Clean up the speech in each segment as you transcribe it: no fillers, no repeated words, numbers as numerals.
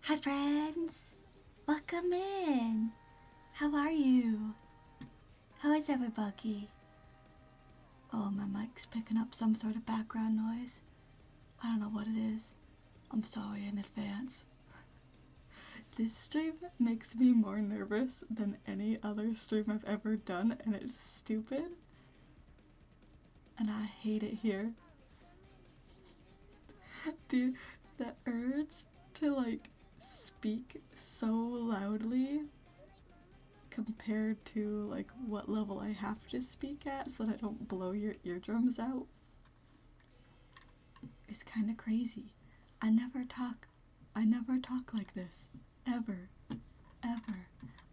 Hi friends! Welcome in! How are you? How is everybody? Oh, my mic's picking up some sort of background noise. I don't know what it is. I'm sorry in advance. This stream makes me more nervous than any other stream I've ever done, and it's stupid. And I hate it here. The urge to like speak so loudly compared to like what level I have to speak at so that I don't blow your eardrums out. It's kind of crazy. I never talk like this. Ever.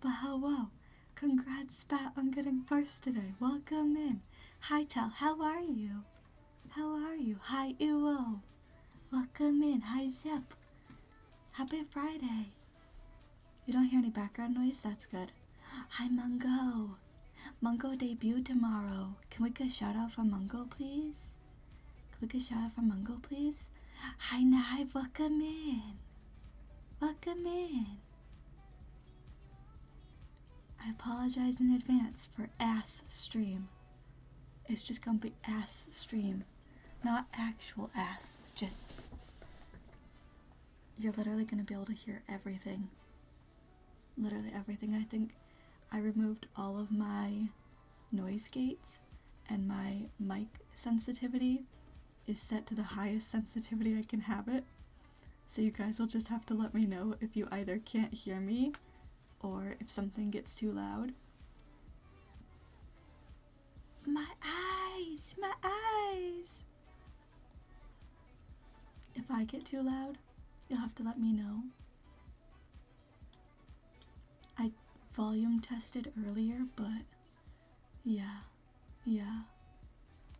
But hello. Congrats, Spat, on getting first today. Welcome in. Hi, Tal. How are you? Hi, Uo. Welcome in. Hi, Zip. Happy Friday. You don't hear any background noise? That's good. Hi, Mungo. Mungo debut tomorrow. Can we get a shout out for Mungo, please? Hi, Nai. Welcome in. I apologize in advance for ass stream. It's just gonna be ass stream. Not actual ass. Just... You're literally gonna be able to hear everything. Literally everything. I think I removed all of my noise gates, and my mic sensitivity is set to the highest sensitivity I can have it. So you guys will just have to let me know if you either can't hear me or if something gets too loud. My eyes! If I get too loud, you'll have to let me know. I volume tested earlier, but yeah.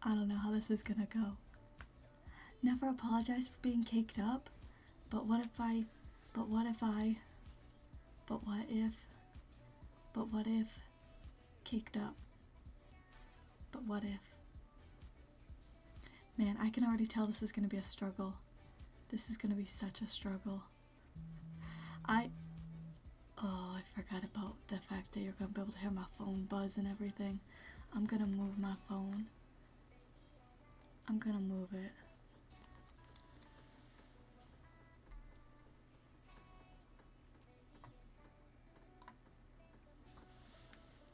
I don't know how this is gonna go. Never apologize for being caked up, but what if caked up? But what if? Man, I can already tell this is gonna be a struggle. This is gonna be such a struggle. I forgot about the fact that you're gonna be able to hear my phone buzz and everything. I'm gonna move my phone. I'm gonna move it.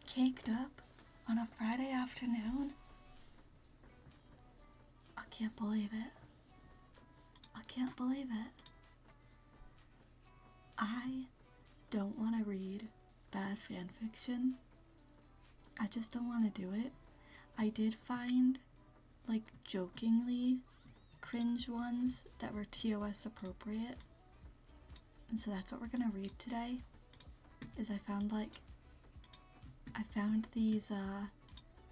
Caked up on a Friday afternoon? I can't believe it. I don't want to read bad fan fiction. I just don't want to do it. I did find, like, jokingly cringe ones that were TOS appropriate. And so that's what we're gonna read today. I found these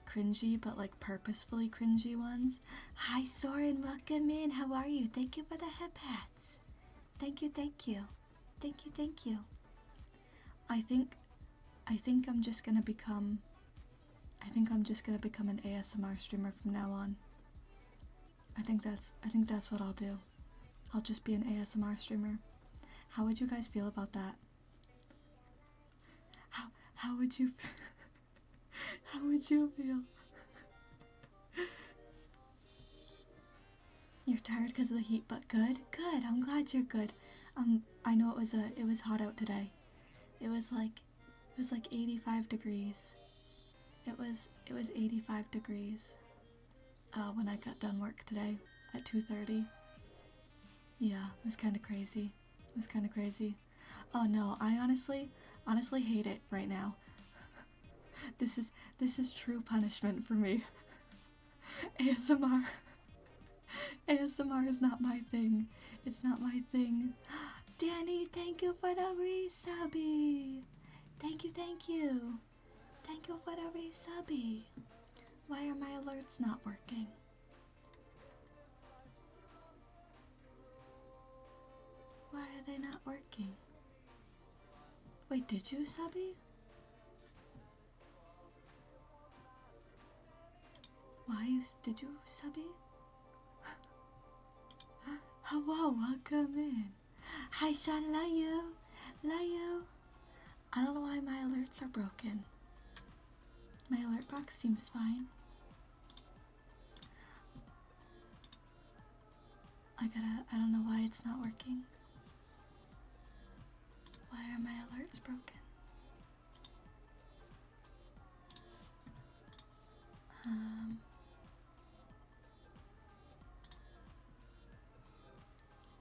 cringy but like purposefully cringy ones. Hi Soren, welcome in. How are you? Thank you for the hip hats. Thank you. I think I'm just gonna become an ASMR streamer from now on. I think that's what I'll do. I'll just be an ASMR streamer. How would you guys feel about that? How would you feel? You're tired because of the heat, but good. I'm glad you're good. I know it was hot out today. It was like 85 degrees. It was 85 degrees when I got done work today at 2:30. Yeah, it was kind of crazy. Oh no, I honestly hate it right now. This is true punishment for me. ASMR is not my thing. It's not my thing. Danny, thank you for the resubby. Thank you. Thank you for the resubby. Why are my alerts not working? Why are they not working? Wait, did you subby? Did you subby? Hello, welcome in. Hi, Sean. Love you. Love you. I don't know why my alerts are broken. My alert box seems fine. I don't know why it's not working. Why are my alerts broken?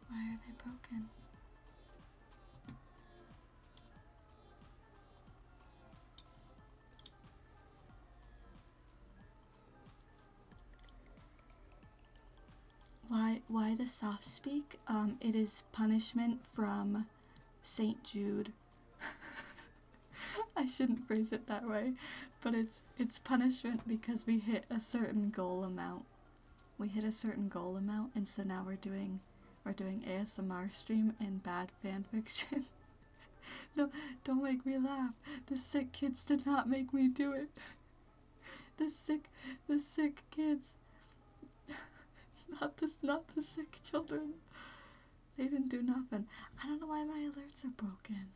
Why are they broken? Why the soft speak? It is punishment from St. Jude. I shouldn't phrase it that way, but it's punishment because we hit a certain goal amount. We hit a certain goal amount, and so now we're doing ASMR stream and bad fan fiction. No, don't make me laugh. The sick kids did not make me do it. The sick kids. Not the sick children. They didn't do nothing. I don't know why my alerts are broken.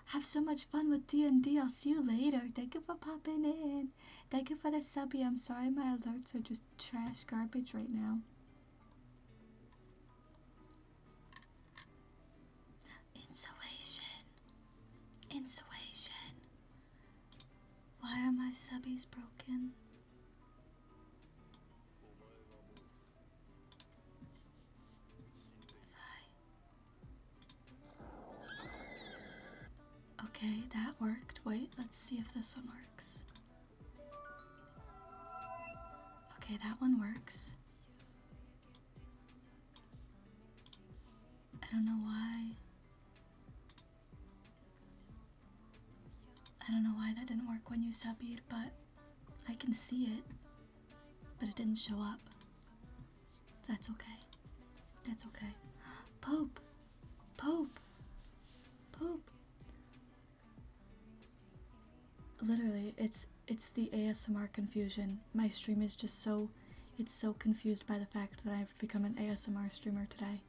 Have so much fun with D&D. I'll see you later. Thank you for popping in. Thank you for the subby. I'm sorry my alerts are just trash garbage right now. Insulation. Why are my subbies broken? Okay, that worked. Wait, let's see if this one works. Okay, that one works. I don't know why. I don't know why that didn't work when you subbied, but I can see it. But it didn't show up. That's okay. That's okay. Poop! Poop! Poop! Literally, it's the ASMR confusion. My stream is just so confused by the fact that I've become an ASMR streamer today.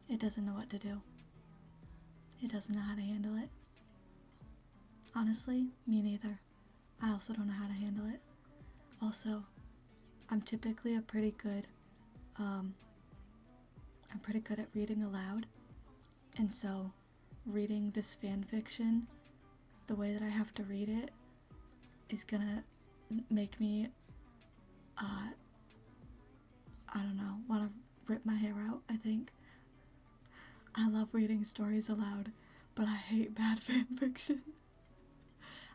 It doesn't know what to do. It doesn't know how to handle it. Honestly, me neither. I also don't know how to handle it. Also, I'm typically I'm pretty good at reading aloud, and so reading this fan fiction the way that I have to read it is gonna make me I don't know, want to rip my hair out. I think I love reading stories aloud, but I hate bad fan fiction.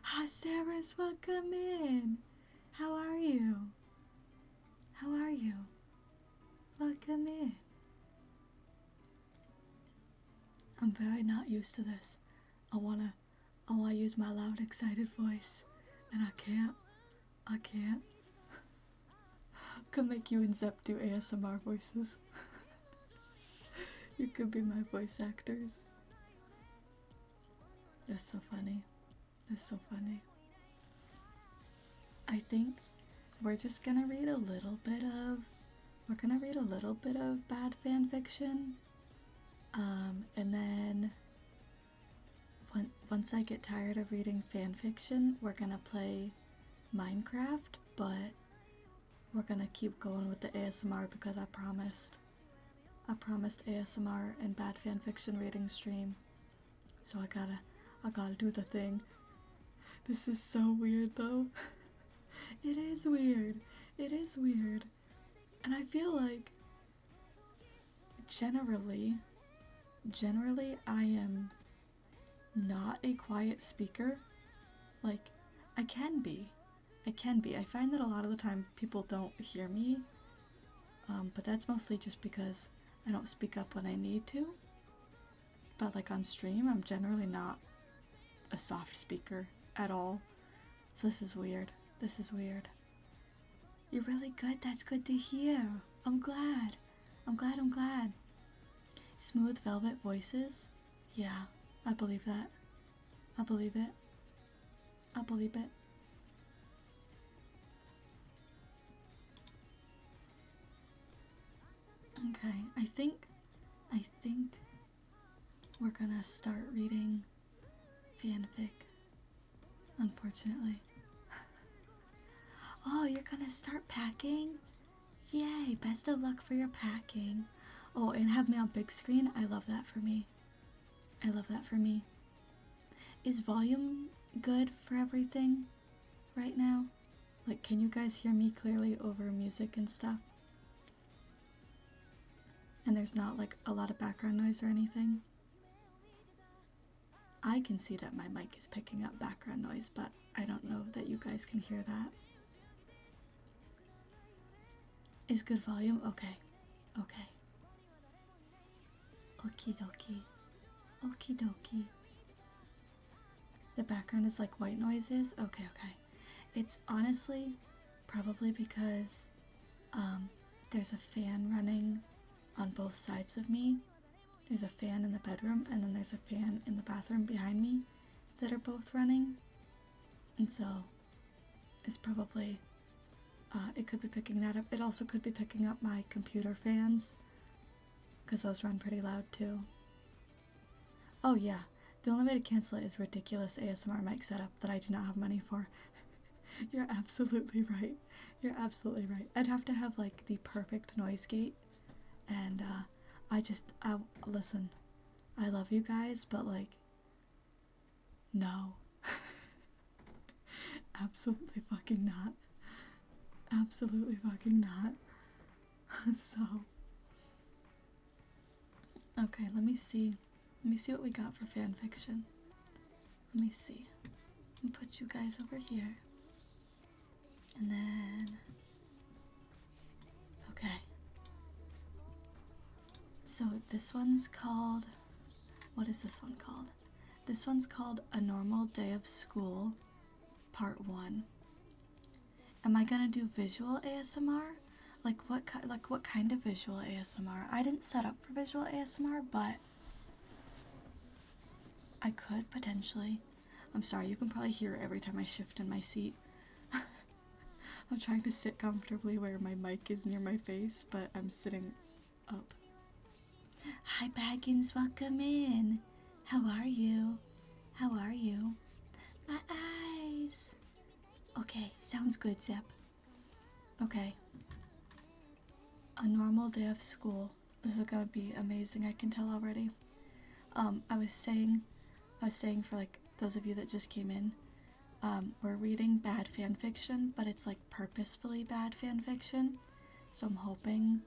Hi Sarah's, welcome in. How are you? How are you? Welcome in. I'm very not used to this. I wanna use my loud, excited voice, and I can't. Could make you and Zep do ASMR voices. You could be my voice actors. That's so funny. That's so funny. I think we're just gonna read a little bit of bad fan fiction. And then once I get tired of reading fan fiction, we're gonna play Minecraft, but we're gonna keep going with the ASMR because I promised ASMR and bad fan fiction reading stream. So I gotta do the thing. This is so weird though. It is weird. It is weird. And I feel like generally I am not a quiet speaker. Like, I can be. I find that a lot of the time people don't hear me, but that's mostly just because I don't speak up when I need to. But like on stream, I'm generally not a soft speaker at all. So this is weird. This is weird. You're really good. That's good to hear. I'm glad. I'm glad. Smooth velvet voices? Yeah, I believe that. I believe it. Okay, I think we're gonna start reading fanfic, unfortunately. Oh, you're gonna start packing? Yay, best of luck for your packing. Oh, and have me on big screen? I love that for me. I love that for me. Is volume good for everything right now? Like, can you guys hear me clearly over music and stuff? And there's not like a lot of background noise or anything? I can see that my mic is picking up background noise, but I don't know that you guys can hear that. Is good volume? Okay. Okay. Okie dokie. Okie dokie. The background is like white noises? Okay, okay. It's honestly probably because there's a fan running on both sides of me. There's a fan in the bedroom, and then there's a fan in the bathroom behind me that are both running. And so it's probably, it could be picking that up. It also could be picking up my computer fans, because those run pretty loud too. Oh yeah, the only way to cancel it is ridiculous ASMR mic setup that I do not have money for. You're absolutely right. You're absolutely right. I'd have to have like the perfect noise gate, and listen, I love you guys, but like, no. Absolutely fucking not. Absolutely fucking not. So, okay, let me see. Let me see what we got for fan fiction. Let me see. Let me put you guys over here. And then, okay. So this one's called, what is this one called? This one's called A Normal Day of School, Part 1. Am I gonna do visual ASMR? Like what kind of visual ASMR? I didn't set up for visual ASMR, but I could potentially. I'm sorry, you can probably hear it every time I shift in my seat. I'm trying to sit comfortably where my mic is near my face, but I'm sitting up. Hi Baggins, welcome in. How are you? How are you? My eyes. Okay, sounds good, Zip. Okay. A normal day of school. This is gonna be amazing, I can tell already. I was saying for like those of you that just came in, we're reading bad fan fiction, but it's like purposefully bad fan fiction. So I'm hoping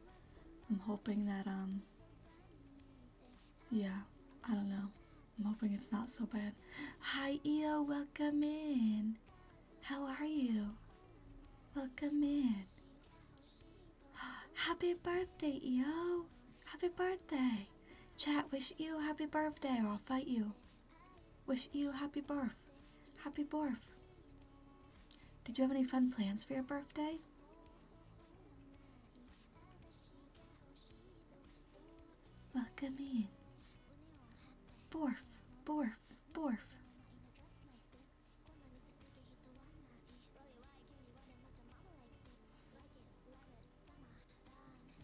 that yeah, I don't know. I'm hoping it's not so bad. Hi Eo, welcome in. How are you? Welcome in. Happy birthday, Eo. Happy birthday. Chat, wish Eo happy birthday or I'll fight you. Wish Eo happy birth. Happy birth. Did you have any fun plans for your birthday? Welcome in. Borf, borf, borf.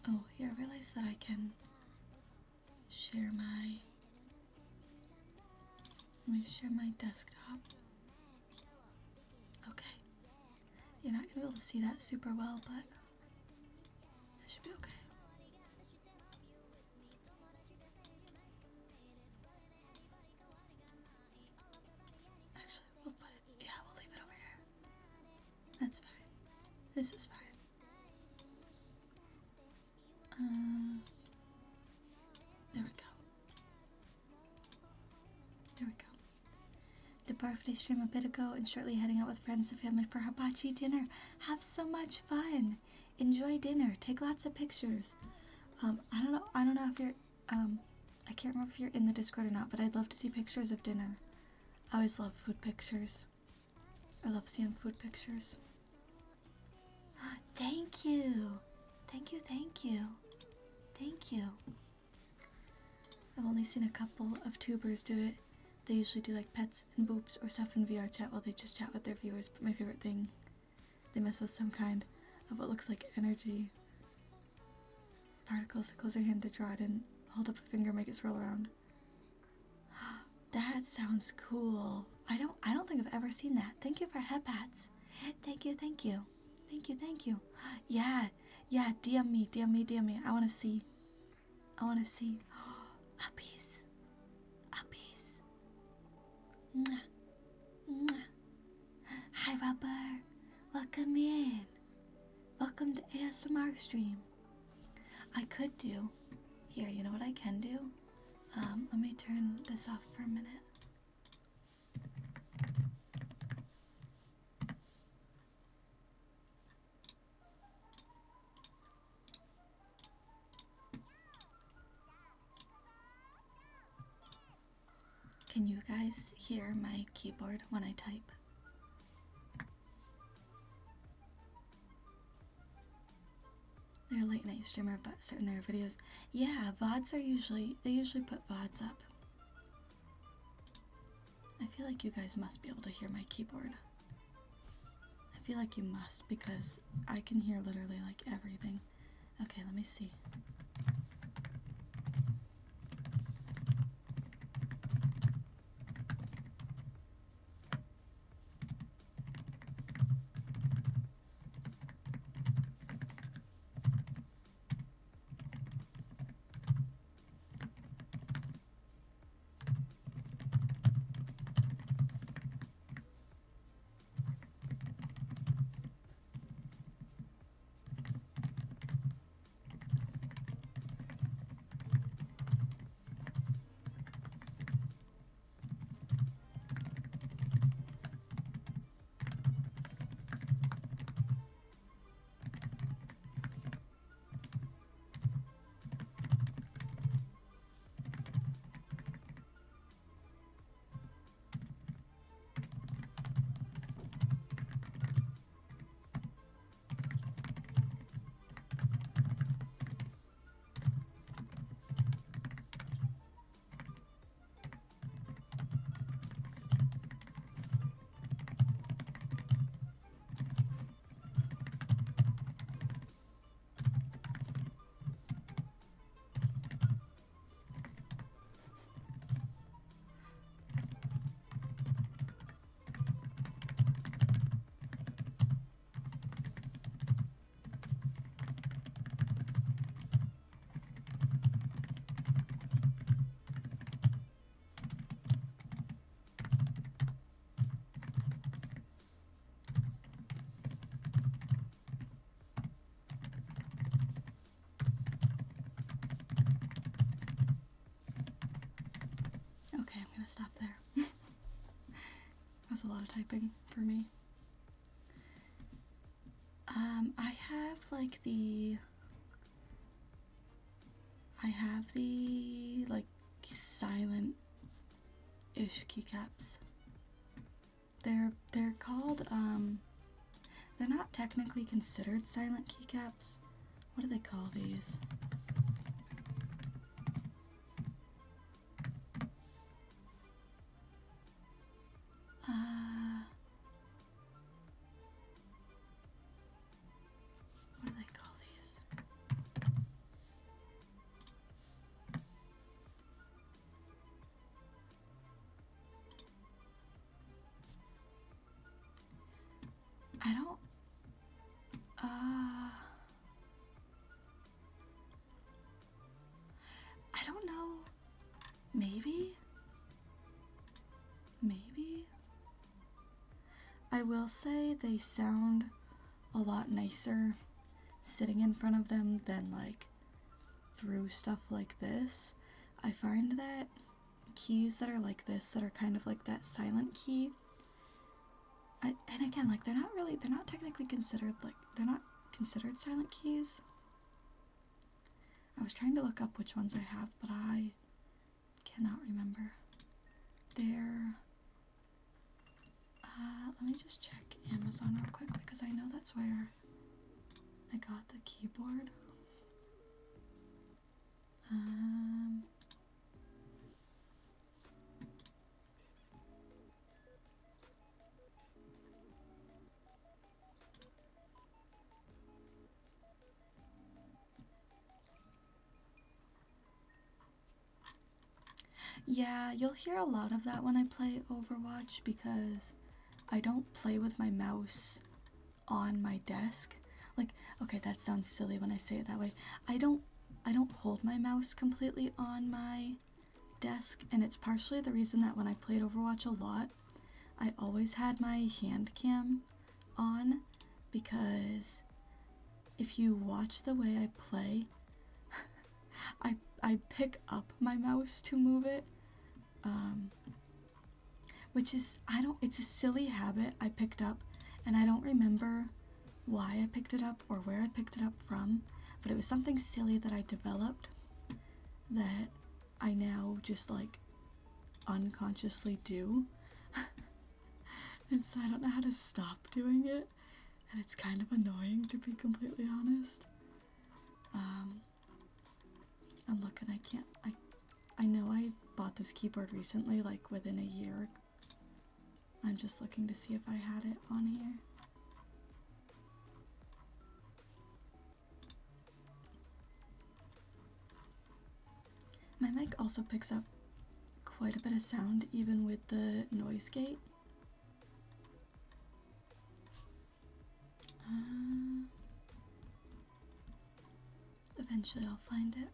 Oh, here, I realized that I can share my... Let me share my desktop. Okay. You're not going to be able to see that super well, but it should be okay. Actually, we'll put it... Yeah, we'll leave it over here. That's fine. This is fine. There we go. There we go. The birthday stream a bit ago and shortly heading out with friends and family for hibachi dinner. Have so much fun. Enjoy dinner. Take lots of pictures. I don't know if you're, I can't remember if you're in the Discord or not, but I'd love to see pictures of dinner. I always love food pictures. I love seeing food pictures. Thank you. Thank you, thank you. Thank you. I've only seen a couple of tubers do it. They usually do like pets and boobs or stuff in VR chat while they just chat with their viewers, but my favorite thing, they mess with some kind of what looks like energy particles. They close their hand to draw it and hold up a finger, make it swirl around. That sounds cool. I don't think I've ever seen that. Thank you for headpats. Thank you, thank you. Thank you, thank you. Yeah, DM me. I wanna see. Uppies. Mwah. Mwah. Hi, Rubber. Welcome in. Welcome to ASMR stream. I could do. Here, you know what I can do? Let me turn this off for a minute. Can you guys hear my keyboard when I type? They're a late night streamer, but certain their videos. Yeah, VODs are they usually put VODs up. I feel like you guys must be able to hear my keyboard. I feel like you must, because I can hear literally like everything. Okay, let me see. Okay, I'm gonna stop there. That's a lot of typing for me. I have the like silent-ish keycaps. They're called they're not technically considered silent keycaps. What do they call these? What do they call these? I don't know. Maybe? I will say they sound a lot nicer sitting in front of them than like through stuff like this. I find that keys that are like this, that are kind of like that silent key, and again, like they're not technically considered, like they're not considered silent keys. I was trying to look up which ones I have, but I cannot remember. Let me just check Amazon real quick, because I know that's where I got the keyboard. Yeah, you'll hear a lot of that when I play Overwatch because I don't play with my mouse on my desk. Like, okay, that sounds silly when I say it that way. I don't hold my mouse completely on my desk, and it's partially the reason that when I played Overwatch a lot, I always had my hand cam on, because if you watch the way I play, I pick up my mouse to move it, which is, it's a silly habit I picked up, and I don't remember why I picked it up or where I picked it up from, but it was something silly that I developed that I now just like unconsciously do. And so I don't know how to stop doing it, and it's kind of annoying, to be completely honest. I'm looking, I know I bought this keyboard recently, like within a year. I'm just looking to see if I had it on here. My mic also picks up quite a bit of sound, even with the noise gate. Eventually I'll find it.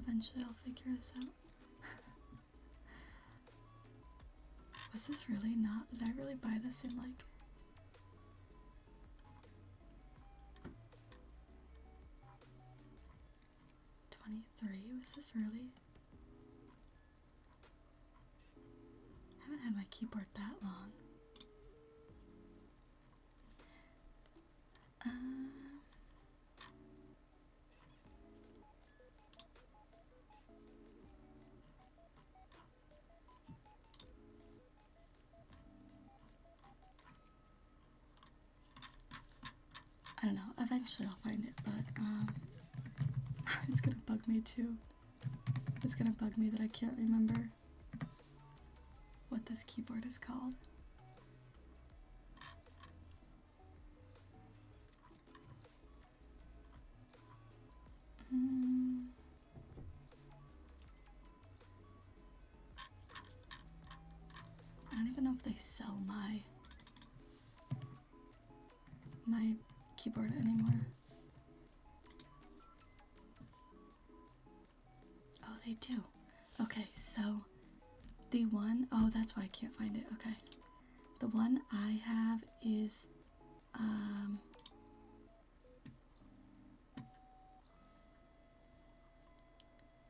Eventually I'll figure this out. Was this really not? Did I really buy this in like... $23? Was this really? I haven't had my keyboard that long. I don't know, eventually I'll find it, but it's gonna bug me too. It's gonna bug me that I can't remember what this keyboard is called. I don't even know if they sell my keyboard anymore. Oh, they do. Okay, so the one, oh, that's why I can't find it. Okay. The one I have is,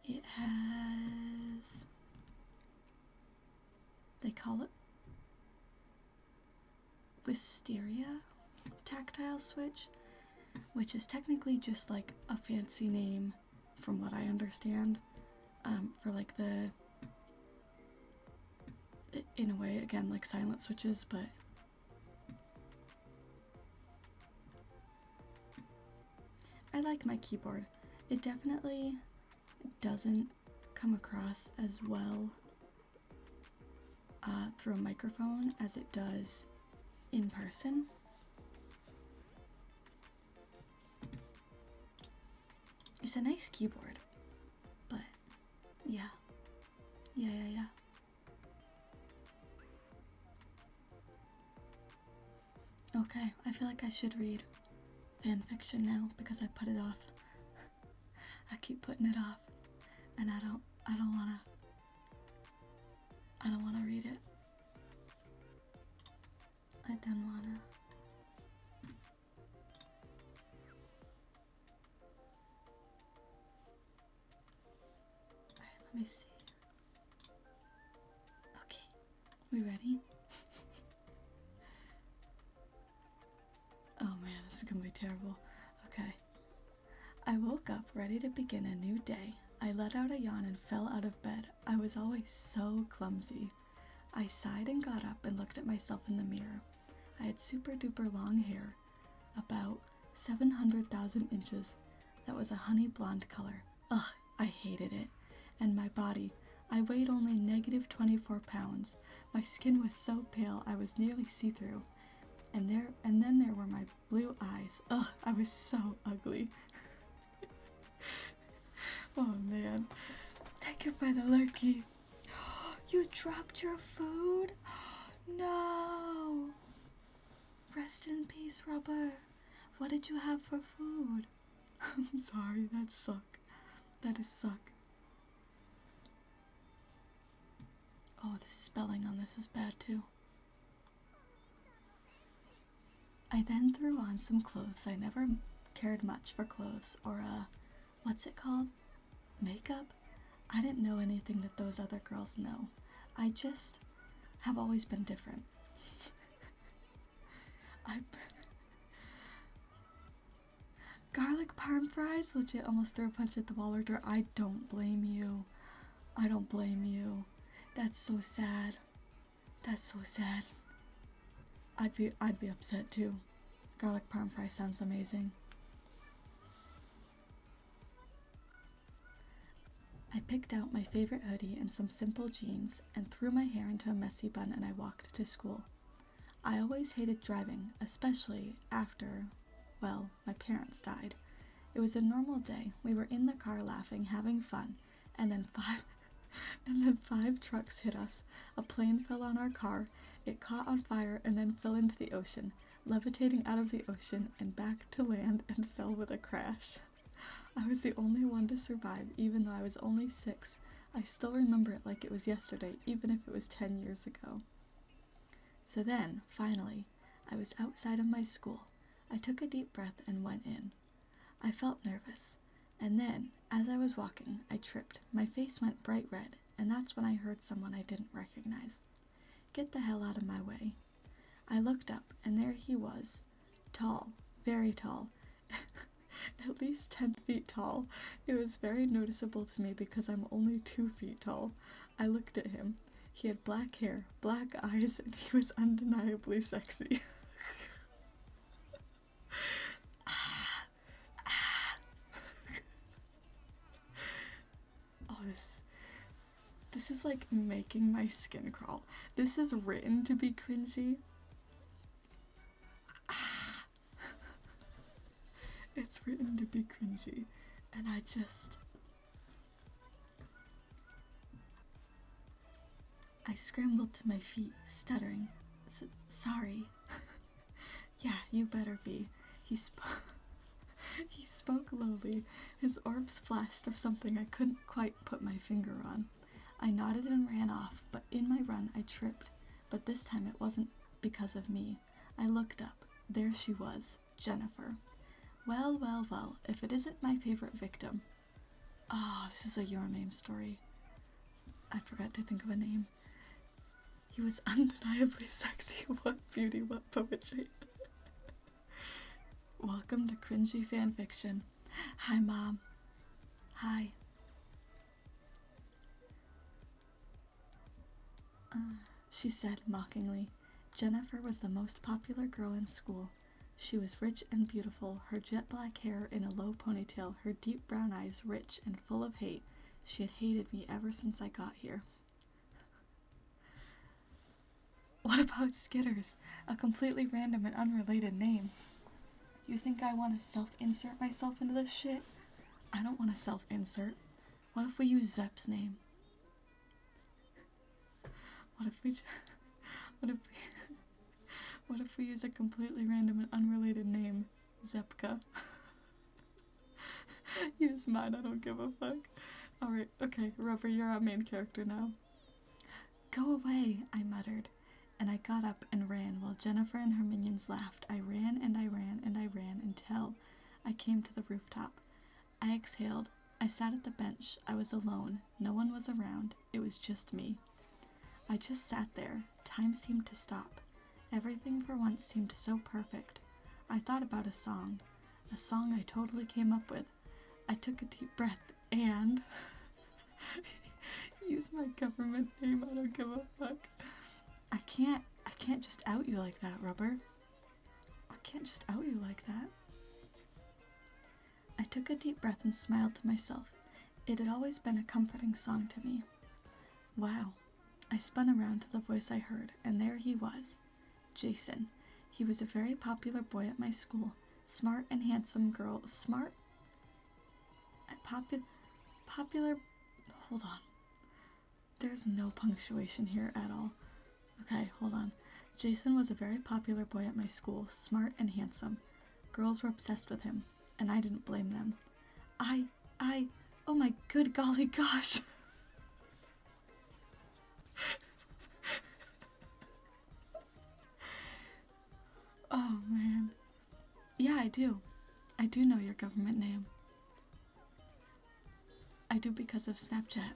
it has, they call it Wisteria tactile switch, which is technically just like a fancy name, from what I understand, for like the, in a way, again, like silent switches, but I like my keyboard. It definitely doesn't come across as well through a microphone as it does in person. It's a nice keyboard, but yeah. Okay, I feel like I should read fan fiction now because I put it off. I keep putting it off, and I don't wanna read it. I don't wanna. Alright, let me see. Okay, we ready? Oh man, this is gonna be terrible. Okay. I woke up ready to begin a new day. I let out a yawn and fell out of bed. I was always so clumsy. I sighed and got up and looked at myself in the mirror. I had super duper long hair, about 700,000 inches. That was a honey blonde color. Ugh, I hated it. And my body, I weighed only negative 24 pounds. My skin was so pale I was nearly see-through. And then there were my blue eyes. Ugh, I was so ugly. Oh man. Thank you for the lurky. You dropped your food? No! Rest in peace, Rubber. What did you have for food? I'm sorry, that suck. That is suck. Oh, the spelling on this is bad too. I then threw on some clothes. I never cared much for clothes or, what's it called? Makeup? I didn't know anything that those other girls know. I just have always been different. Garlic parm fries? Legit almost threw a punch at the wall or door. I don't blame you. I don't blame you. That's so sad. That's so sad. I'd be upset too. Garlic parm fries sounds amazing. I picked out my favorite hoodie and some simple jeans and threw my hair into a messy bun and I walked to school. I always hated driving, especially after, well, my parents died. It was a normal day. We were in the car laughing, having fun, and then five trucks hit us. A plane fell on our car, it caught on fire and then fell into the ocean, levitating out of the ocean and back to land and fell with a crash. I was the only one to survive, even though I was only 6. I still remember it like it was yesterday, even if it was 10 years ago. So then, finally, I was outside of my school. I took a deep breath and went in. I felt nervous, and then, as I was walking, I tripped. My face went bright red, and that's when I heard someone I didn't recognize. Get the hell out of my way. I looked up, and there he was. Tall, very tall. At least 10 feet tall. It was very noticeable to me because I'm only 2 feet tall. I looked at him. He had black hair, black eyes, and he was undeniably sexy. Oh, this is like making my skin crawl. This is written to be cringy. It's written to be cringy, and I scrambled to my feet, stuttering. Sorry. Yeah, you better be. He spoke lowly. His orbs flashed of something I couldn't quite put my finger on. I nodded and ran off, but in my run I tripped. But this time it wasn't because of me. I looked up. There she was, Jennifer. Well, well, well, if it isn't my favorite victim. Oh, this is a Your Name story. I forgot to think of a name. He was undeniably sexy. What beauty, what poetry. Welcome to cringy fanfiction. Hi, Mom. Hi. She said mockingly. Jennifer was the most popular girl in school. She was rich and beautiful, her jet black hair in a low ponytail, her deep brown eyes rich and full of hate. She had hated me ever since I got here. What about Skitters? A completely random and unrelated name. You think I want to self-insert myself into this shit? I don't want to self-insert. What if we use Zep's name? What if we use a completely random and unrelated name? Zepka. Use mine, I don't give a fuck. Alright, okay, Rubber, you're our main character now. Go away, I muttered, and I got up and ran while Jennifer and her minions laughed. I ran and I ran and I ran until I came to the rooftop. I exhaled. I sat at the bench. I was alone. No one was around. It was just me. I just sat there. Time seemed to stop. Everything for once seemed so perfect. I thought about a song I totally came up with. I took a deep breath and use my government name. I don't give a fuck. I can't just out you like that, Rubber. I can't just out you like that. I took a deep breath and smiled to myself. It had always been a comforting song to me. Wow. I spun around to the voice I heard, and there he was. Jason. He was a very popular boy at my school. Smart and handsome girl. Smart? Popular... Hold on. There's no punctuation here at all. Okay, hold on. Jason was a very popular boy at my school, smart and handsome. Girls were obsessed with him, and I didn't blame them. Oh my good golly gosh. Oh man. Yeah, I do. I do know your government name. I do because of Snapchat.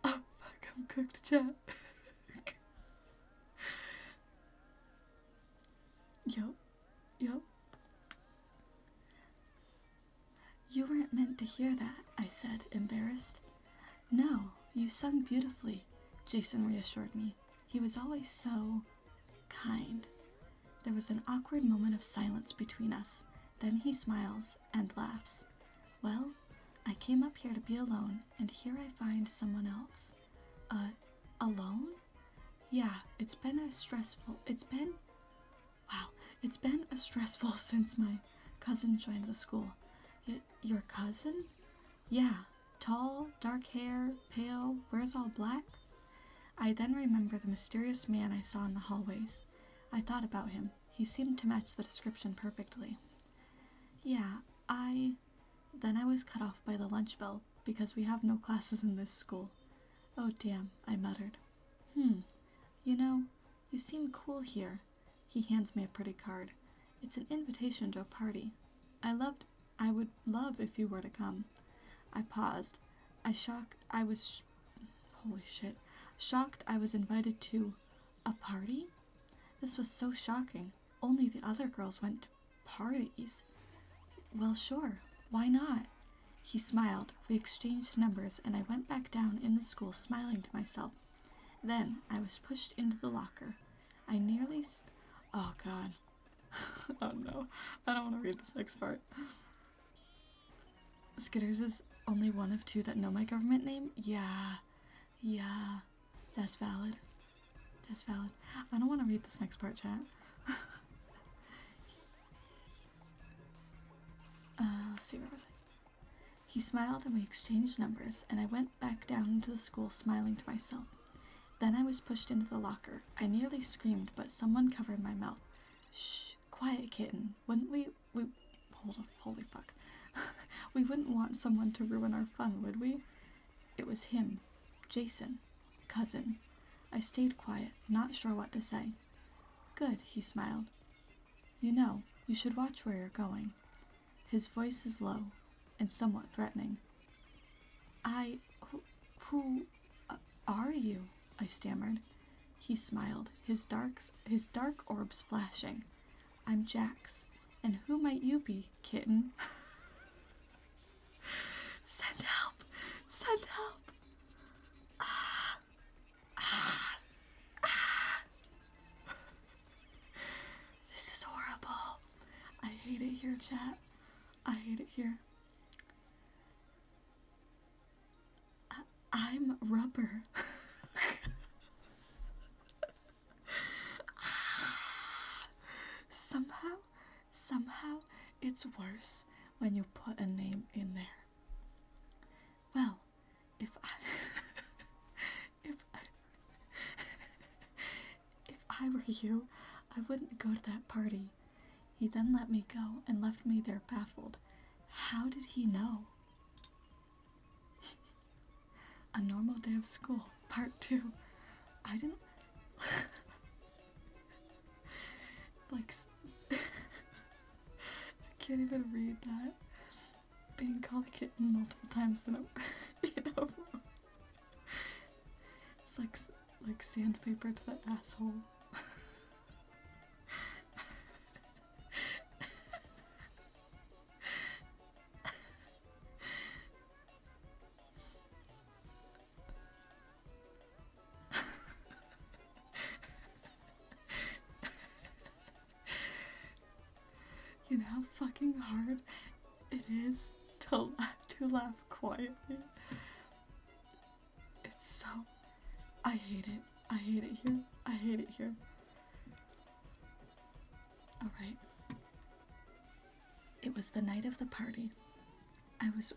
Oh fuck, I'm cooked, chat. Yup. You weren't meant to hear that, I said, embarrassed. No, you sung beautifully, Jason reassured me. He was always so kind. There was an awkward moment of silence between us. Then he smiles and laughs. Well, I came up here to be alone, and here I find someone else. Alone? Yeah, it's been a stressful since my cousin joined the school. Your cousin? Yeah, tall, dark hair, pale, wears all black. I then remember the mysterious man I saw in the hallways. I thought about him. He seemed to match the description perfectly. Yeah, Then I was cut off by the lunch bell, because we have no classes in this school. Oh damn, I muttered. You know, you seem cool here. He hands me a pretty card. It's an invitation to a party. I would love if you were to come. I paused. Shocked I was invited to a party? This was so shocking. Only the other girls went to parties. Well, sure. Why not? He smiled. We exchanged numbers, and I went back down in the school smiling to myself. Then I was pushed into the locker. Oh, God. Oh, no. I don't want to read this next part. Skitters is only one of two that know my government name? Yeah. That's valid. I don't want to read this next part, chat. Let's see, where was I? He smiled and we exchanged numbers, and I went back down into the school smiling to myself. Then I was pushed into the locker. I nearly screamed, but someone covered my mouth. Shh, quiet kitten. Wouldn't we holy fuck. We wouldn't want someone to ruin our fun, would we? It was him. Jason. Cousin. I stayed quiet, not sure what to say. Good, he smiled. You know, you should watch where you're going. His voice is low and somewhat threatening. Who are you? I stammered. He smiled, his dark orbs flashing. I'm Jax, and who might you be, kitten? Send help! This is horrible. I hate it here, chat. I hate it here. I'm rubber. Somehow, it's worse when you put a name in there. Well, if I were you, I wouldn't go to that party. He then let me go and left me there baffled. How did he know? A Normal Day of School, Part 2. I didn't... I can't even read that. Being called a kitten multiple times in a row. It's like sandpaper to the asshole. You know how fucking hard it is to laugh quietly. It's so... I hate it. I hate it here. Alright. It was the night of the party. I was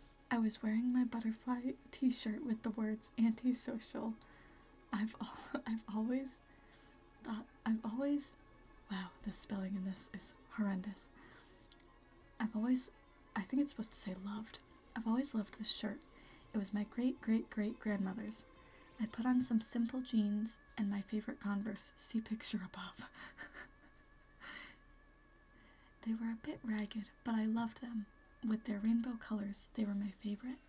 wearing my butterfly t-shirt with the words antisocial. I've always thought, wow, the spelling in this is horrendous. I think it's supposed to say loved. I've always loved this shirt. It was my great-great-great-grandmother's. I put on some simple jeans and my favorite Converse, see picture above. They were a bit ragged, but I loved them. With their rainbow colors, they were my favorite.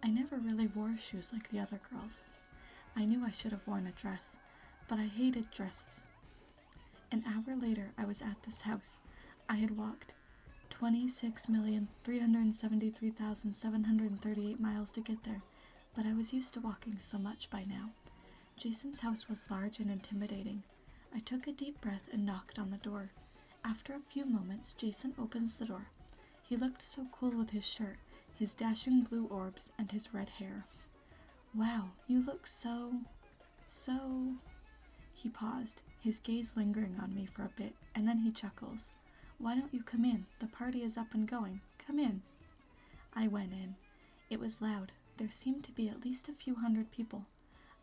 I never really wore shoes like the other girls. I knew I should have worn a dress, but I hated dresses. An hour later, I was at this house. I had walked 26,373,738 miles to get there, but I was used to walking so much by now. Jason's house was large and intimidating. I took a deep breath and knocked on the door. After a few moments, Jason opens the door. He looked so cool with his shirt, his dashing blue orbs, and his red hair. Wow, you look so... He paused, his gaze lingering on me for a bit, and then he chuckles. Why don't you come in? The party is up and going. Come in. I went in. It was loud. There seemed to be at least a few hundred people.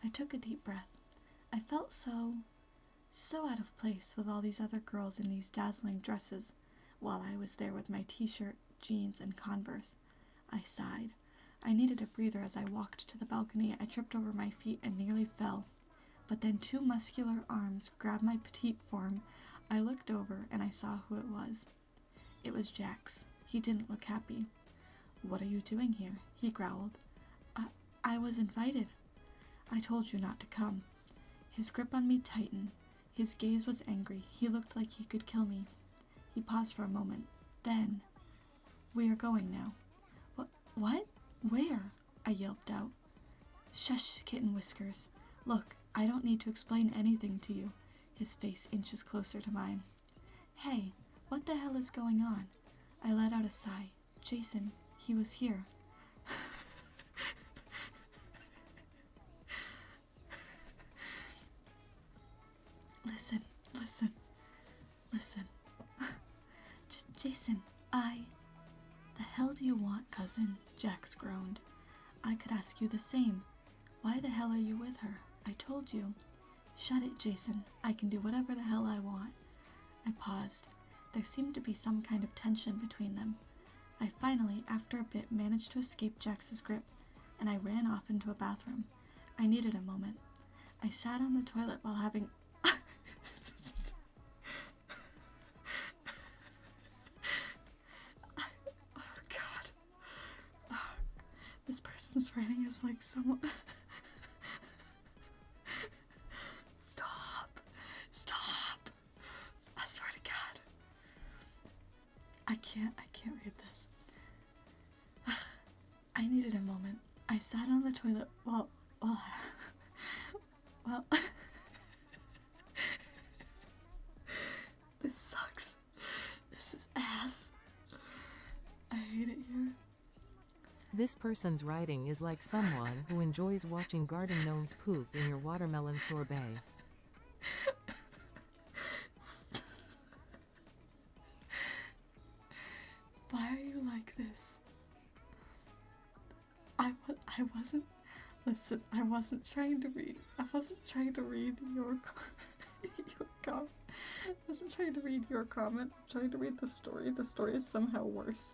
I took a deep breath. I felt so out of place with all these other girls in these dazzling dresses, while I was there with my t-shirt, jeans, and Converse. I sighed. I needed a breather as I walked to the balcony. I tripped over my feet and nearly fell. But then two muscular arms grabbed my petite form. I looked over and I saw who it was. It was Jax. He didn't look happy. What are you doing here? He growled. I was invited. I told you not to come. His grip on me tightened. His gaze was angry. He looked like he could kill me. He paused for a moment. Then, we are going now. What? Where? I yelped out. Shush, Kitten Whiskers. Look, I don't need to explain anything to you. His face inches closer to mine. Hey, what the hell is going on? I let out a sigh. Jason, he was here. Listen. Jason, The hell do you want, cousin? Jax groaned. I could ask you the same. Why the hell are you with her? I told you. Shut it, Jason. I can do whatever the hell I want. I paused. There seemed to be some kind of tension between them. I finally, after a bit, managed to escape Jax's grip, and I ran off into a bathroom. I needed a moment. I sat on the toilet while having... Oh, God. This person's writing is like someone... Stop! I swear to God. I can't read this. I needed a moment. I sat on the toilet while this sucks. This is ass. I hate it here. This person's writing is like someone who enjoys watching garden gnomes poop in your watermelon sorbet. Why are you like this? I wasn't trying to read your comment. I wasn't trying to read your comment. I'm trying to read the story. The story is somehow worse.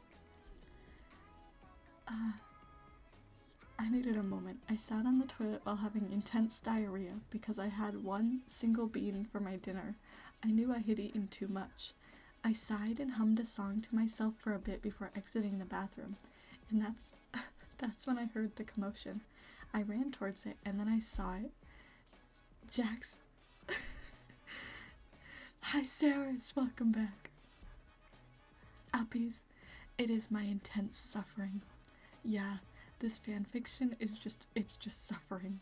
I needed a moment. I sat on the toilet while having intense diarrhea because I had one single bean for my dinner. I knew I had eaten too much. I sighed and hummed a song to myself for a bit before exiting the bathroom, and that's when I heard the commotion. I ran towards it, and then I saw it. Jax. Hi, Sarahs. Welcome back. Uppies, it is my intense suffering. Yeah, this fanfiction is just suffering.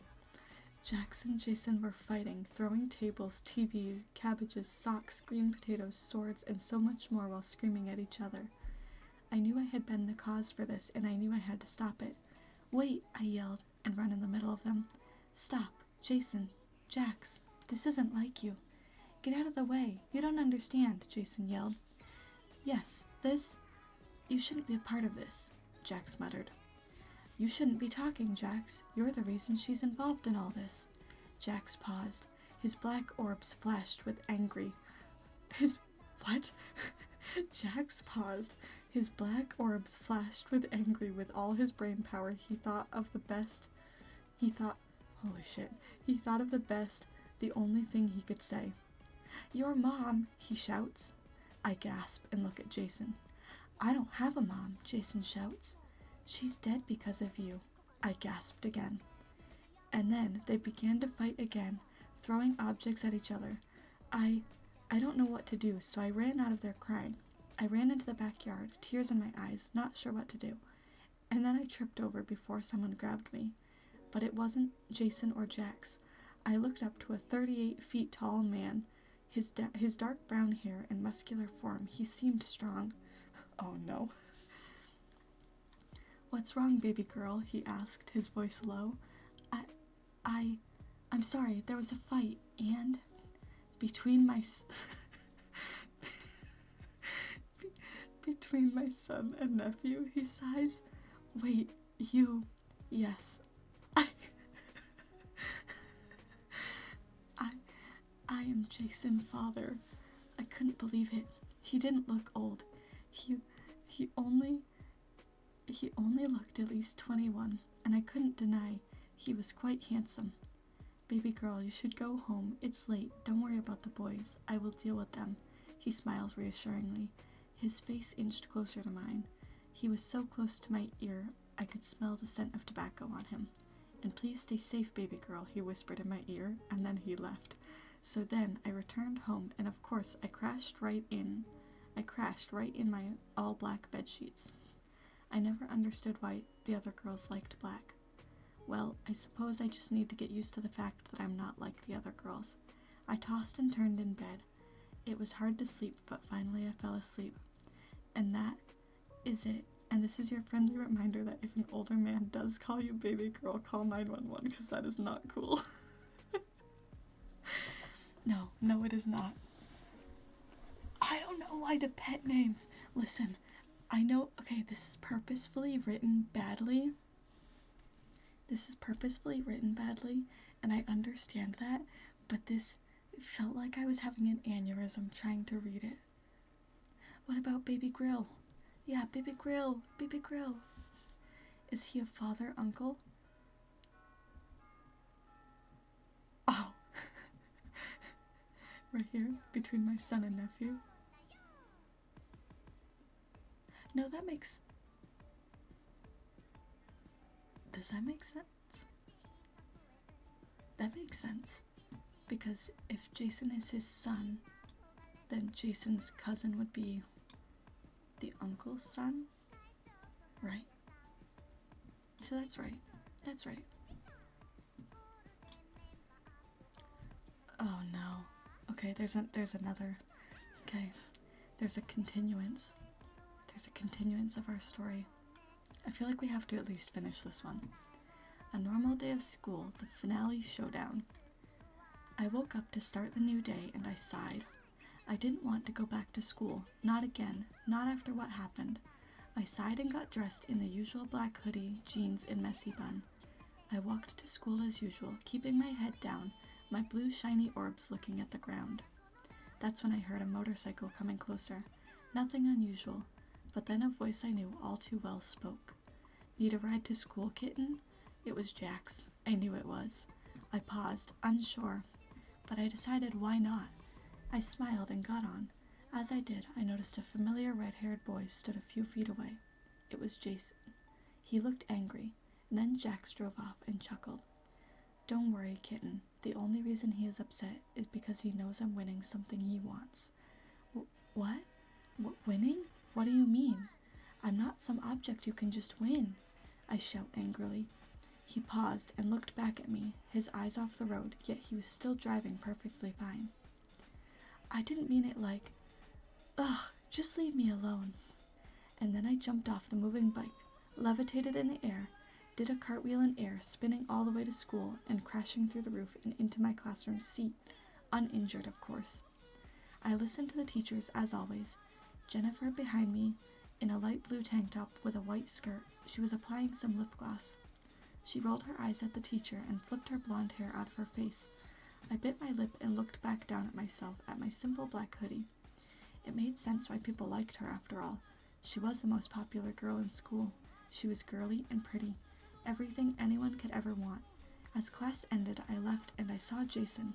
Jax and Jason were fighting, throwing tables, TVs, cabbages, socks, green potatoes, swords, and so much more while screaming at each other. I knew I had been the cause for this, and I knew I had to stop it. Wait, I yelled, and ran in the middle of them. Stop, Jason, Jax, this isn't like you. Get out of the way, you don't understand, Jason yelled. Yes, this You shouldn't be a part of this, Jax muttered. You shouldn't be talking, Jax. You're the reason she's involved in all this. Jax paused. His black orbs flashed with angry. What? Jax paused. His black orbs flashed with angry with all his brain power. He thought of the best, the only thing he could say. Your mom, he shouts. I gasp and look at Jason. I don't have a mom, Jason shouts. She's dead because of you, I gasped again. And then they began to fight again, throwing objects at each other. I don't know what to do, so I ran out of there crying. I ran into the backyard, tears in my eyes, not sure what to do. And then I tripped over before someone grabbed me. But it wasn't Jason or Jax. I looked up to a 38 feet tall man. His dark brown hair and muscular form, he seemed strong. Oh no. What's wrong, baby girl? He asked, his voice low. I'm sorry, there was a fight, and between my son and nephew, he sighs. Wait, you? Yes. I am Jason's father. I couldn't believe it. He didn't look old. He only looked at least 21, and I couldn't deny he was quite handsome. Baby girl, you should go home. It's late. Don't worry about the boys. I will deal with them. He smiles reassuringly. His face inched closer to mine. He was so close to my ear, I could smell the scent of tobacco on him. And please stay safe, baby girl, he whispered in my ear, and then he left. So then I returned home, and of course I crashed right in my all-black bedsheets. I never understood why the other girls liked black. Well, I suppose I just need to get used to the fact that I'm not like the other girls. I tossed and turned in bed. It was hard to sleep, but finally I fell asleep. And that is it. And this is your friendly reminder that if an older man does call you baby girl, call 911, because that is not cool. No, it is not. I don't know why the pet names. Listen, I know, okay, this is purposefully written badly. And I understand that, but this felt like I was having an aneurysm trying to read it. What about Baby Grill? Yeah, Baby Grill. Is he a father, uncle? Oh. Right here, between my son and nephew. No, that makes... Does that make sense? That makes sense. Because if Jason is his son, then Jason's cousin would be the uncle's son? Right. So that's right. Oh no. Okay, there's another. Okay. There's a continuance of our story. I feel like we have to at least finish this one. A normal day of school, the finale showdown. I woke up to start the new day and I sighed. I didn't want to go back to school, not again, not after what happened. I sighed and got dressed in the usual black hoodie, jeans, and messy bun. I walked to school as usual, keeping my head down, my blue shiny orbs looking at the ground. That's when I heard a motorcycle coming closer. Nothing unusual, but then a voice I knew all too well spoke. Need a ride to school, kitten? It was Jax. I knew it was. I paused, unsure, but I decided why not. I smiled and got on. As I did, I noticed a familiar red-haired boy stood a few feet away. It was Jason. He looked angry, and then Jax drove off and chuckled. Don't worry, kitten. The only reason he is upset is because he knows I'm winning something he wants. What? Winning? What do you mean? I'm not some object you can just win, I shout angrily. He paused and looked back at me, his eyes off the road, yet he was still driving perfectly fine. I didn't mean it like, ugh, just leave me alone. And then I jumped off the moving bike, levitated in the air, did a cartwheel in air, spinning all the way to school and crashing through the roof and into my classroom seat, uninjured, of course. I listened to the teachers, as always. Jennifer behind me, in a light blue tank top with a white skirt. She was applying some lip gloss. She rolled her eyes at the teacher and flipped her blonde hair out of her face. I bit my lip and looked back down at myself, at my simple black hoodie. It made sense why people liked her after all. She was the most popular girl in school. She was girly and pretty. Everything anyone could ever want. As class ended, I left and I saw Jason.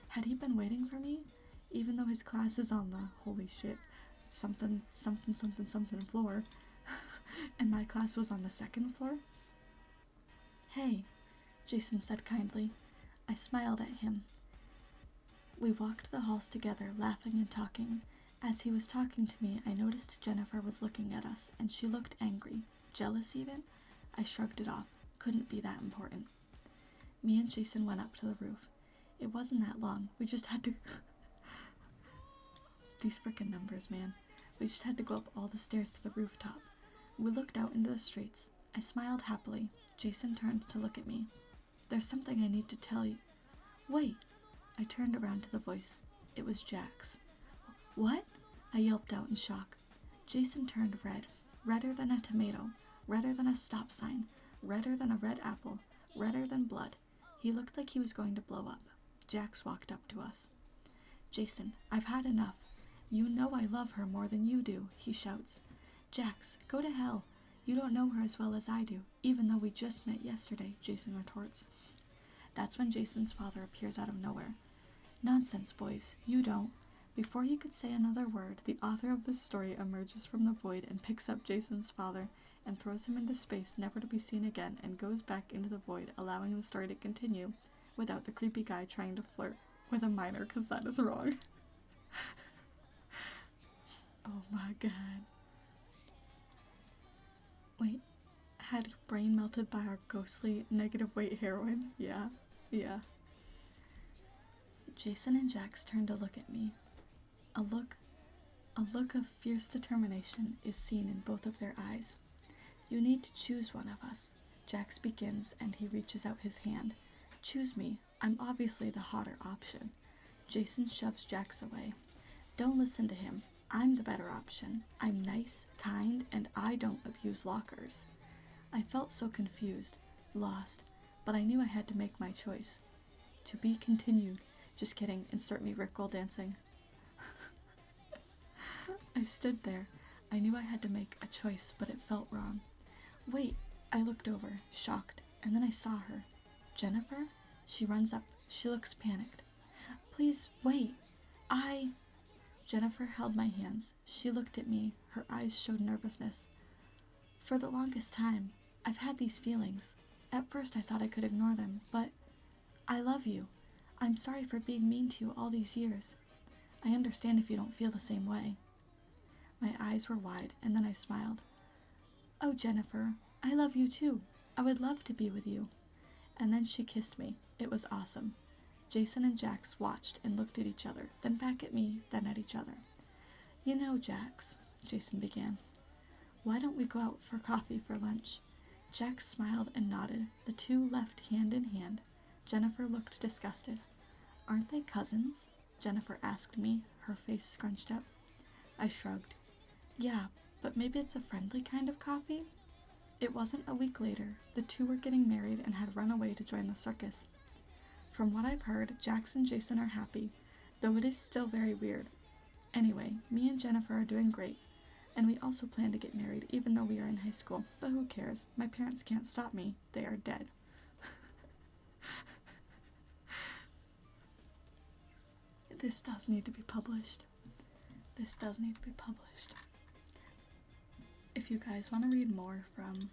Had he been waiting for me? Even though his class is on the, holy shit, something floor, and my class was on the second floor? Hey, Jason said kindly. I smiled at him. We walked the halls together, laughing and talking. As he was talking to me, I noticed Jennifer was looking at us, and she looked angry. Jealous even? I shrugged it off. Couldn't be that important. Me and Jason went up to the roof. It wasn't that long. We just had to... These frickin' numbers, man. We just had to go up all the stairs to the rooftop. We looked out into the streets. I smiled happily. Jason turned to look at me. There's something I need to tell you. Wait. I turned around to the voice. It was Jax. What? I yelped out in shock. Jason turned red. Redder than a tomato. Redder than a stop sign. Redder than a red apple. Redder than blood. He looked like he was going to blow up. Jax walked up to us. Jason, I've had enough. You know I love her more than you do, he shouts. Jax, go to hell. You don't know her as well as I do, even though we just met yesterday, Jason retorts. That's when Jason's father appears out of nowhere. Nonsense, boys. You don't. Before he could say another word, the author of this story emerges from the void and picks up Jason's father and throws him into space, never to be seen again, and goes back into the void, allowing the story to continue without the creepy guy trying to flirt with a minor, because that is wrong. Oh my god. Wait, had your brain melted by our ghostly negative weight heroine? Yeah. Jason and Jax turned to look at me. A look of fierce determination is seen in both of their eyes. You need to choose one of us. Jax begins, and he reaches out his hand. Choose me. I'm obviously the hotter option. Jason shoves Jax away. Don't listen to him. I'm the better option. I'm nice, kind, and I don't abuse lockers. I felt so confused, lost, but I knew I had to make my choice. To be continued. Just kidding, insert me Rickroll dancing. I stood there. I knew I had to make a choice, but it felt wrong. Wait, I looked over, shocked, and then I saw her. Jennifer? She runs up. She looks panicked. Please, wait. Jennifer held my hands. She looked at me. Her eyes showed nervousness. For the longest time, I've had these feelings. At first I thought I could ignore them, but I love you. I'm sorry for being mean to you all these years. I understand if you don't feel the same way. My eyes were wide, and then I smiled. Oh, Jennifer, I love you too. I would love to be with you. And then she kissed me. It was awesome. Jason and Jax watched and looked at each other, then back at me, then at each other. You know, Jax, Jason began. Why don't we go out for coffee for lunch? Jax smiled and nodded. The two left hand in hand. Jennifer looked disgusted. Aren't they cousins? Jennifer asked me, her face scrunched up. I shrugged. Yeah, but maybe it's a friendly kind of coffee? It wasn't a week later. The two were getting married and had run away to join the circus. From what I've heard, Jax and Jason are happy, though it is still very weird. Anyway, me and Jennifer are doing great, and we also plan to get married even though we are in high school, but who cares? My parents can't stop me. They are dead. This does need to be published. This does need to be published. If you guys want to read more from,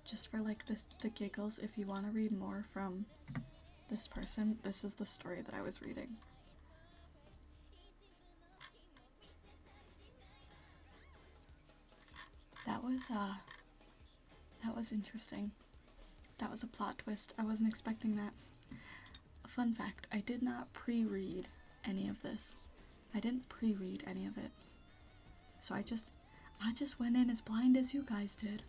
just for like this, the giggles, if you want to read more from this person, this is the story that I was reading. That was interesting. That was a plot twist. I wasn't expecting that. Fun fact, I did not pre-read any of this. I didn't pre-read any of it. So I just went in as blind as you guys did.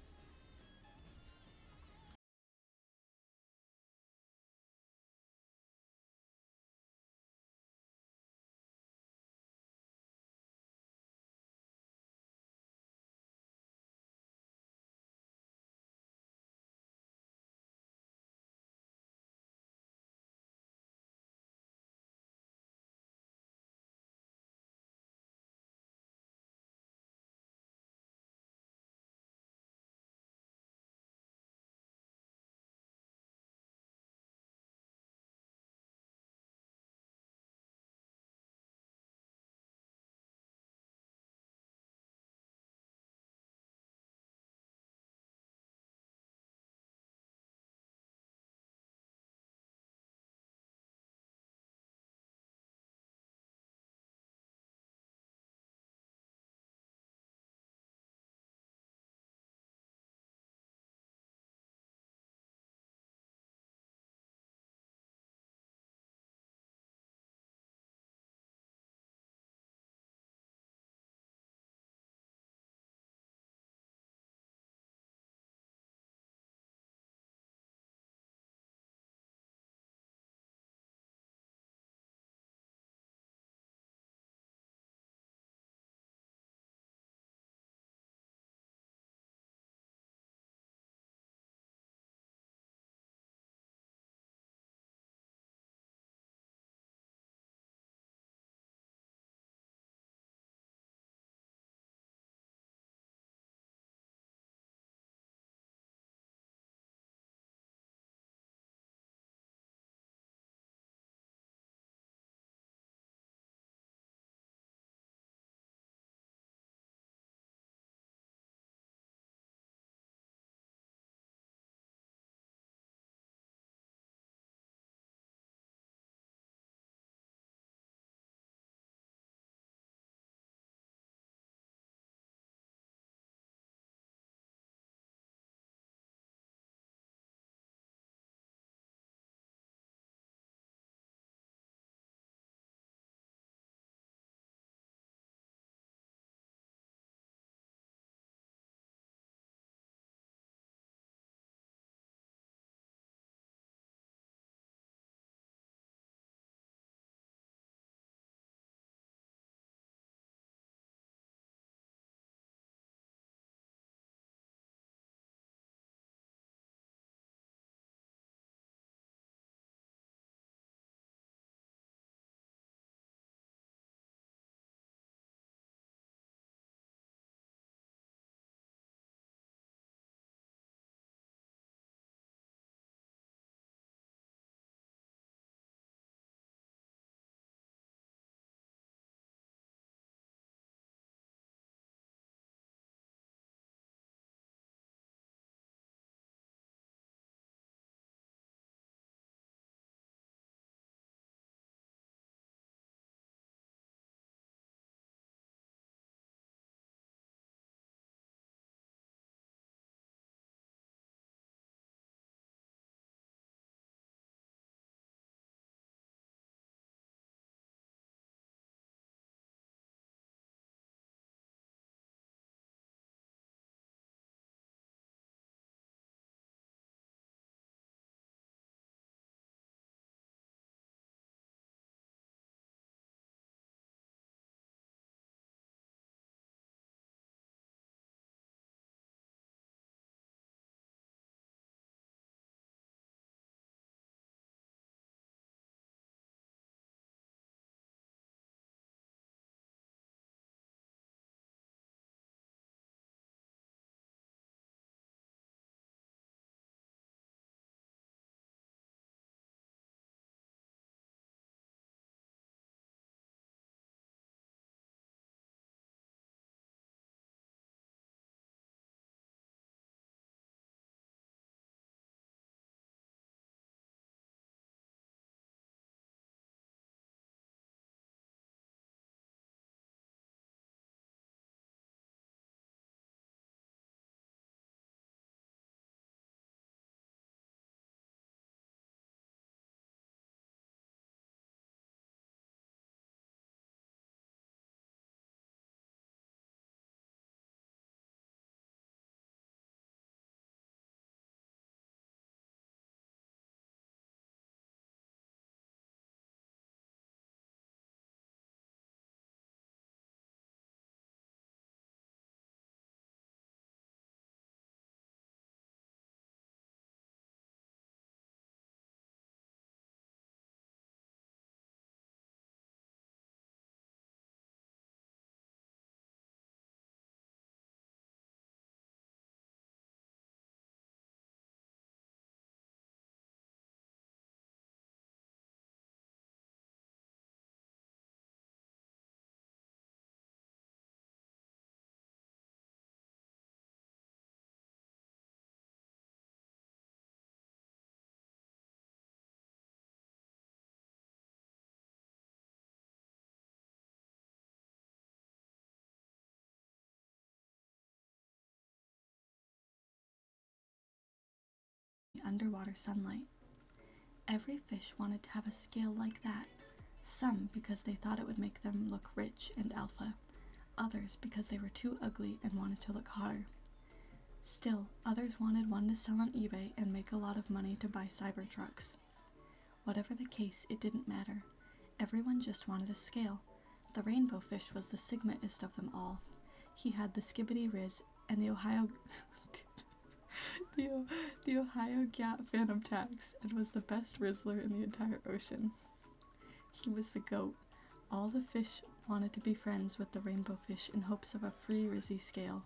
the underwater sunlight. Every fish wanted to have a scale like that, some because they thought it would make them look rich and alpha, others because they were too ugly and wanted to look hotter. Still, others wanted one to sell on eBay and make a lot of money to buy Cybertrucks. Whatever the case, it didn't matter. Everyone just wanted a scale. The rainbow fish was the sigmaist of them all. He had the Skibbity Riz and the Ohio the Ohio Gat Phantom Tax and was the best Rizzler in the entire ocean. He was the goat. All the fish wanted to be friends with the rainbow fish in hopes of a free Rizzy scale.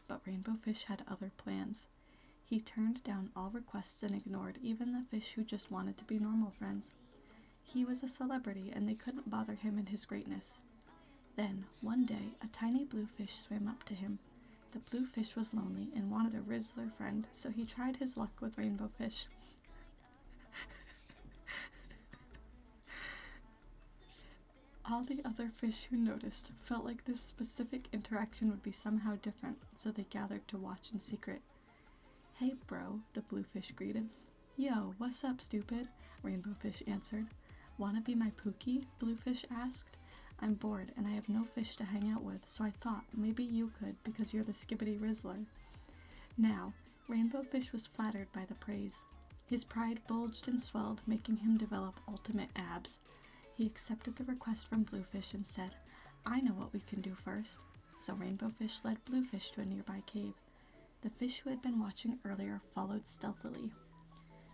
But rainbow fish had other plans. He turned down all requests and ignored even the fish who just wanted to be normal friends. He was a celebrity and they couldn't bother him in his greatness. Then, one day, a tiny blue fish swam up to him. The blue fish was lonely and wanted a Rizzler friend, so he tried his luck with rainbow fish. All the other fish who noticed felt like this specific interaction would be somehow different, so they gathered to watch in secret. "Hey, bro," the bluefish greeted. "Yo, what's up, stupid?" Rainbow fish answered. "Wanna be my Pookie?" Bluefish asked. "I'm bored and I have no fish to hang out with, so I thought maybe you could because you're the Skibbity Rizzler." Now, Rainbow Fish was flattered by the praise. His pride bulged and swelled, making him develop ultimate abs. He accepted the request from Bluefish and said, "I know what we can do first." So Rainbow Fish led Bluefish to a nearby cave. The fish who had been watching earlier followed stealthily.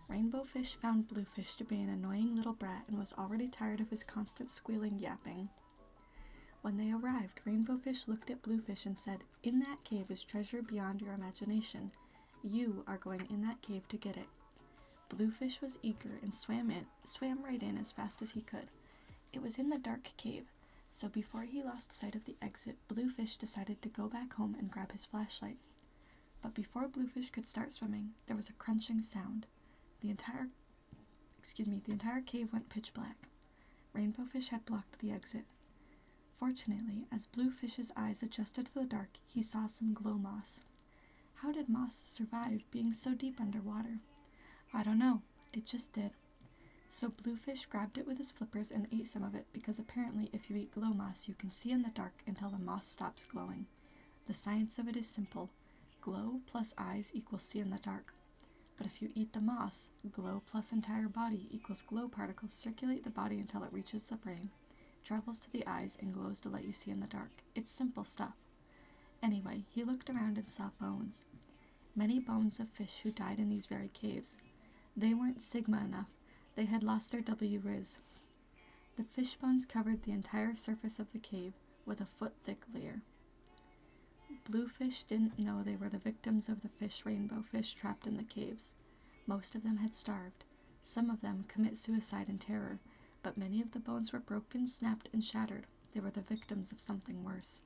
Rainbow Fish found Bluefish to be an annoying little brat and was already tired of his constant squealing yapping. When they arrived, Rainbow Fish looked at Bluefish and said, "In that cave is treasure beyond your imagination. You are going in that cave to get it." Bluefish was eager and swam right in as fast as he could. It was in the dark cave, so before he lost sight of the exit, Bluefish decided to go back home and grab his flashlight. But before Bluefish could start swimming, there was a crunching sound. The entire cave went pitch black. Rainbow Fish had blocked the exit. Fortunately, as Bluefish's eyes adjusted to the dark, he saw some glow moss. How did moss survive being so deep underwater? I don't know, it just did. So Bluefish grabbed it with his flippers and ate some of it because apparently if you eat glow moss, you can see in the dark until the moss stops glowing. The science of it is simple. Glow plus eyes equals see in the dark. But if you eat the moss, glow plus entire body equals glow particles circulate the body until it reaches the brain, travels to the eyes, and glows to let you see in the dark. It's simple stuff. Anyway, he looked around and saw bones. Many bones of fish who died in these very caves. They weren't Sigma enough. They had lost their W-Riz. The fish bones covered the entire surface of the cave with a foot-thick layer. Bluefish didn't know they were the victims of the rainbow fish trapped in the caves. Most of them had starved. Some of them commit suicide in terror, but many of the bones were broken, snapped, and shattered. They were the victims of something worse.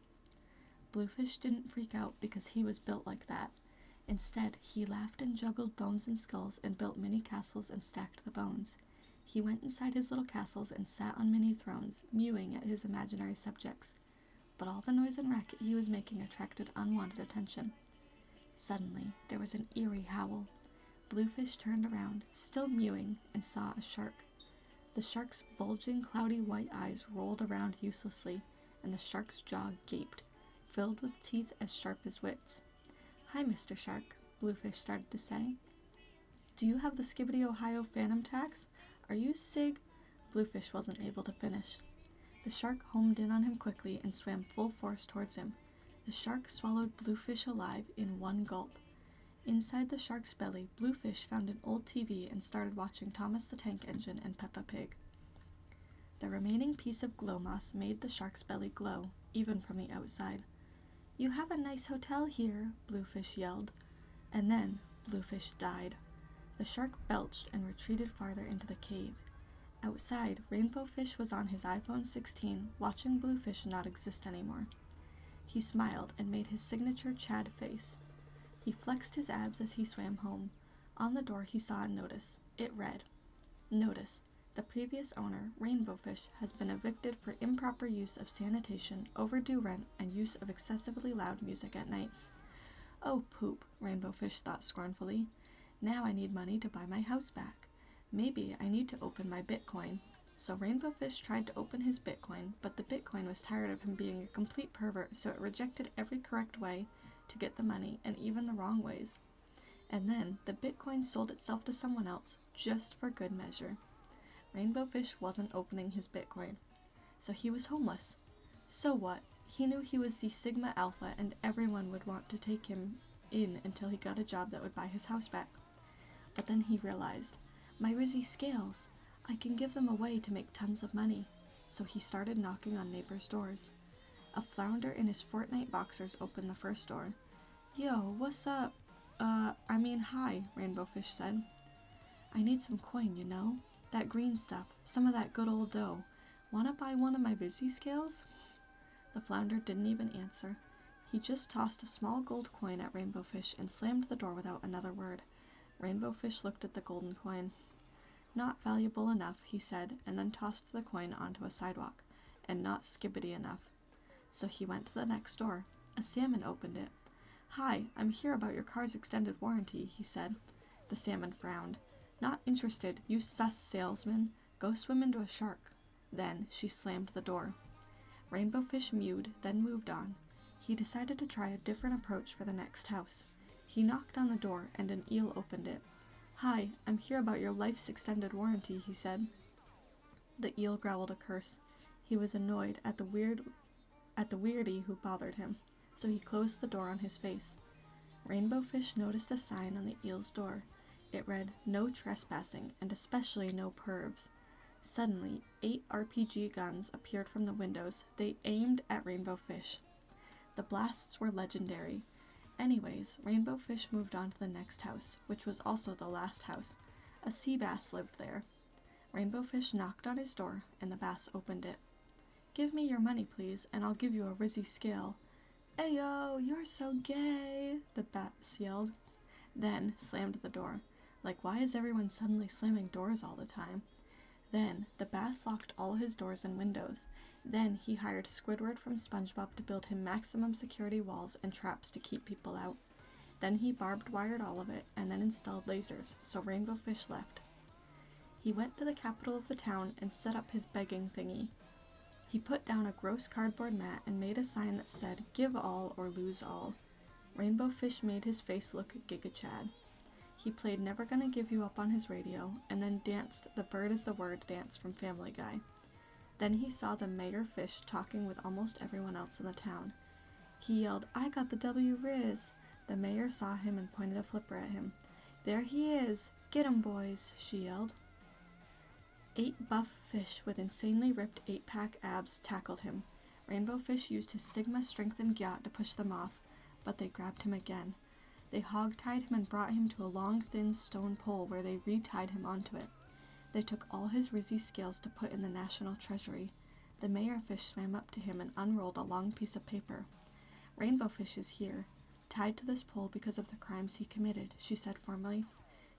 Bluefish didn't freak out because he was built like that. Instead, he laughed and juggled bones and skulls and built mini castles and stacked the bones. He went inside his little castles and sat on mini thrones, mewing at his imaginary subjects. But all the noise and racket he was making attracted unwanted attention. Suddenly, there was an eerie howl. Bluefish turned around, still mewing, and saw a shark. The shark's bulging, cloudy white eyes rolled around uselessly, and the shark's jaw gaped, filled with teeth as sharp as wits. "Hi, Mr. Shark," Bluefish started to say. "Do you have the Skibbity Ohio Phantom Tax? Are you Sig—" Bluefish wasn't able to finish. The shark homed in on him quickly and swam full force towards him. The shark swallowed Bluefish alive in one gulp. Inside the shark's belly, Bluefish found an old TV and started watching Thomas the Tank Engine and Peppa Pig. The remaining piece of glow moss made the shark's belly glow, even from the outside. "You have a nice hotel here," Bluefish yelled. And then Bluefish died. The shark belched and retreated farther into the cave. Outside, Rainbow Fish was on his iPhone 16, watching Bluefish not exist anymore. He smiled and made his signature Chad face. He flexed his abs as he swam home. On the door he saw a notice. It read, "Notice. The previous owner, Rainbow Fish, has been evicted for improper use of sanitation, overdue rent, and use of excessively loud music at night." "Oh, poop," Rainbow Fish thought scornfully. Now I need money to buy my house back. Maybe I need to open my Bitcoin. So Rainbow Fish tried to open his Bitcoin, but the Bitcoin was tired of him being a complete pervert, so it rejected every correct way to get the money and even the wrong ways. And then the Bitcoin sold itself to someone else, just for good measure. Rainbow Fish wasn't opening his Bitcoin, so he was homeless. So what? He knew he was the Sigma Alpha and everyone would want to take him in until he got a job that would buy his house back. But then he realized, my Rizzy scales, I can give them away to make tons of money. So he started knocking on neighbors' doors. A flounder in his Fortnite boxers opened the first door. Yo, what's up? Hi, Rainbow Fish said. I need some coin, you know? That green stuff, some of that good old dough. Wanna buy one of my Rizzy scales? The flounder didn't even answer. He just tossed a small gold coin at Rainbow Fish and slammed the door without another word. Rainbow Fish looked at the golden coin. Not valuable enough, he said, and then tossed the coin onto a sidewalk. And not skibbity enough. So he went to the next door. A salmon opened it. Hi, I'm here about your car's extended warranty, he said. The salmon frowned. Not interested, you sus salesman. Go swim into a shark. Then she slammed the door. Rainbow Fish mewed, then moved on. He decided to try a different approach for the next house. He knocked on the door, and an eel opened it. Hi, I'm here about your life's extended warranty, he said. The eel growled a curse. He was annoyed at the weirdie who bothered him, so he closed the door on his face. Rainbow Fish noticed a sign on the eel's door. It read, no trespassing, and especially no pervs. Suddenly, 8 RPG guns appeared from the windows. They aimed at Rainbow Fish. The blasts were legendary. Anyways, Rainbow Fish moved on to the next house, which was also the last house. A sea bass lived there. Rainbow Fish knocked on his door, and the bass opened it. Give me your money, please, and I'll give you a Rizzy scale. Ayo, you're so gay, the bass yelled. Then slammed the door. Like, why is everyone suddenly slamming doors all the time? Then the bass locked all his doors and windows. Then he hired Squidward from SpongeBob to build him maximum security walls and traps to keep people out. Then he barbed wired all of it and then installed lasers, so Rainbow Fish left. He went to the capital of the town and set up his begging thingy. He put down a gross cardboard mat and made a sign that said, give all or lose all. Rainbow Fish made his face look Giga Chad. He played Never Gonna Give You Up on his radio, and then danced the Bird is the Word dance from Family Guy. Then he saw the Mayor Fish talking with almost everyone else in the town. He yelled, I got the W Riz. The mayor saw him and pointed a flipper at him. There he is! Get him, boys, she yelled. 8 buff fish with insanely ripped 8-pack abs tackled him. Rainbow Fish used his Sigma-strengthened yacht to push them off, but they grabbed him again. They hog-tied him and brought him to a long, thin stone pole where they re-tied him onto it. They took all his Rizzy scales to put in the national treasury. The mayor fish swam up to him and unrolled a long piece of paper. Rainbow Fish is here, tied to this pole because of the crimes he committed, she said formally.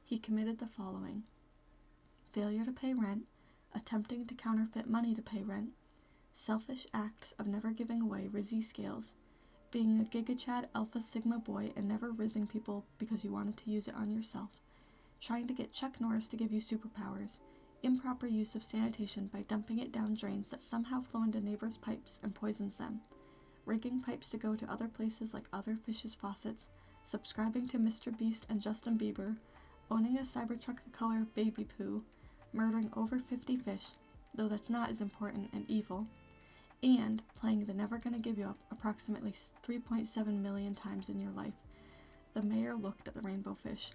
He committed the following: failure to pay rent, attempting to counterfeit money to pay rent, selfish acts of never giving away Rizzy scales, being a Giga Chad Alpha Sigma boy and never rizzing people because you wanted to use it on yourself, trying to get Chuck Norris to give you superpowers, improper use of sanitation by dumping it down drains that somehow flow into neighbors' pipes and poisons them, rigging pipes to go to other places like other fishes' faucets, subscribing to Mr. Beast and Justin Bieber, owning a Cybertruck the color of baby poo, murdering over 50 fish, though that's not as important and evil, and playing the Never Gonna Give You Up approximately 3.7 million times in your life. The mayor looked at the Rainbow Fish.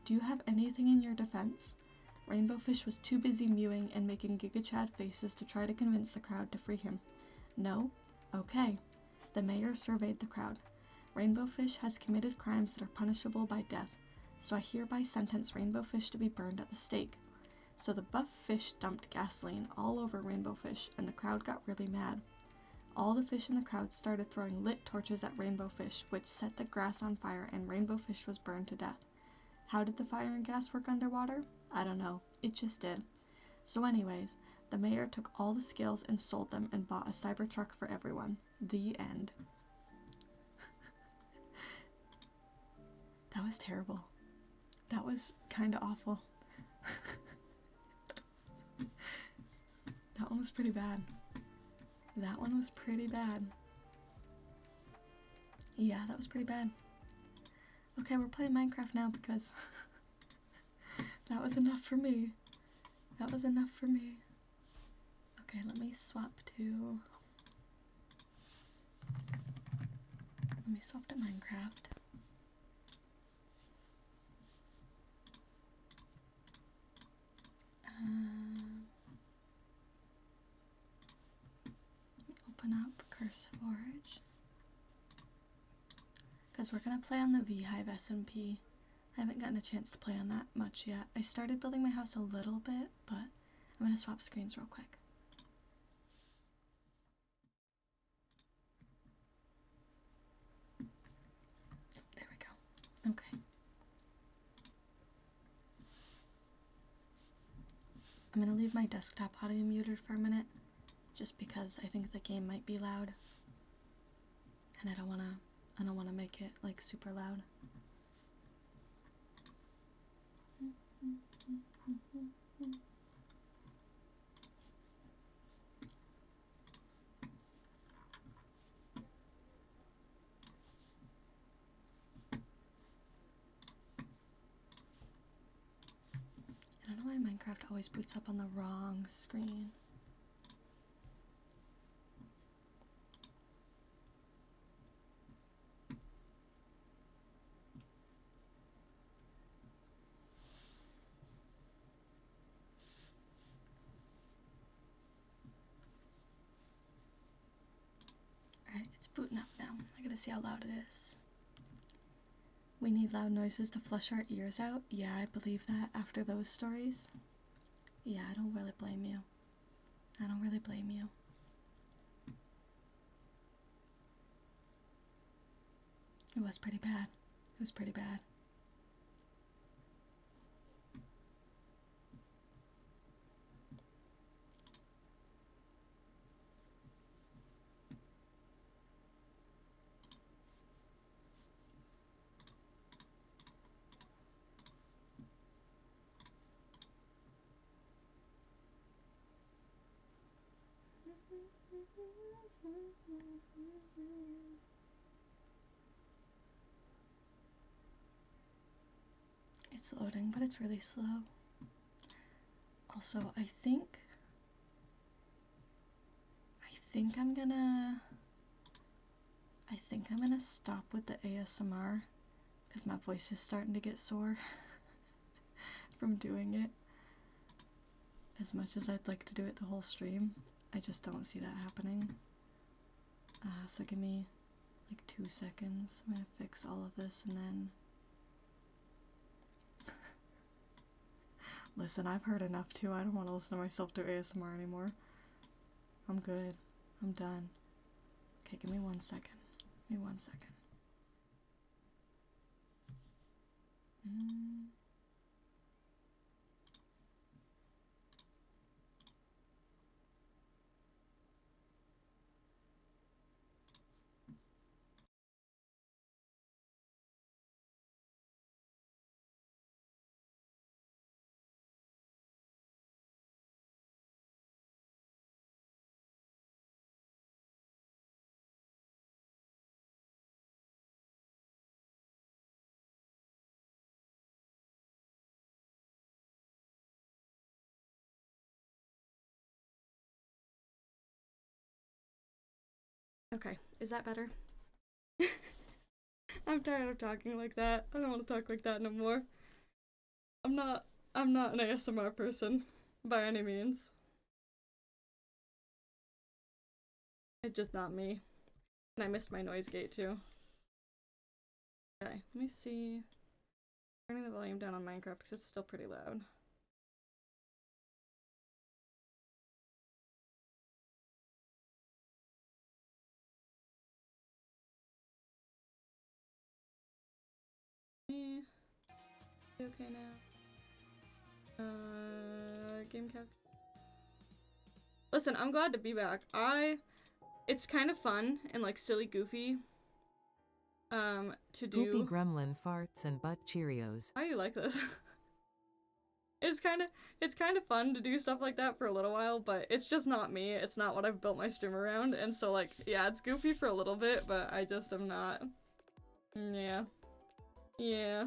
Do you have anything in your defense? Rainbow Fish was too busy mewing and making Giga Chad faces to try to convince the crowd to free him. No? Okay. The mayor surveyed the crowd. Rainbow Fish has committed crimes that are punishable by death, so I hereby sentence Rainbow Fish to be burned at the stake. So the buff fish dumped gasoline all over Rainbow Fish, and the crowd got really mad. All the fish in the crowd started throwing lit torches at Rainbow Fish, which set the grass on fire, and Rainbow Fish was burned to death. How did the fire and gas work underwater? I don't know. It just did. So anyways, the mayor took all the scales and sold them and bought a Cybertruck for everyone. The end. That was terrible. That was kind of awful. That one was pretty bad. That one was pretty bad. Yeah, that was pretty bad. Okay, we're playing Minecraft now because that was enough for me. That was enough for me. Okay, let me swap to... Let me swap to Minecraft. Open up Curse Forge. Because we're going to play on the VHive SMP. I haven't gotten a chance to play on that much yet. I started building my house a little bit, but I'm going to swap screens real quick. There we go. Okay. I'm going to leave my desktop audio muted for a minute, just because I think the game might be loud. And I don't want to make it like super loud. I don't know why Minecraft always boots up on the wrong screen. Alright, it's booting up now. I gotta see how loud it is. We need loud noises to flush our ears out. Yeah, I believe that after those stories. Yeah, I don't really blame you. I don't really blame you. It was pretty bad. It was pretty bad. It's loading, but it's really slow. Also, I think I'm gonna stop with the ASMR because my voice is starting to get sore from doing it. As much as I'd like to do it the whole stream, I just don't see that happening. So give me like 2 seconds. I'm gonna fix all of this and then... Listen, I've heard enough too. I don't want to listen to myself do ASMR anymore. I'm good. I'm done. Okay, give me 1 second. Give me 1 second. Okay, is that better? I'm tired of talking like that. I don't want to talk like that no more. I'm not an ASMR person by any means. It's just not me. And I missed my noise gate too. Okay, let me see. Turning the volume down on Minecraft because it's still pretty loud. Okay now. Game cap. Listen, I'm glad to be back. It's kind of fun and like silly goofy. Poopy do. gremlin farts and butt Cheerios. How do you like this? It's kind of fun to do stuff like that for a little while, but it's just not me. It's not what I've built my stream around, and so like, yeah, it's goofy for a little bit, but I just am not. Yeah. Yeah.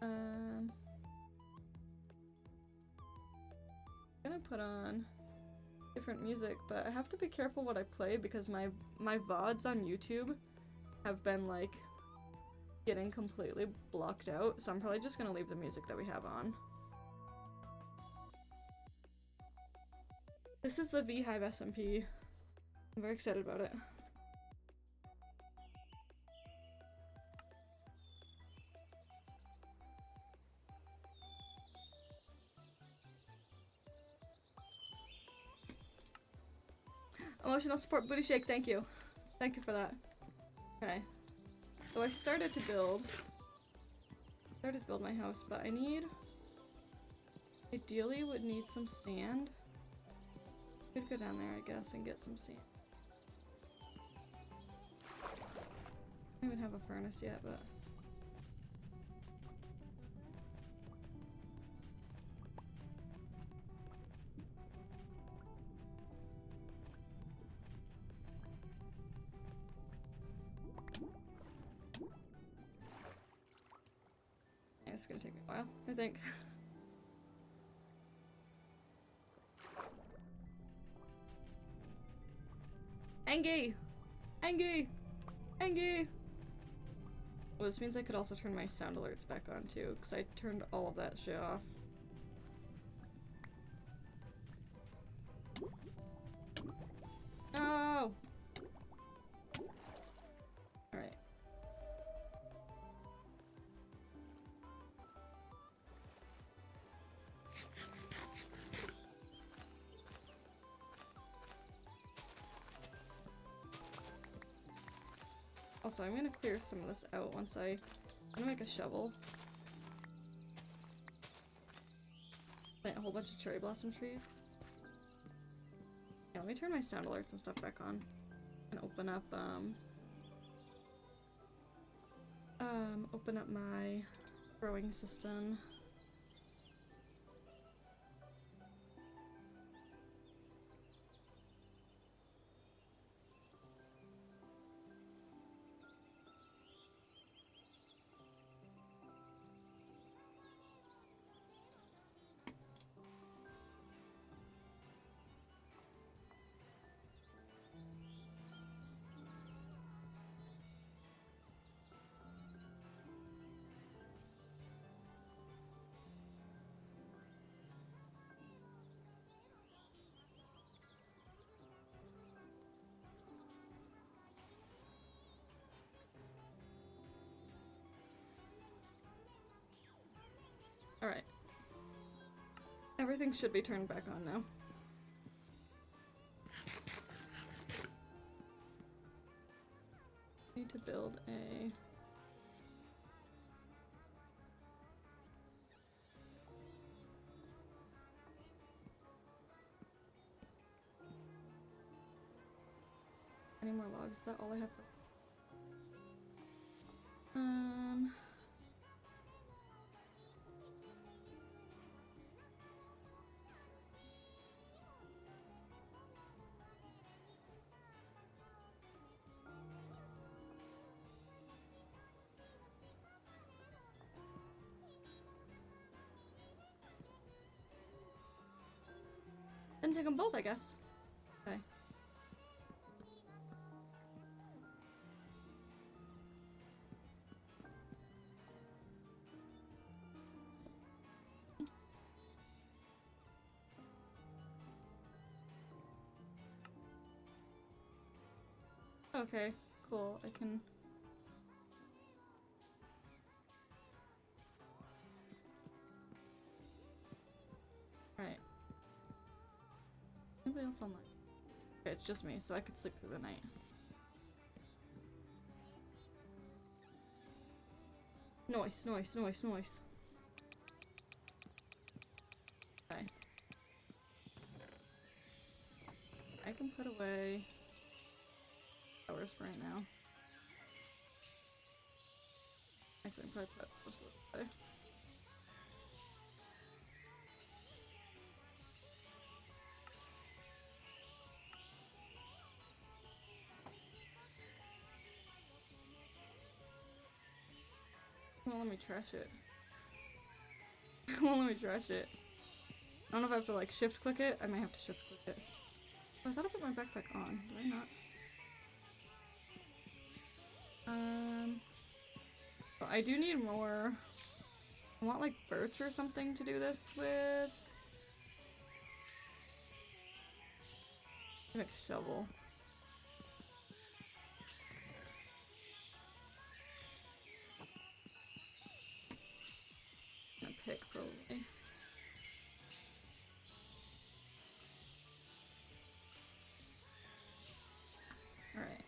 I'm gonna put on different music, but I have to be careful what I play because my VODs on YouTube have been like getting completely blocked out, so I'm probably just gonna leave the music that we have on. This is the VHive SMP. I'm very excited about it. Emotional support booty shake, thank you. Thank you for that. Okay. So I started to build my house, but ideally would need some sand. Could go down there, I guess, and get some sand. I don't even have a furnace yet, but it's gonna take me a while, I think. Angie! Angie! Angie! Well, this means I could also turn my sound alerts back on too, because I turned all of that shit off. No! Alright. Also, I'm gonna clear some of this out once I'm gonna make a shovel. Plant a whole bunch of cherry blossom trees. Yeah, let me turn my sound alerts and stuff back on. And open up my growing system. Alright. Everything should be turned back on now. Need to build a... Any more logs? Is that all I have? Didn't take them both, I guess. Okay. Okay, cool. I can... Alright. Nobody else online? Okay, it's just me, so I could sleep through the night. Noise, noise, noise, noise. Okay. for right now. I think probably put this away. Well, let me trash it. Well, let me trash it. I don't know if I have to like shift click it. I might have to shift click it. Oh, I thought I put my backpack on. Did I not? Well, I do need more. I want like birch or something to do this with. Make a shovel. A pick probably. Alright.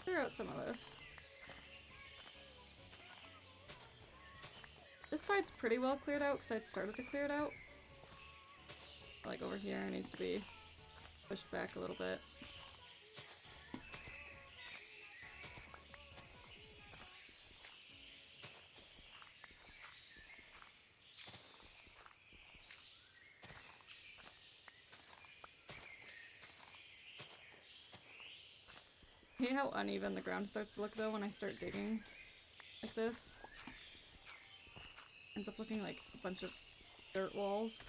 Clear out some of this. This side's pretty well cleared out because I'd started to clear it out. Like over here it needs to be pushed back a little bit. I hate how uneven the ground starts to look though when I start digging like this. Ends up looking like a bunch of dirt walls.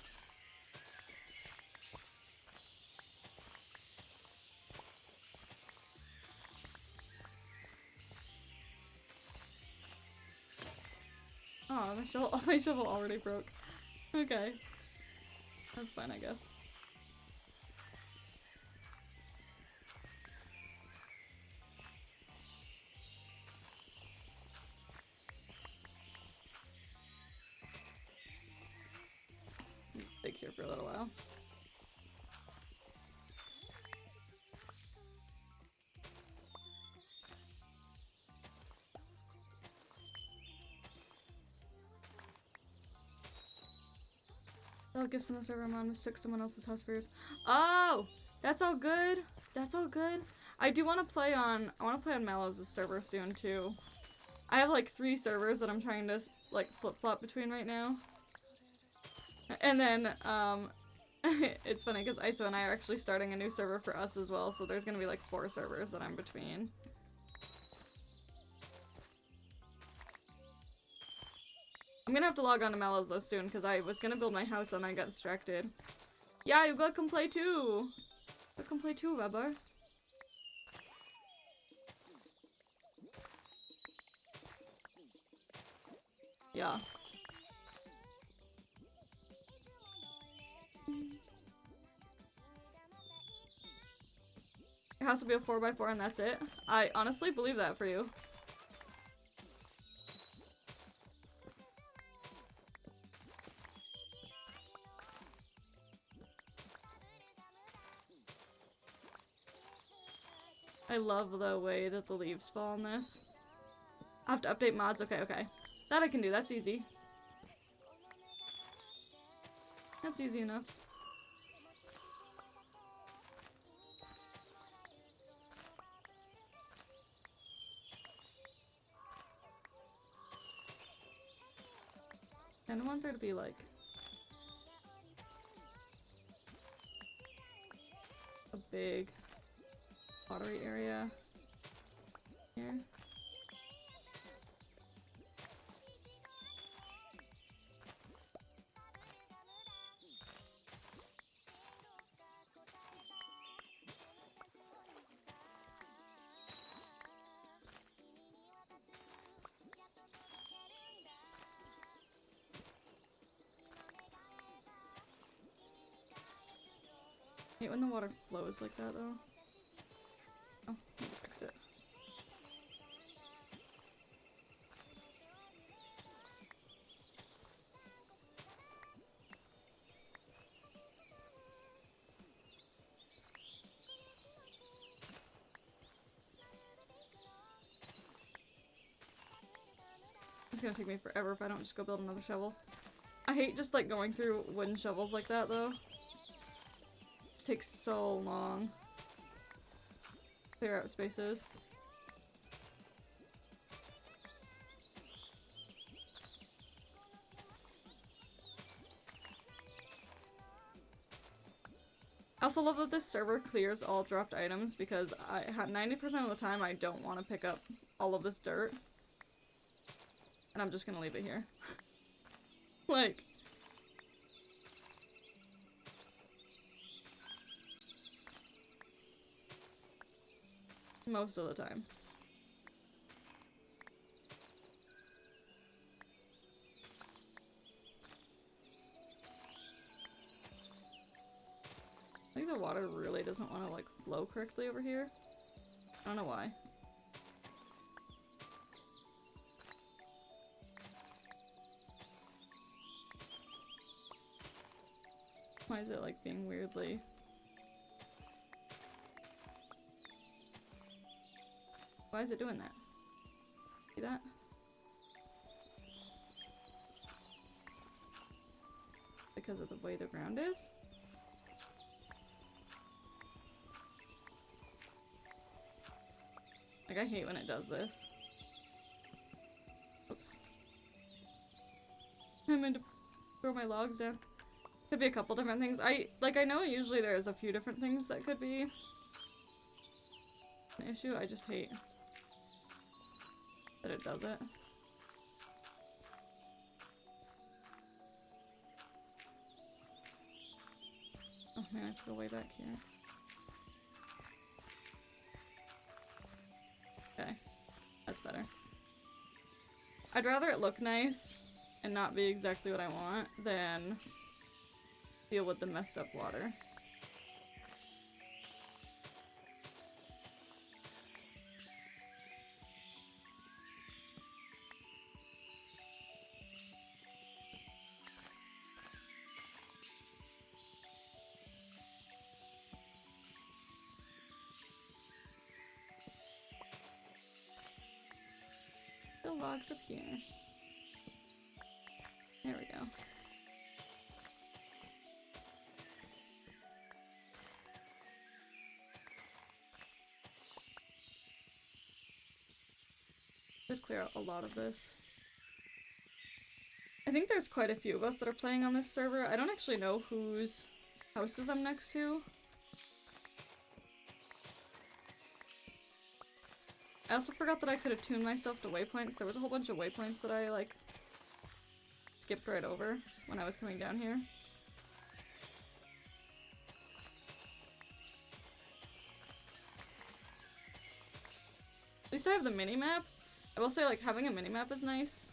Oh, my shovel already broke. Okay. That's fine, I guess. Dig here for a little while. Oh, gifts in the server. Mom mistook someone else's house for yours. Oh! That's all good. That's all good. I do want to play on... I want to play on Mallows' server soon, too. I have, like, 3 servers that I'm trying to, like, flip-flop between right now. And then, it's funny because ISO and I are actually starting a new server for us as well, so there's gonna be, like, 4 servers that I'm between. I'm gonna have to log on to Mallows though soon because I was gonna build my house and I got distracted. Yeah, you gotta come play too! Come play too, Weber. Yeah. Your house will be a 4x4 and that's it? I honestly believe that for you. I love the way that the leaves fall on this. I have to update mods. Okay, okay. That I can do. That's easy. That's easy enough. And I want there to be like a big watery area here. I hate when the water flows like that though. Oh, I fixed it. It's gonna take me forever if I don't just go build another shovel. I hate just like going through wooden shovels like that though. takes so long. Clear out spaces. I also love that this server clears all dropped items because 90% of the time I don't want to pick up all of this dirt. And I'm just gonna leave it here. Like... most of the time. I think the water really doesn't want to like flow correctly over here. I don't know why. Why is it like being weirdly... why is it doing that? See that? Because of the way the ground is? Like, I hate when it does this. Oops. I meant to throw my logs down. Could be a couple different things. I know usually there's a few different things that could be an issue. I just hate that it does it. Oh man, I have to go way back here. Okay, that's better. I'd rather it look nice and not be exactly what I want than deal with the messed up water. The logs up here. There we go. Should clear out a lot of this. I think there's quite a few of us that are playing on this server. I don't actually know whose houses I'm next to. I also forgot that I could attune myself to waypoints. There was a whole bunch of waypoints that I, like, skipped right over when I was coming down here. At least I have the mini-map. I will say, like, having a mini-map is nice.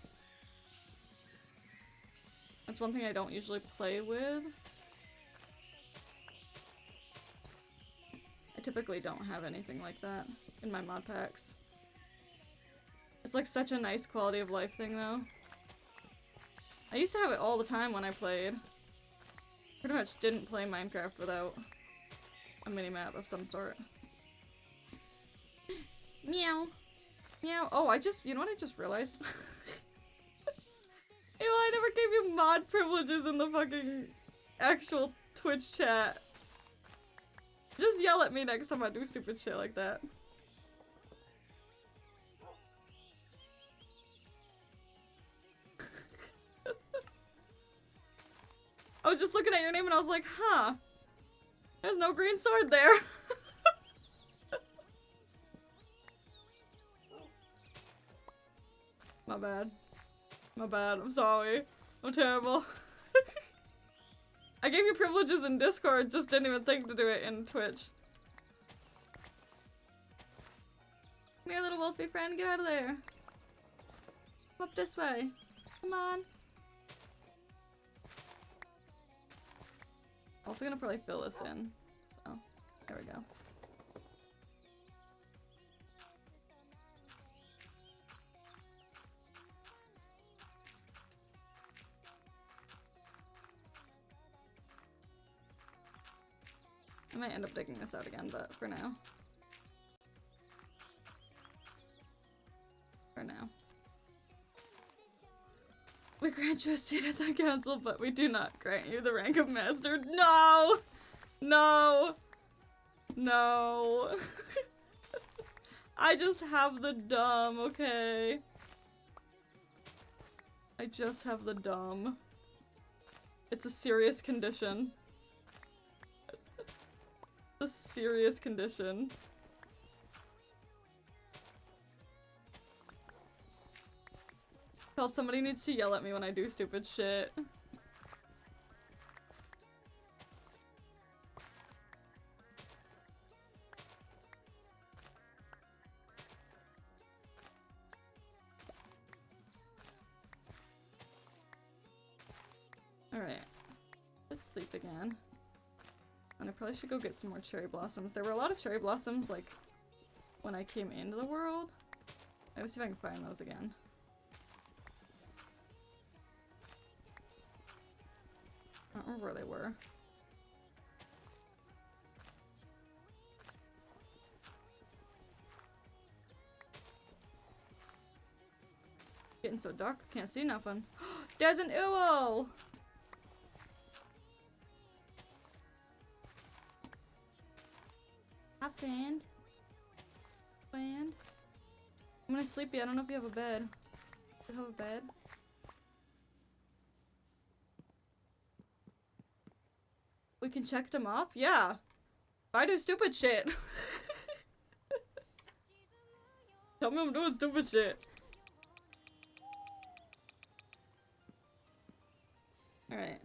That's one thing I don't usually play with. I typically don't have anything like that in my mod packs. It's like such a nice quality of life thing though. I used to have it all the time when I played. Pretty much didn't play Minecraft without a minimap of some sort. Meow. Meow. Oh, you know what I just realized? Ew, I never gave you mod privileges in the fucking actual Twitch chat. Just yell at me next time I do stupid shit like that. I was just looking at your name and I was like, huh. There's no green sword there. My bad. My bad. I'm sorry. I'm terrible. I gave you privileges in Discord, just didn't even think to do it in Twitch. Come here, little wolfie friend. Get out of there. Come up this way. Come on. Also gonna probably fill this in, so there we go. I might end up digging this out again, but for now. For now. We grant you a seat at the council, but we do not grant you the rank of master. No! No! No. I just have the dumb, okay? I just have the dumb. It's a serious condition. A serious condition. Felt somebody needs to yell at me when I do stupid shit. Alright. Let's sleep again. And I probably should go get some more cherry blossoms. There were a lot of cherry blossoms, like, when I came into the world. I gotta see if I can find those again. I don't remember where they were. Getting so dark, I can't see nothing. There's an owl! Hi, friend. Friend. I'm gonna sleepy. I don't know if you have a bed. Do you have a bed? We can check them off? Yeah. If I do stupid shit. Tell me I'm doing stupid shit. Alright,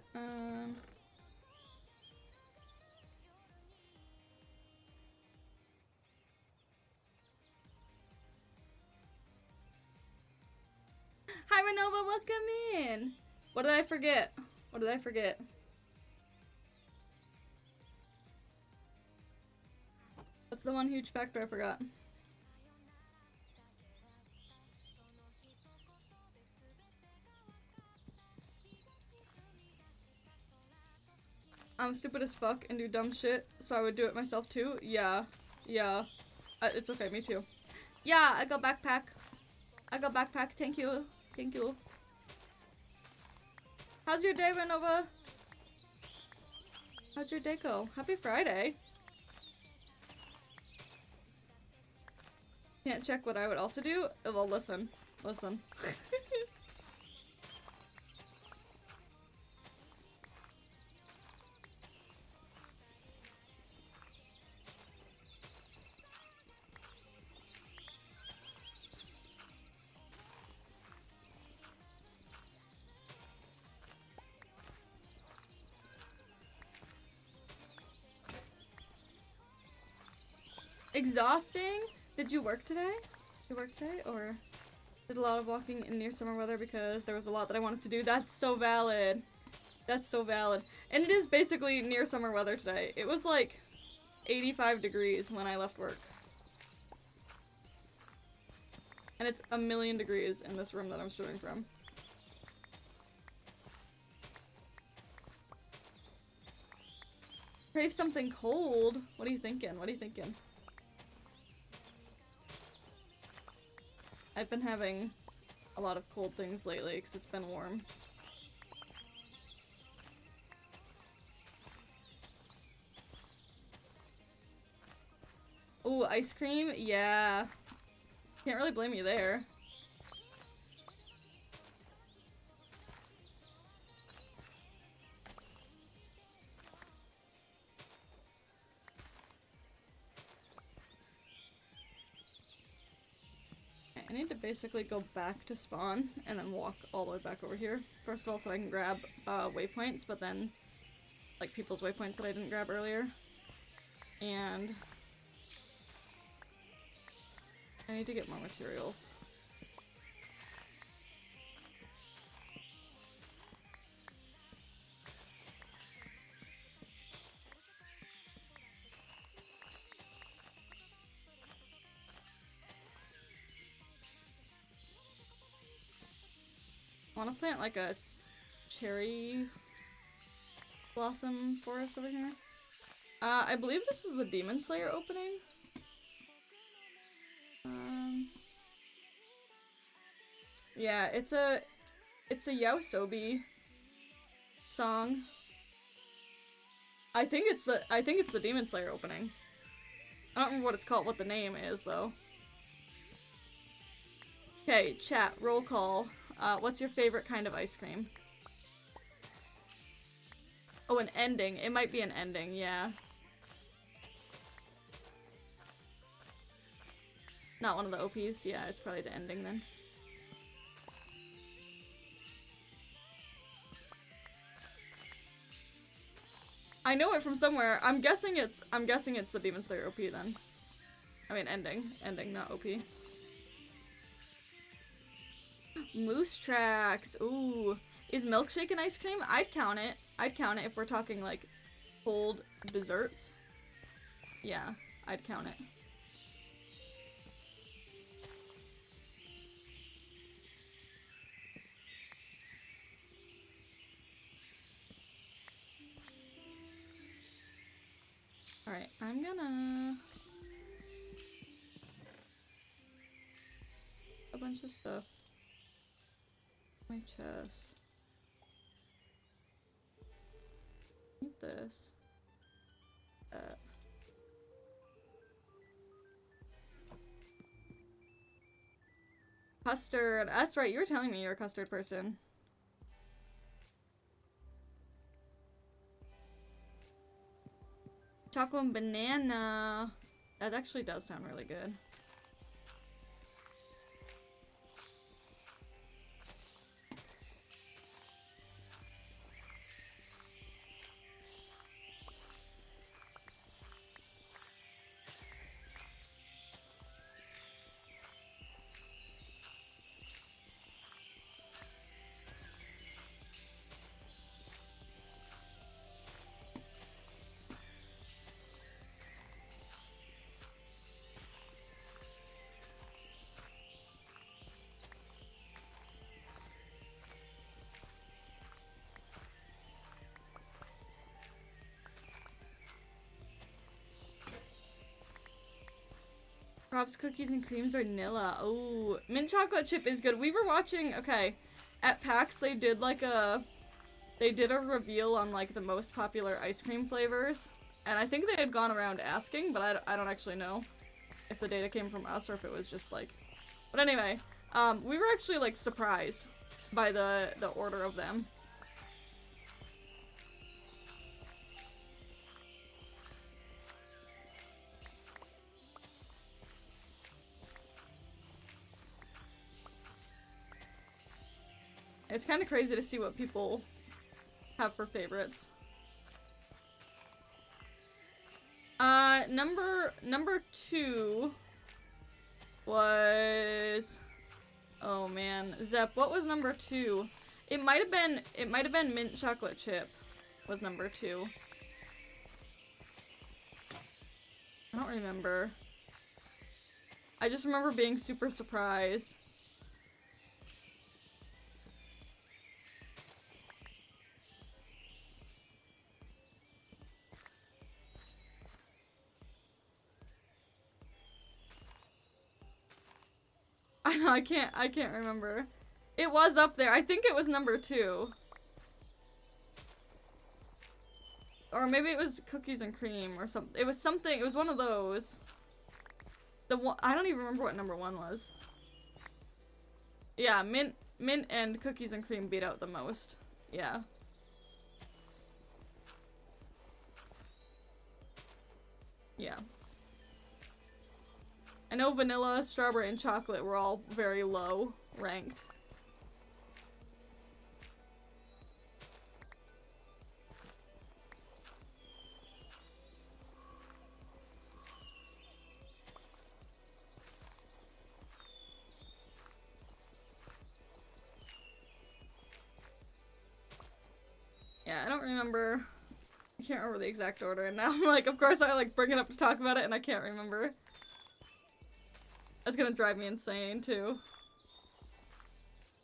Hi Renova, welcome in! What did I forget? What did I forget? What's the one huge factor I forgot? I'm stupid as fuck and do dumb shit, so I would do it myself too? Yeah. Yeah. It's okay, me too. Yeah, I got backpack. I got backpack, thank you. Thank you. How's your day, Renova? How'd your day go? Happy Friday. Can't check what I would also do? Well, listen. Listen. Exhausting? Did you work today? Did you work today? Or did a lot of walking in near summer weather because there was a lot that I wanted to do? That's so valid. That's so valid. And it is basically near summer weather today. It was like 85 degrees when I left work. And it's a million degrees in this room that I'm streaming from. Crave something cold? What are you thinking? What are you thinking? I've been having a lot of cold things lately because it's been warm. Ooh, ice cream? Yeah. Can't really blame you there. I need to basically go back to spawn and then walk all the way back over here. First of all, so I can grab waypoints, but then like people's waypoints that I didn't grab earlier. And I need to get more materials. I want to plant like a cherry blossom forest over here. I believe this is the Demon Slayer opening. Yeah, it's a Yaosobi song. I think it's the Demon Slayer opening. I don't remember what it's called, what the name is though. Okay, chat, roll call. What's your favorite kind of ice cream? Oh, an ending. It might be an ending, yeah. Not one of the OPs, yeah, it's probably the ending then. I know it from somewhere. I'm guessing it's the Demon Slayer OP then. I mean ending, not OP. Moose tracks. Ooh. Is milkshake an ice cream? I'd count it. I'd count it if we're talking like cold desserts. Yeah, I'd count it. Alright, I'm gonna... a bunch of stuff. My chest. Eat this. Custard. That's right, you were telling me you're a custard person. Chocolate and banana. That actually does sound really good. Rob's cookies and creams or Nilla. Oh, mint chocolate chip is good. We were watching, okay, at PAX they did a reveal on like the most popular ice cream flavors. And I think they had gone around asking, but I don't actually know if the data came from us or if it was just like, but anyway, we were actually like surprised by the order of them. It's kind of crazy to see what people have for favorites. Number 2 was, oh man, Zep, what was number 2? It might have been mint chocolate chip was number 2. I don't remember. I just remember being super surprised. I know, I can't remember. It was up there. I think it was number 2. Or maybe it was cookies and cream or something. It was something, it was one of those. The one, I don't even remember what number 1 was. Yeah, mint and cookies and cream beat out the most. Yeah. Yeah. I know vanilla, strawberry, and chocolate were all very low ranked. Yeah, I don't remember. I can't remember the exact order, and now I'm like, of course I like bring it up to talk about it, and I can't remember. That's gonna drive me insane, too.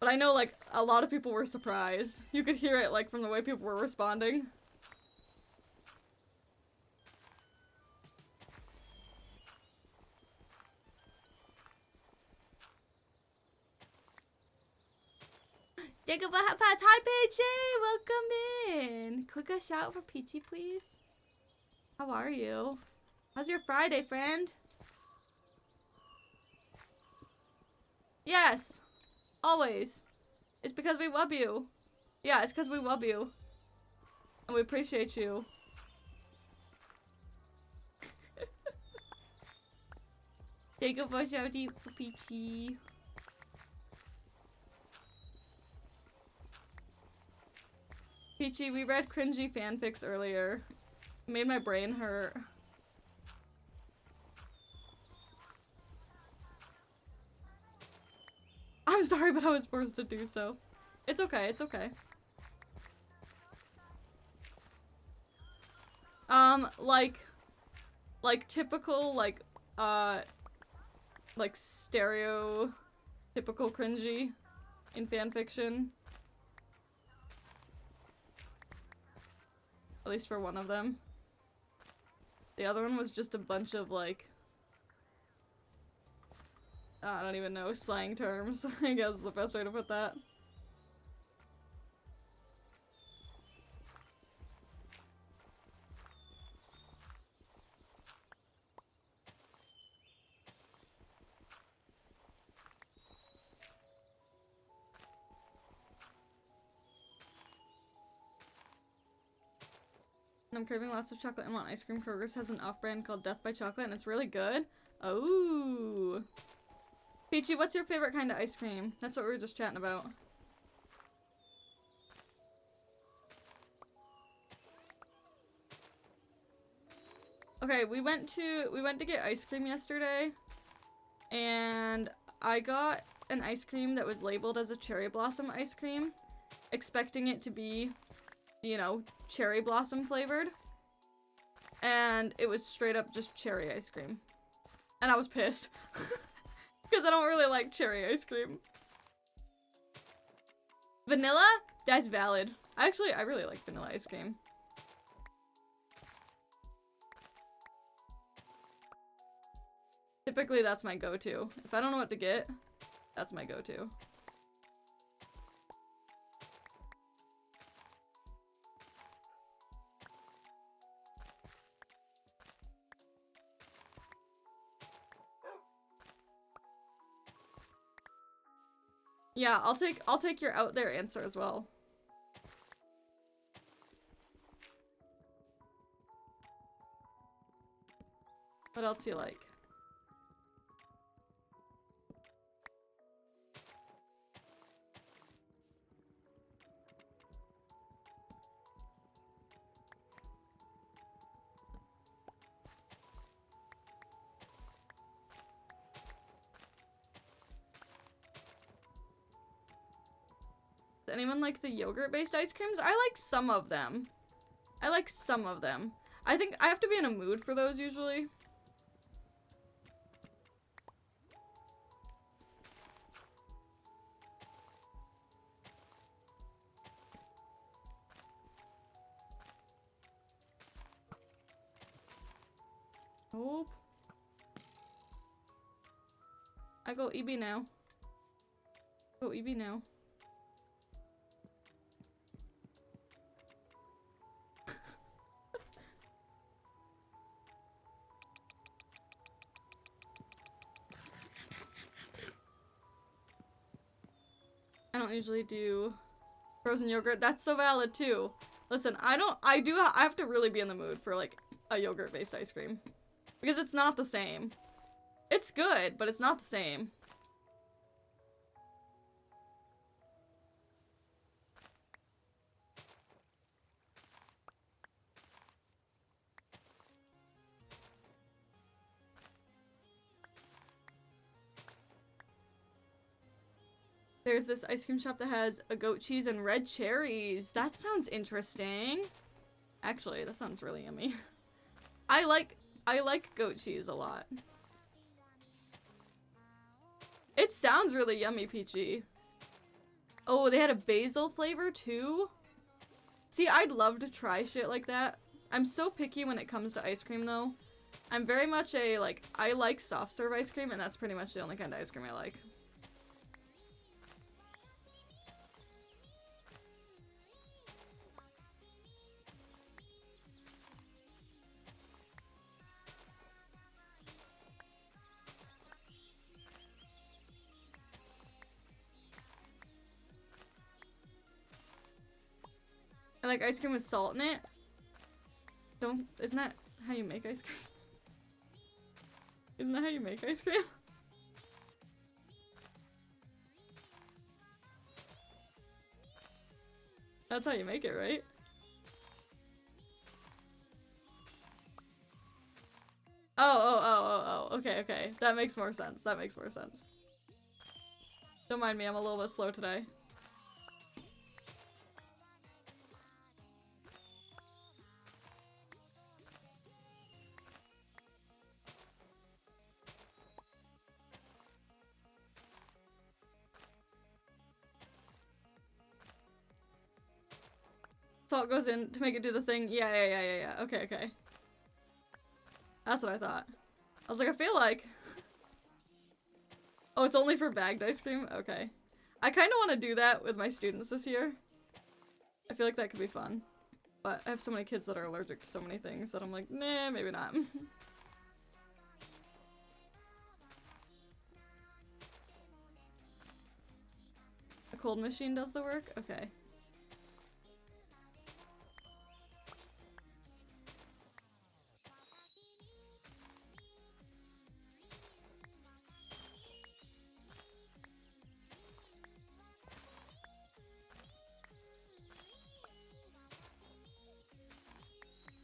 But I know, like, a lot of people were surprised. You could hear it, like, from the way people were responding. Digable Hat Pats, hi Peachy! Welcome in! Quick a shout for Peachy, please. How are you? How's your Friday, friend? Yes! Always. It's because we love you. Yeah, it's because we love you. And we appreciate you. Take a push out deep for Peachy. Peachy, we read cringy fanfics earlier. It made my brain hurt. I'm sorry, but I was forced to do so. It's okay, it's okay. Like typical, like stereotypical cringy in fanfiction. At least for one of them. The other one was just a bunch of, like, I don't even know, slang terms, I guess is the best way to put that. I'm craving lots of chocolate and want ice cream. Kroger's has an off-brand called Death by Chocolate and it's really good. Oh. Peachy, what's your favorite kind of ice cream? That's what we were just chatting about. Okay, we went to get ice cream yesterday and I got an ice cream that was labeled as a cherry blossom ice cream, expecting it to be, you know, cherry blossom flavored. And it was straight up just cherry ice cream. And I was pissed. Because I don't really like cherry ice cream. Vanilla? That's valid. I really like vanilla ice cream. Typically that's my go-to. If I don't know what to get, that's my go-to. Yeah, I'll take your out there answer as well. What else you like? Does anyone like the yogurt-based ice creams? I like some of them. I like some of them. I think I have to be in a mood for those usually. Nope. I go EB now. Go EB now. I don't usually do frozen yogurt. That's so valid too. Listen, I have to really be in the mood for like a yogurt-based ice cream. Because it's not the same. It's good, but it's not the same. There's this ice cream shop that has a goat cheese and red cherries. That sounds interesting. Actually, that sounds really yummy. I like goat cheese a lot. It sounds really yummy, Peachy. Oh, they had a basil flavor too? See, I'd love to try shit like that. I'm so picky when it comes to ice cream though. I'm very much a, like, I like soft serve ice cream and that's pretty much the only kind of ice cream I like. I like ice cream with salt in it. Isn't that how you make ice cream? Isn't that how you make ice cream? That's how you make it, right? Oh. Okay. That makes more sense. Don't mind me, I'm a little bit slow today. Salt goes in to make it do the thing. Yeah. Okay. That's what I thought. I was like, I feel like... Oh, it's only for bagged ice cream? Okay. I kind of want to do that with my students this year. I feel like that could be fun. But I have so many kids that are allergic to so many things that I'm like, nah, maybe not. A cold machine does the work? Okay.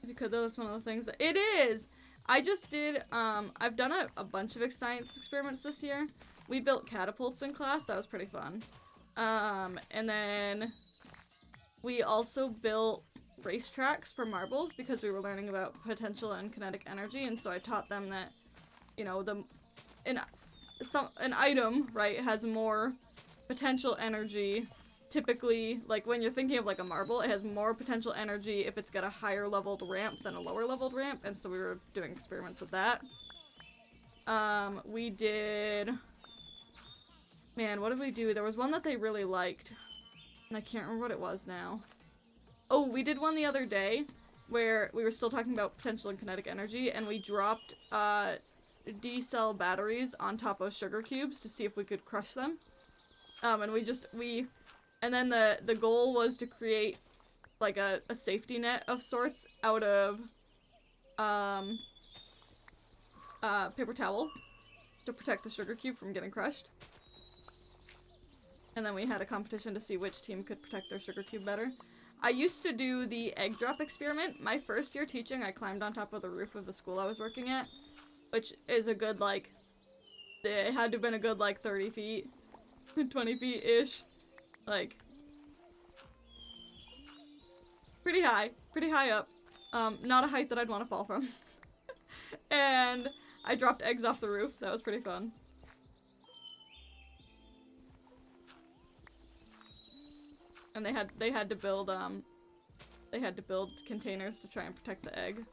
If you could though, that's one of the things that it is! I just did, I've done a bunch of science experiments this year. We built catapults in class, that was pretty fun. And then we also built racetracks for marbles because we were learning about potential and kinetic energy, and so I taught them that, you know, an item, right, has more potential energy. Typically, like when you're thinking of like a marble, it has more potential energy if it's got a higher leveled ramp than a lower leveled ramp, and so we were doing experiments with that. We did... Man, what did we do? There was one that they really liked, and I can't remember what it was now. Oh, we did one the other day where we were still talking about potential and kinetic energy, and we dropped D-cell batteries on top of sugar cubes to see if we could crush them. And then the goal was to create like a safety net of sorts out of paper towel to protect the sugar cube from getting crushed. And then we had a competition to see which team could protect their sugar cube better. I used to do the egg drop experiment. My first year teaching, I climbed on top of the roof of the school I was working at, which is a good, like, it had to have been a good, like, 30 feet, 20 feet-ish. Like, pretty high up. Not a height that I'd want to fall from. And I dropped eggs off the roof. That was pretty fun. And they had to build containers to try and protect the egg.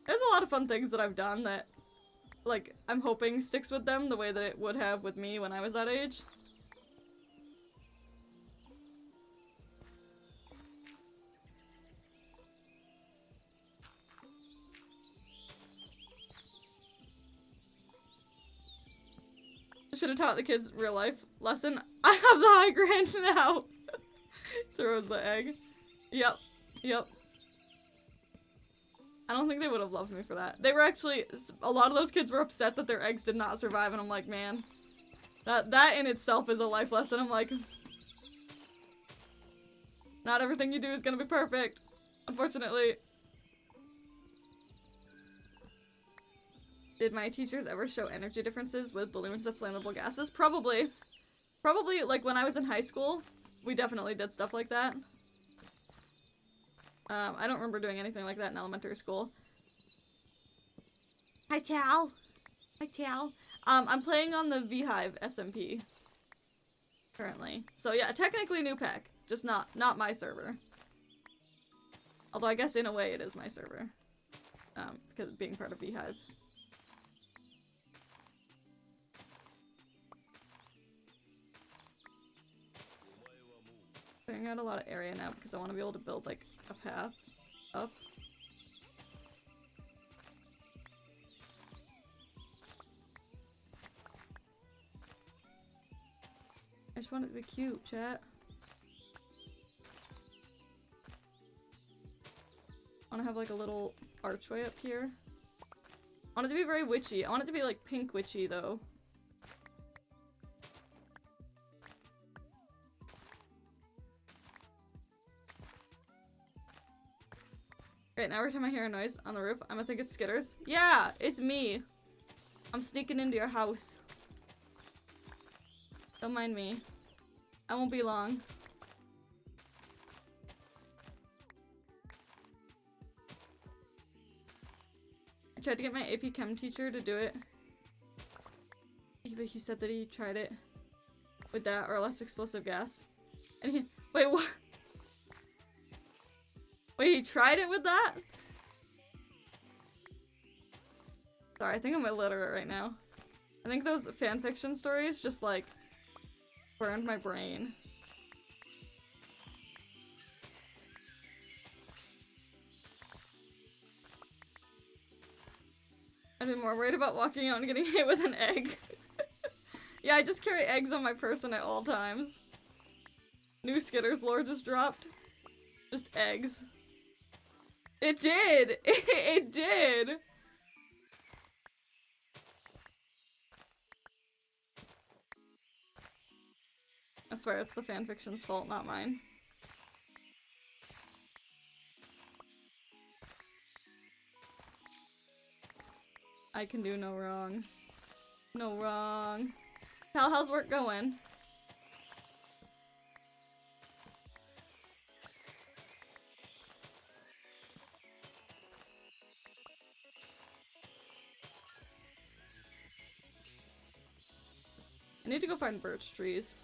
There's a lot of fun things that I've done that, like, I'm hoping sticks with them the way that it would have with me when I was that age. I should have taught the kids real life lesson. I have the high ground now. Throws the egg. Yep. I don't think they would have loved me for that. They were actually, a lot of those kids were upset that their eggs did not survive, and I'm like, man, that in itself is a life lesson. I'm like, not everything you do is gonna be perfect, unfortunately. Did my teachers ever show energy differences with balloons of flammable gases? Probably. Probably, like, when I was in high school, we definitely did stuff like that. I don't remember doing anything like that in elementary school. Hi, Tal. Hi, Tal. I'm playing on the VHive SMP. Currently. So, yeah, technically new pack. Just not my server. Although, I guess in a way it is my server. Because of being part of VHive. Clearing out a lot of area now because I want to be able to build, like, a path up. I just want it to be cute, chat. I want to have like a little archway up here. I want it to be very witchy. I want it to be like pink witchy though. Right, now every time I hear a noise on the roof, I'm gonna think it's Skitters. Yeah, it's me. I'm sneaking into your house. Don't mind me. I won't be long. I tried to get my AP Chem teacher to do it. But he said that he tried it with that or less explosive gas. And he- wait, what? Wait, he tried it with that? Sorry, I think I'm illiterate right now. I think those fanfiction stories just like burned my brain. I'd be more worried about walking out and getting hit with an egg. Yeah, I just carry eggs on my person at all times. New Skitters lore just dropped. Just eggs. It did! It did! I swear it's the fanfiction's fault, not mine. I can do no wrong. No wrong. Pal, how's work going? I need to go find birch trees.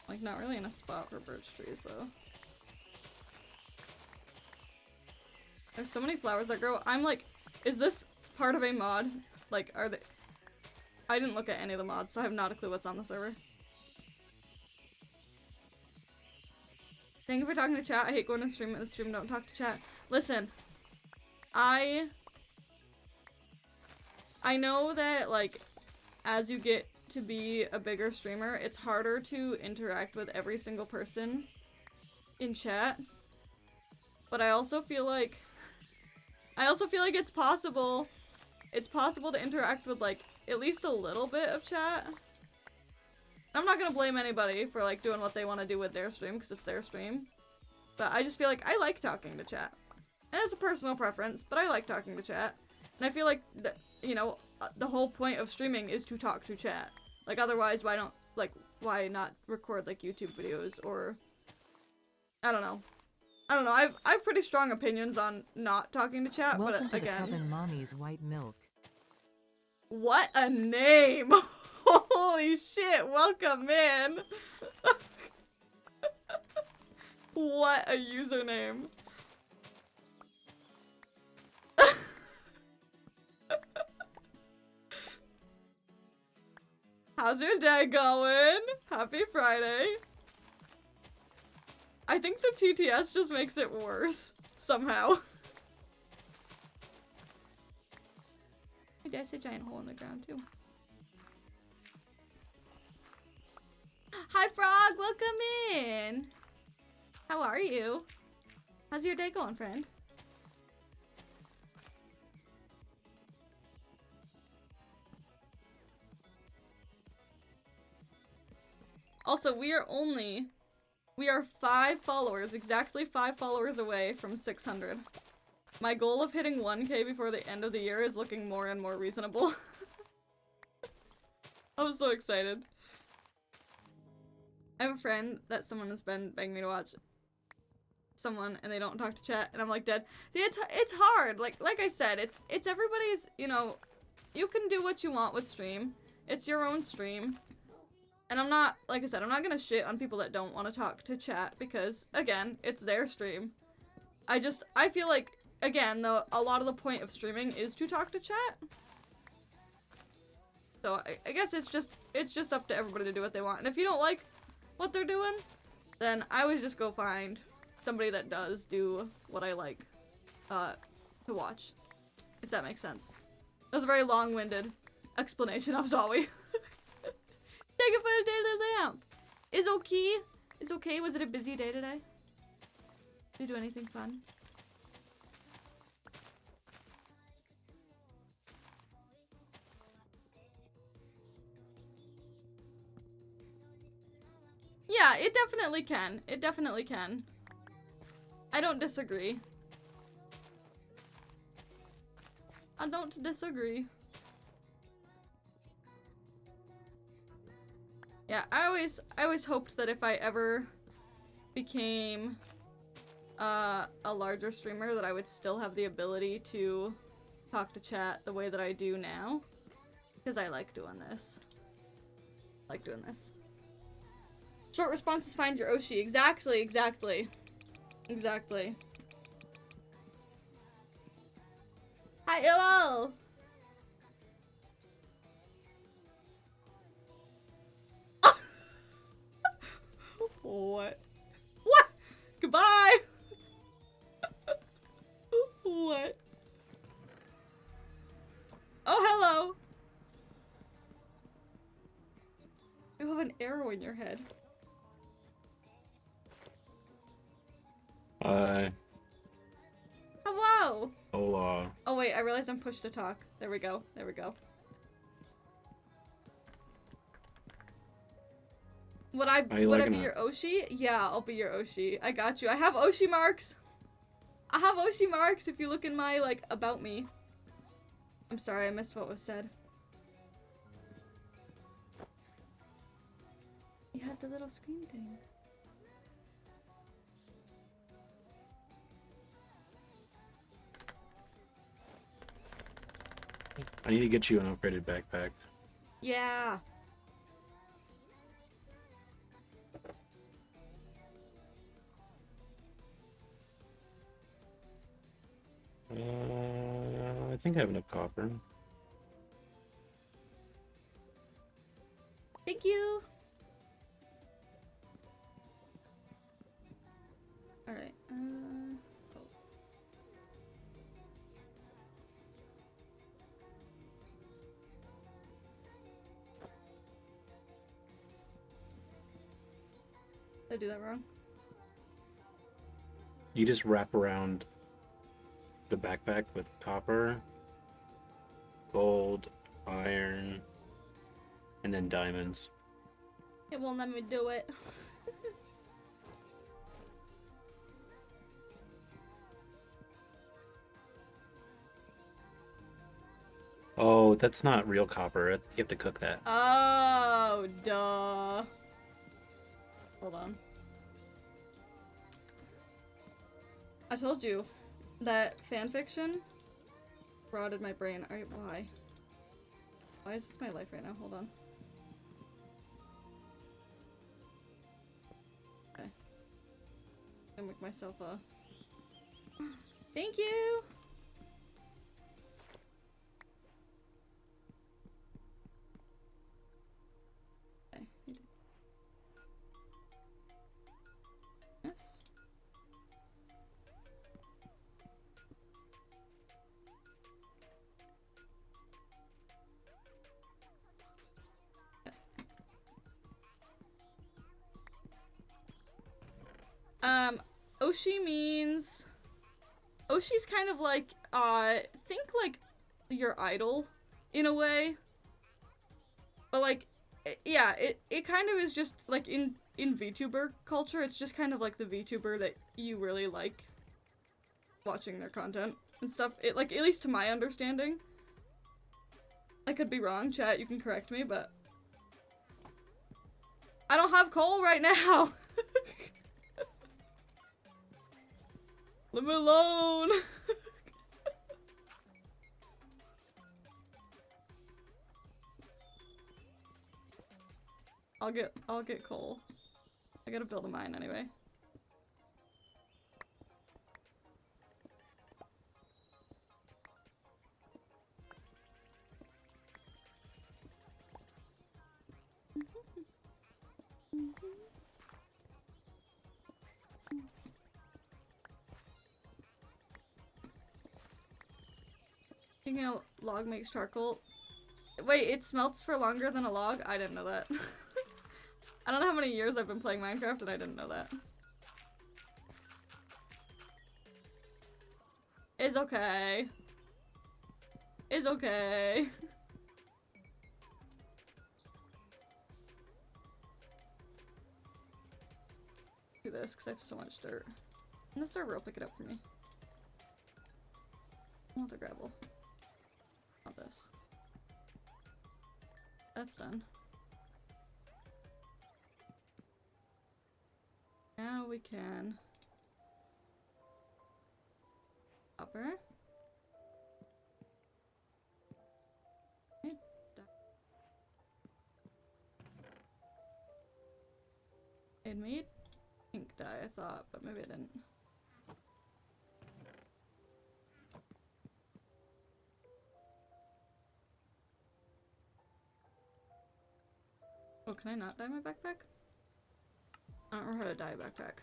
Like, not really in a spot for birch trees, though. There's so many flowers that grow. I'm like, is this part of a mod? Like, are they... I didn't look at any of the mods, so I have not a clue what's on the server. Thank you for talking to chat. I hate going to stream and the stream don't talk to chat. Listen, I know that, like, as you get to be a bigger streamer, it's harder to interact with every single person in chat. But I also feel like it's possible to interact with, like, at least a little bit of chat. I'm not gonna blame anybody for, like, doing what they want to do with their stream, because it's their stream. But I just feel like I like talking to chat. And it's a personal preference, but I like talking to chat. And I feel like, you know, the whole point of streaming is to talk to chat. Like, otherwise, why not record, like, YouTube videos, or... I don't know. I have pretty strong opinions on not talking to chat, Welcome but to again... the Coven Mommy's White Milk. What a name! Holy shit, welcome in! What a username. How's your day going? Happy Friday. I think the TTS just makes it worse, somehow. That's a giant hole in the ground, too. Hi, Frog! Welcome in! How are you? How's your day going, friend? Also, we are 5 followers, exactly 5 followers away from 600. My goal of hitting 1K before the end of the year is looking more and more reasonable. I'm so excited. I have a friend that someone has been begging me to watch someone and they don't talk to chat and I'm like dead. See, it's hard. Like I said, it's everybody's, you know, you can do what you want with stream. It's your own stream. And I'm not, like I said, I'm not gonna shit on people that don't want to talk to chat because, again, it's their stream. I feel like, again, though, a lot of the point of streaming is to talk to chat. So I guess it's just up to everybody to do what they want. And if you don't like what they're doing, then I would just go find somebody that does do what I like to watch. If that makes sense. That was a very long-winded explanation of Zoe. Thank you for the daily lamp. Is okay? Was it a busy day today? Do you do anything fun? Yeah, it definitely can. It definitely can. I don't disagree. I don't disagree. Yeah, I always hoped that if I ever became a larger streamer that I would still have the ability to talk to chat the way that I do now. Because I like doing this. Short responses find your Oshi. Exactly, exactly. Exactly. Hi, hello! What? What? Goodbye! What? Oh, hello! You have an arrow in your head. Hi. Hello! Hola. Oh wait, I realized I'm pushed to talk. There we go. There we go. Would I be your Oshi? Yeah, I'll be your Oshi. I got you. I have Oshi marks. I have Oshi marks if you look in my, like, about me. I'm sorry, I missed what was said. He has the little screen thing. I need to get you an upgraded backpack. Yeah. I think I have enough copper. Thank you. Alright, oh. Did I do that wrong? You just wrap around the backpack with copper, gold, iron, and then diamonds. It won't let me do it. Oh, that's not real copper. You have to cook that. Oh, duh. Hold on. I told you that fanfiction rotted my brain. Alright, why? Why is this my life right now? Hold on. Okay. I'm gonna make myself a... Thank you! Okay, you did. Yes. Oshi means... Oshi's kind of like, think like your idol, in a way. But like, yeah, it kind of is just, like, in VTuber culture, it's just kind of like the VTuber that you really like watching their content and stuff. It, like, at least to my understanding. I could be wrong, chat, you can correct me, but... I don't have coal right now! Leave me alone! I'll get coal. I gotta build a mine anyway. Thinking a log makes charcoal. Wait, it smelts for longer than a log? I didn't know that. I don't know how many years I've been playing Minecraft and I didn't know that. It's okay. It's okay. Do this because I have so much dirt. And the server will pick it up for me. I want the gravel. Not this. That's done. Now we can copper. Okay, it made pink dye, I thought, but maybe I didn't. Oh, can I not dye my backpack? I don't remember how to dye a backpack.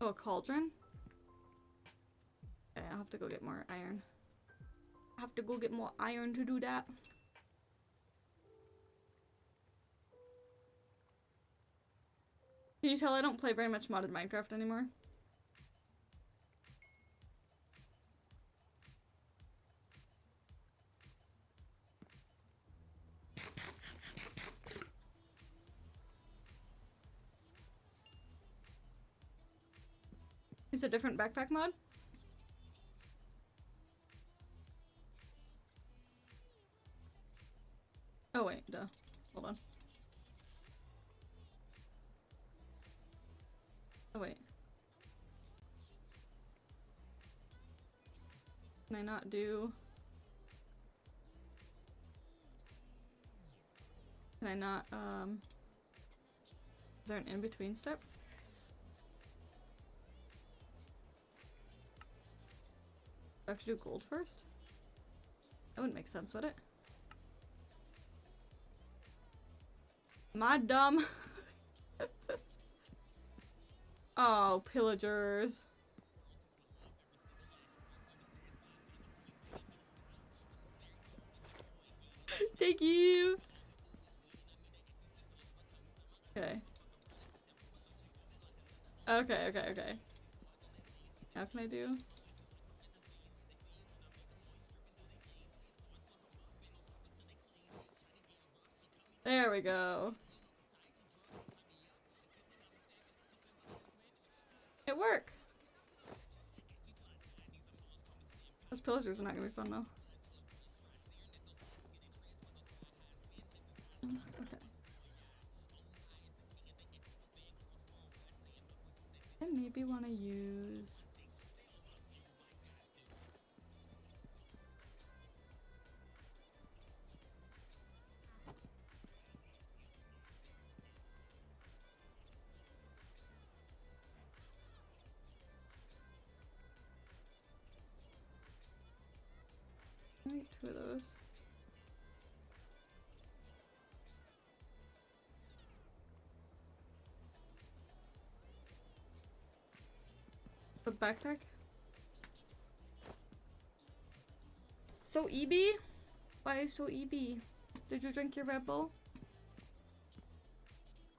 Oh, a cauldron? Okay, I'll have to go get more iron. I have to go get more iron to do that. Can you tell I don't play very much modded Minecraft anymore? It's a different backpack mod? Oh wait, duh. Hold on. Oh wait. Can I not do... Can I not, Is there an in-between step? Do I have to do gold first? That wouldn't make sense, would it? Am I dumb? Oh, pillagers. Thank you! Okay. Okay. How can I do? There we go. It worked. Those pillagers are not gonna be fun though. Okay. I maybe want to use... Wait, 2 of those. The backpack? So EB? Why so EB? Did you drink your Red Bull?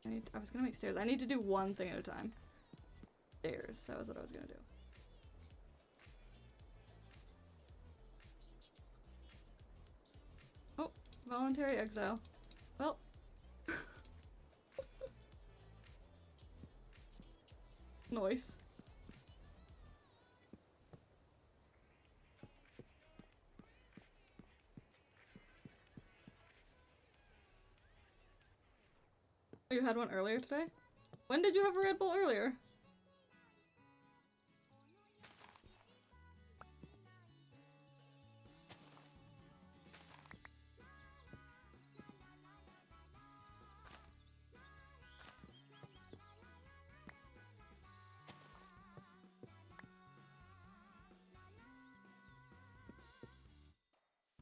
I was gonna make stairs. I need to do one thing at a time. Stairs. That was what I was gonna do. Oh, voluntary exile. Well. Noise. Oh, you had one earlier today? When did you have a Red Bull earlier?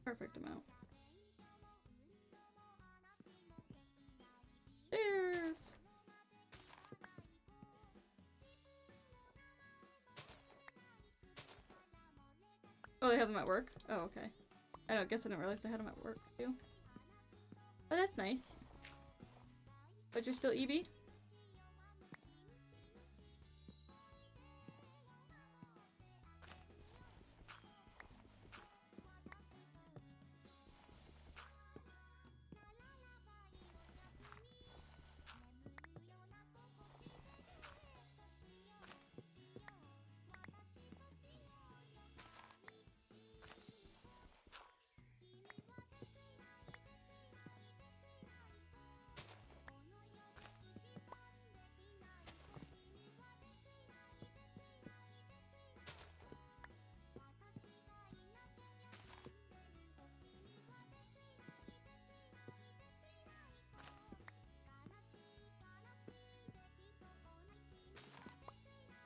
Perfect amount. Stairs! Oh, they have them at work? Oh, okay. I guess I didn't realize they had them at work, too. Oh, that's nice. But you're still EB?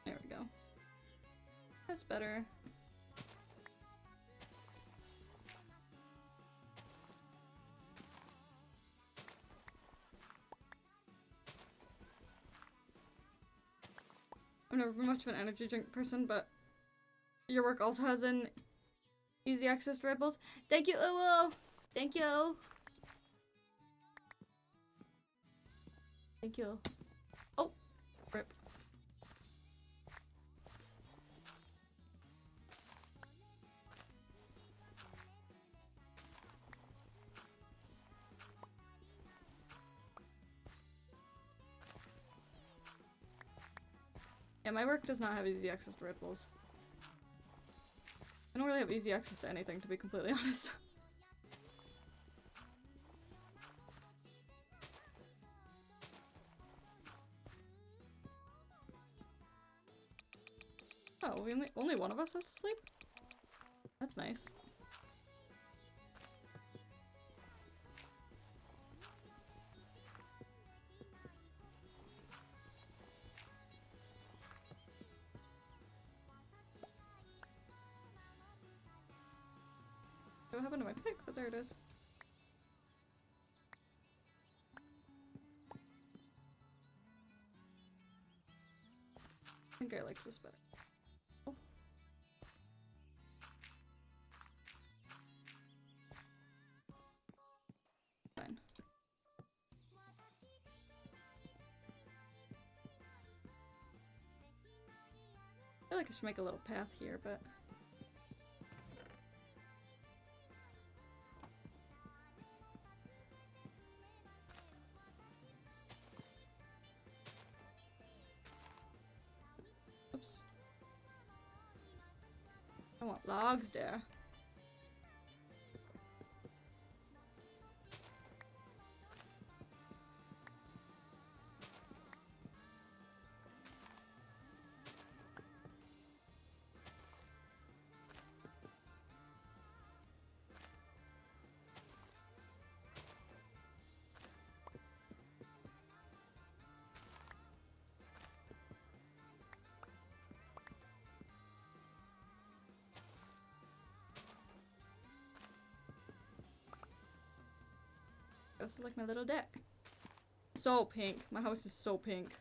There we go. That's better. I've never been much of an energy drink person, but your work also has an easy access to Red Bulls. Thank you, Uwo! Thank you! Thank you. Oh! Rip. Yeah, my work does not have easy access to Red Bulls. I don't really have easy access to anything, to be completely honest. Oh, only one of us has to sleep? That's nice. What happened to my pick? But there it is. I think I liked this better. Oh. Fine. I feel like I should make a little path here, but... Oops. I want logs there. This is like my little deck. So pink. My house is so pink.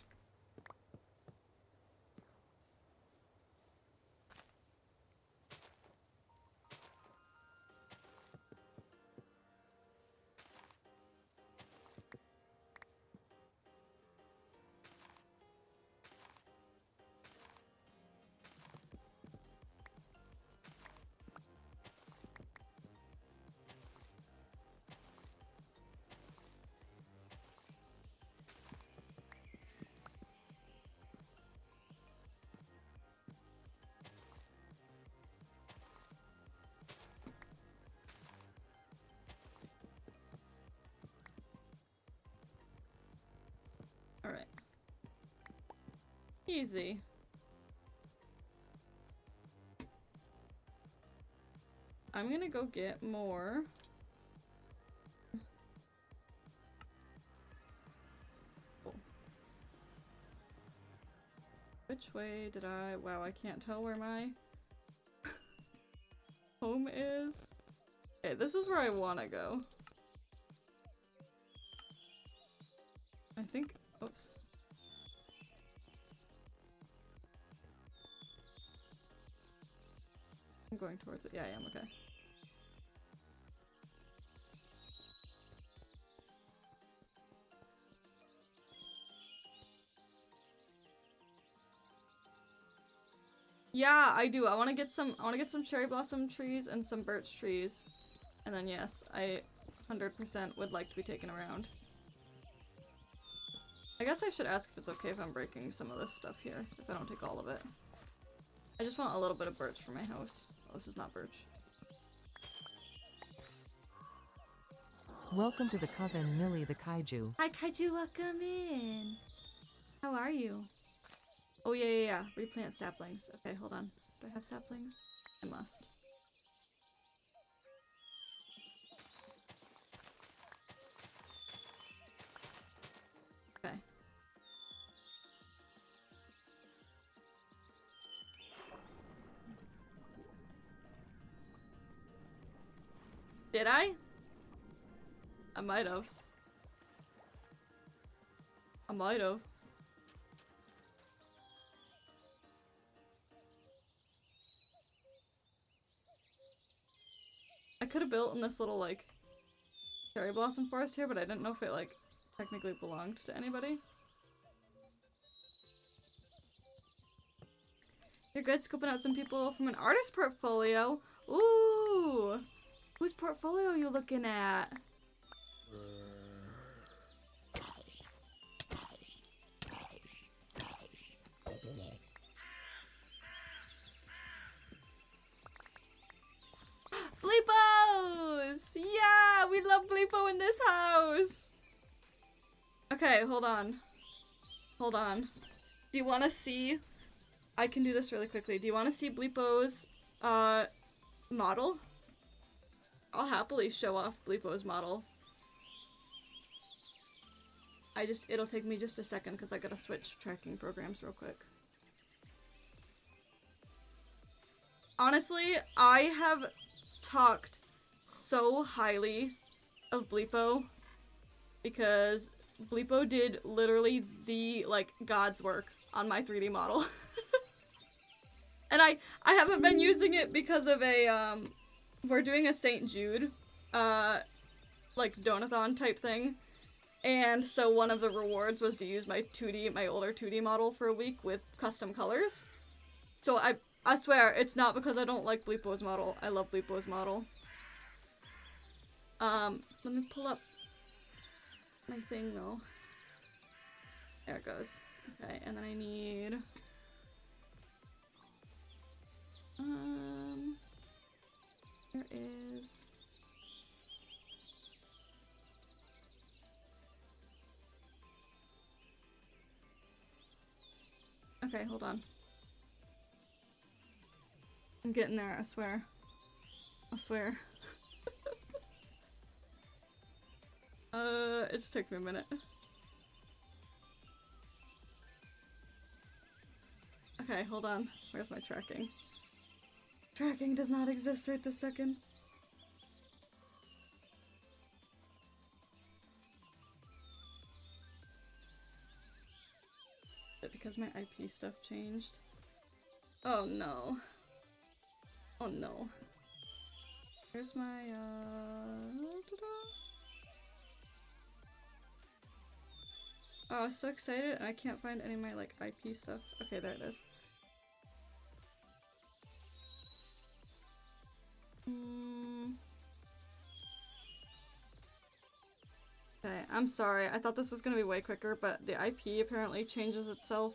Alright. Easy. I'm gonna go get more. Oh. Which way did I... Wow, I can't tell where my home is. Okay, this is where I want to go. I think... Oops. I'm going towards it. Yeah, I am. Okay. Yeah, I do. I want to get some cherry blossom trees and some birch trees. And then yes, I 100% would like to be taken around. I guess I should ask if it's okay if I'm breaking some of this stuff here, if I don't take all of it. I just want a little bit of birch for my house. Oh, this is not birch. Welcome to the coven, Millie the Kaiju. Hi, Kaiju, welcome in. How are you? Oh, yeah. Replant saplings. Okay, hold on. Do I have saplings? I must. Okay. Did I? I might have. I might have. I could have built in this little, like, cherry blossom forest here, but I didn't know if it, like, technically belonged to anybody. You're good scoping out some people from an artist portfolio. Ooh! Whose portfolio are you looking at? Bleepos! Yeah! We love Bleepo in this house! Okay, hold on. Hold on. Do you want to see... I can do this really quickly. Do you want to see Bleepo's, model? I'll happily show off Bleepo's model. It'll take me just a second because I gotta switch tracking programs real quick. Honestly, I have talked so highly of Bleepo because Bleepo did literally the, like, God's work on my 3D model. And I haven't been using it because of a, we're doing a St. Jude, like, donathon type thing. And so one of the rewards was to use my older 2D model for a week with custom colors. So I swear, it's not because I don't like Bleepo's model. I love Bleepo's model. Let me pull up my thing though. There it goes. Okay, and then I need... there is... Okay, hold on. I'm getting there, I swear. I swear. It just took me a minute. Okay, hold on. Where's my tracking? Tracking does not exist right this second. Is it because my IP stuff changed? Oh no. Oh no. Here's my, Oh, I was so excited and I can't find any of my, like, IP stuff. Okay, there it is. Okay, I'm sorry. I thought this was gonna be way quicker, but the IP apparently changes itself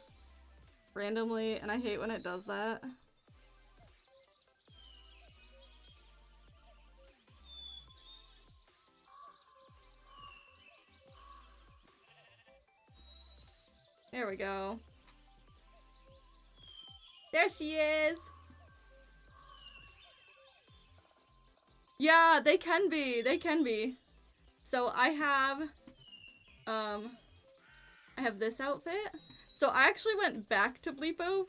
randomly, and I hate when it does that. There we go. There she is! Yeah, they can be. They can be. So I have this outfit. So I actually went back to Bleepo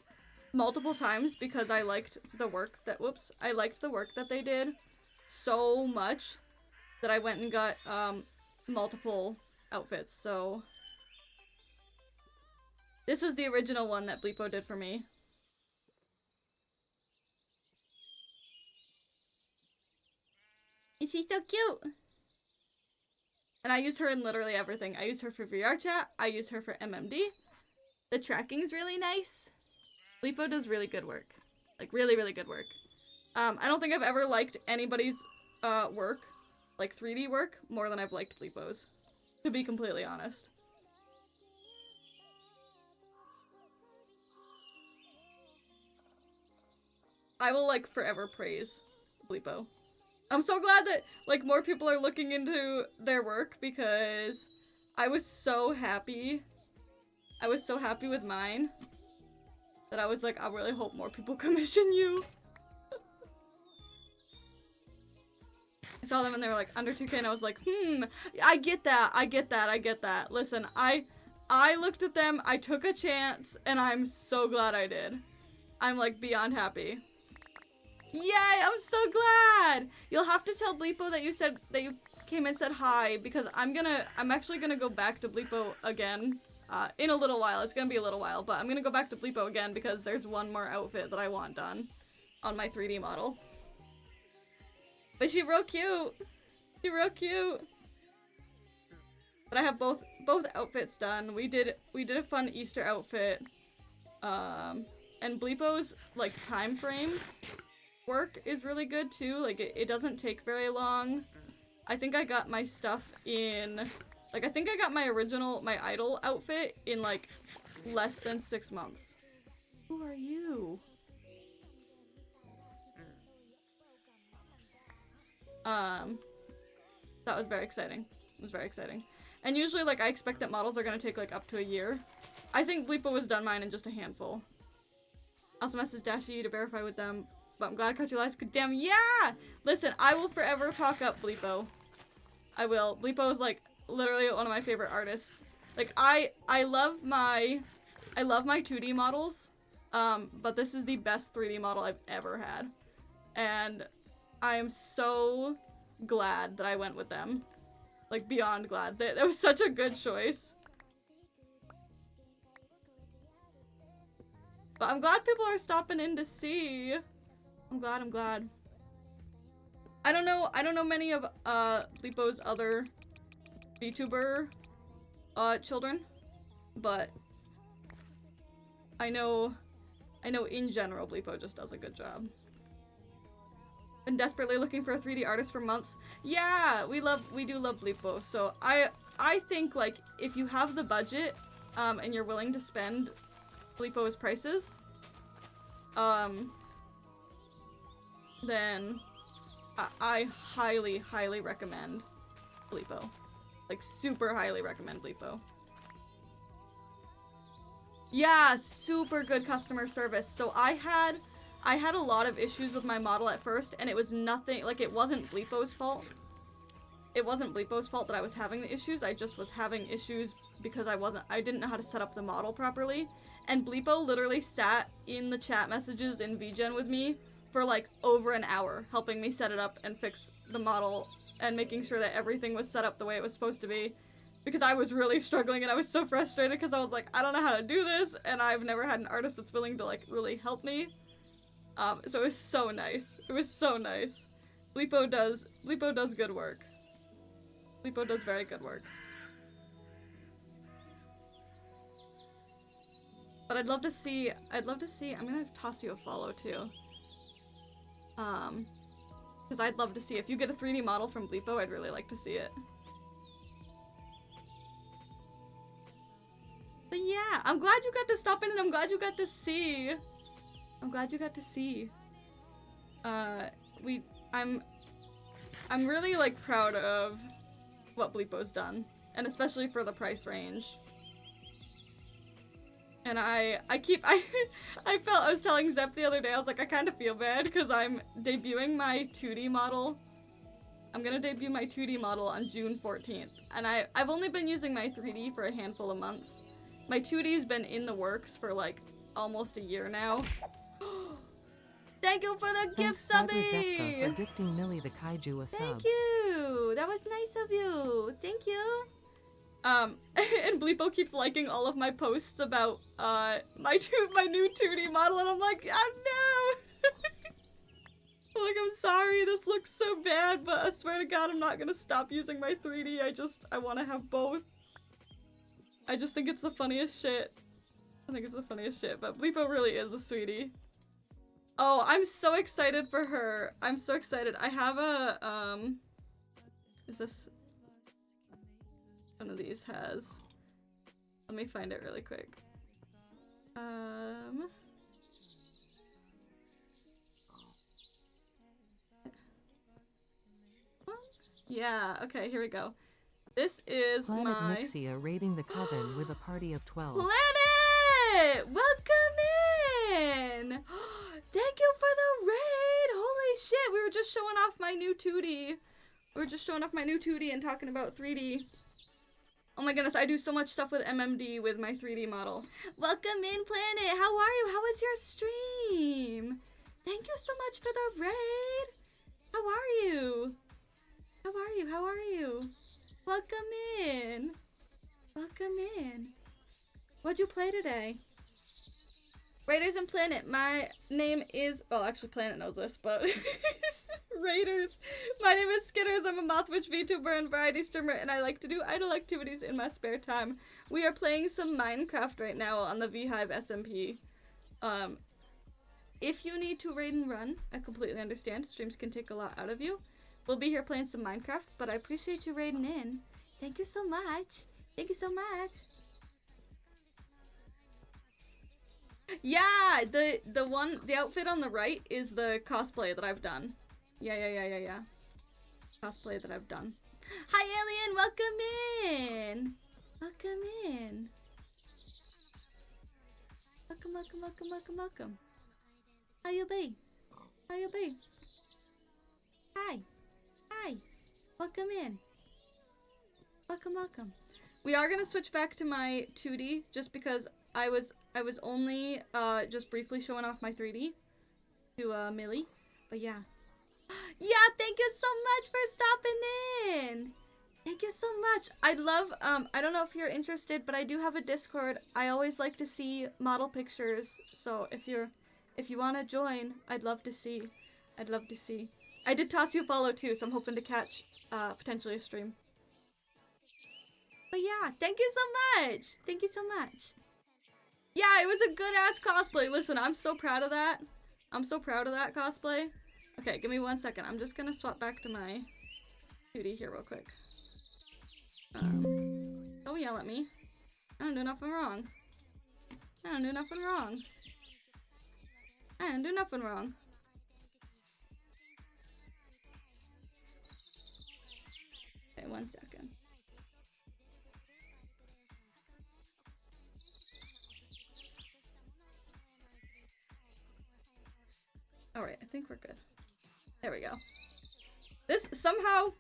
multiple times because I liked the work that, I liked the work that they did so much that I went and got, multiple outfits, so. This was the original one that Bleepo did for me. And she's so cute. And I use her in literally everything. I use her for VR chat. I use her for MMD. The tracking's really nice. Bleepo does really good work. Like, really, really good work. I don't think I've ever liked anybody's work, like 3D work, more than I've liked Bleepo's, to be completely honest. I will, like, forever praise Bleepo. I'm so glad that, like, more people are looking into their work, because I was so happy. I was so happy with mine that I was like, I really hope more people commission you. I saw them and they were like, under 2K, and I was like, I get that, I get that, I get that. Listen, I looked at them, I took a chance, and I'm so glad I did. I'm, like, beyond happy. Yay, I'm so glad! You'll have to tell Bleepo that you said, that you came and said hi, because I'm actually gonna go back to Bleepo again, in a little while. It's gonna be a little while, but I'm gonna go back to Bleepo again because there's one more outfit that I want done on my 3D model. But she's real cute! She's real cute! But I have both outfits done. We did a fun Easter outfit, and Bleepo's, like, time frame work is really good too. Like, it doesn't take very long. I think I got my stuff in, like, I think I got my idol outfit in, like, less than 6 months. Who are you? That was very exciting. It was very exciting. And usually, like, I expect that models are gonna take, like, up to a year. I think Bleepo was done mine in just a handful. I also messaged Dashi to verify with them, but I'm glad I caught you last. Damn, yeah! Listen, I will forever talk up Bleepo. I will. Bleepo is, like, literally one of my favorite artists. Like, I love my 2D models, but this is the best 3D model I've ever had. And I am so glad that I went with them. Like, beyond glad. That was such a good choice. But I'm glad people are stopping in to see. I'm glad. I don't know many of Bleepo's other VTuber children, but I know in general Bleepo just does a good job. Been desperately looking for a 3D artist for months. Yeah, we do love Bleepo. So I think, like, if you have the budget and you're willing to spend Bleepo's prices, then I highly recommend Bleepo. Like, super highly recommend Bleepo. Yeah, super good customer service. So I had a lot of issues with my model at first, and it was nothing, like, it wasn't Bleepo's fault. It wasn't Bleepo's fault that I was having the issues. I just was having issues because I didn't know how to set up the model properly. And Bleepo literally sat in the chat messages in VGen with me for, like, over an hour, helping me set it up and fix the model and making sure that everything was set up the way it was supposed to be. Because I was really struggling and I was so frustrated because I was like, I don't know how to do this, and I've never had an artist that's willing to, like, really help me. So it was so nice. It was so nice. Bleepo does good work. Bleepo does very good work. But I'd love to see, I'm gonna toss you a follow too. Because I'd love to see, if you get a 3D model from Bleepo, I'd really like to see it. But yeah, I'm glad you got to stop in and I'm glad you got to see. I'm really, like, proud of what Bleepo's done, and especially for the price range. And I was telling Zep the other day, I was like, I kind of feel bad because I'm debuting my 2D model. I'm gonna debut my 2D model on June 14th, and I've only been using my 3D for a handful of months. My 2D's been in the works for, like, almost a year now. Thank you for the gift, Subby! For gifting Millie the Kaiju a sub. Thank you! That was nice of you! Thank you! And Bleepo keeps liking all of my posts about, my new 2D model, and I'm like, oh no! Like, I'm sorry, this looks so bad, but I swear to God, I'm not gonna stop using my 3D. I want to have both. I just think it's the funniest shit. I think it's the funniest shit, but Bleepo really is a sweetie. Oh, I'm so excited for her. I'm so excited. I have a, is this, one of these has, let me find it really quick. Yeah, okay, here we go. This is Planet my... Nixia raiding the coven with a party of 12. Planet! Welcome in! Thank you for the raid! Holy shit, we were just showing off my new 2D. We were just showing off my new 2D and talking about 3D. Oh my goodness, I do so much stuff with MMD with my 3D model. Welcome in, Planet! How are you? How was your stream? Thank you so much for the raid! How are you? How are you? How are you? Welcome in. Welcome in. What'd you play today? Raiders and Planet. My name is... Well, actually, Planet knows this, but... Raiders. My name is Skitters. I'm a Mouthwitch VTuber and variety streamer, and I like to do idle activities in my spare time. We are playing some Minecraft right now on the VHive SMP. If you need to raid and run, I completely understand. Streams can take a lot out of you. We'll be here playing some Minecraft, but I appreciate you raiding in. Thank you so much. Thank you so much. Yeah, the outfit on the right is the cosplay that I've done. Yeah. Cosplay that I've done. Hi, Alien, welcome in. Welcome in. Welcome. How you be? How you be? Hi. Welcome in. Welcome. We are gonna switch back to my 2D just because I was only just briefly showing off my 3D to Millie. But yeah. Yeah, thank you so much for stopping in. Thank you so much. I'd love I don't know if you're interested, but I do have a Discord. I always like to see model pictures. So if you want to join, I'd love to see. I did toss you a follow too, so I'm hoping to catch potentially a stream. But yeah, thank you so much. Thank you so much. Yeah, it was a good ass cosplay. Listen, I'm so proud of that. I'm so proud of that cosplay. Okay, give me 1 second. I'm just gonna swap back to my 2D here real quick. Don't yell at me. I don't do nothing wrong. Okay, 1 second. Alright, I think we're good. There we go. This, somehow,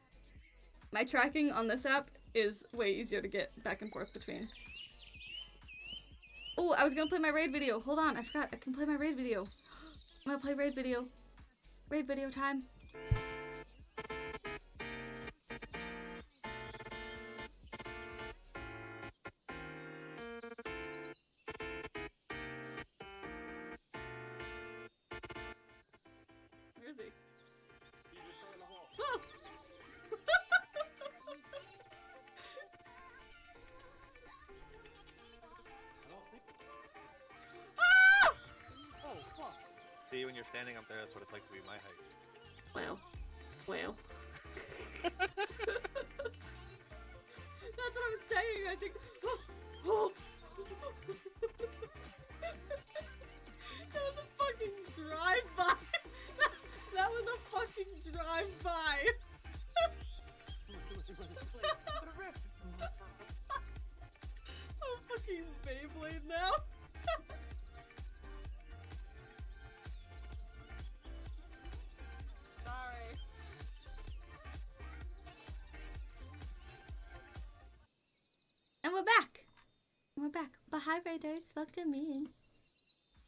my tracking on this app is way easier to get back and forth between. Oh, I was gonna play my raid video. Hold on, I forgot. I can play my raid video. I'm gonna play raid video. Raid video time. Where is he? Oh! Ah! Oh, fuck. See, when you're standing up there, that's what it's like to be my height. Well. That's what I'm saying, I think. Oh. That was a fucking drive-by. That was a fucking drive-by. I'm fucking Beyblade now. Sorry. And we're back. But hi, Raiders. Welcome in.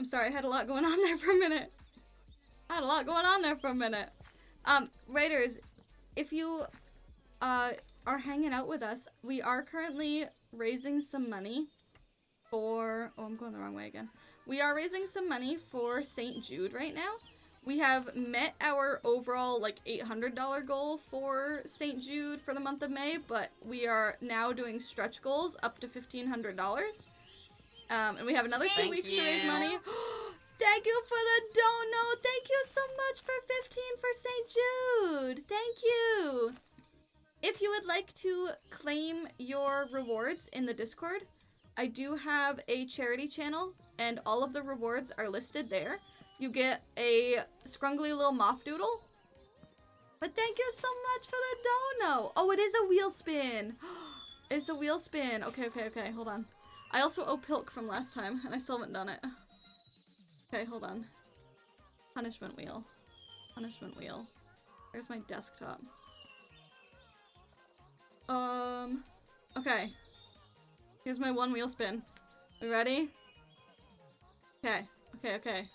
I'm sorry, I had a lot going on there for a minute. Raiders, if you are hanging out with us, we are currently raising some money for... Oh, I'm going the wrong way again. We are raising some money for St. Jude right now. We have met our overall like $800 goal for St. Jude for the month of May, but we are now doing stretch goals up to $1,500. And we have another 2 weeks to raise money. Thank you for the dono. Thank you so much for 15 for St. Jude. Thank you. If you would like to claim your rewards in the Discord, I do have a charity channel and all of the rewards are listed there. You get a scrungly little moth doodle. But thank you so much for the dono. Oh, it is a wheel spin. It's a wheel spin. Okay, hold on. I also owe Pilk from last time, and I still haven't done it. Okay, hold on. Punishment wheel. Punishment wheel. There's my desktop. Okay. Here's my one wheel spin. We ready? Okay.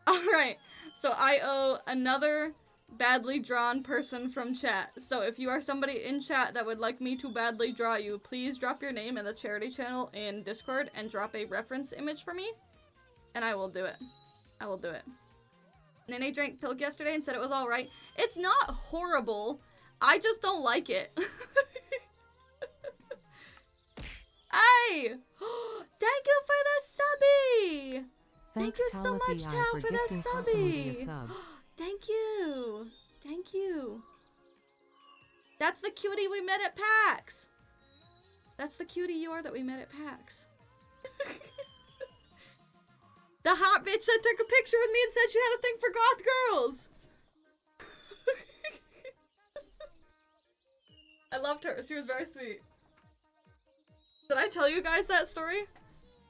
Alright, so I owe another badly drawn person from chat. So if you are somebody in chat that would like me to badly draw you, please drop your name in the charity channel in Discord and drop a reference image for me. And I will do it. I will do it. Nene drank Pilk yesterday and said it was alright. It's not horrible. I just don't like it. Hey! Thank you for the subby! Thank you so much, Tal, for the subby! Thank you! Thank you! That's the cutie we met at PAX! That's the cutie you are that we met at PAX. The hot bitch that took a picture with me and said she had a thing for goth girls! I loved her. She was very sweet. Did I tell you guys that story?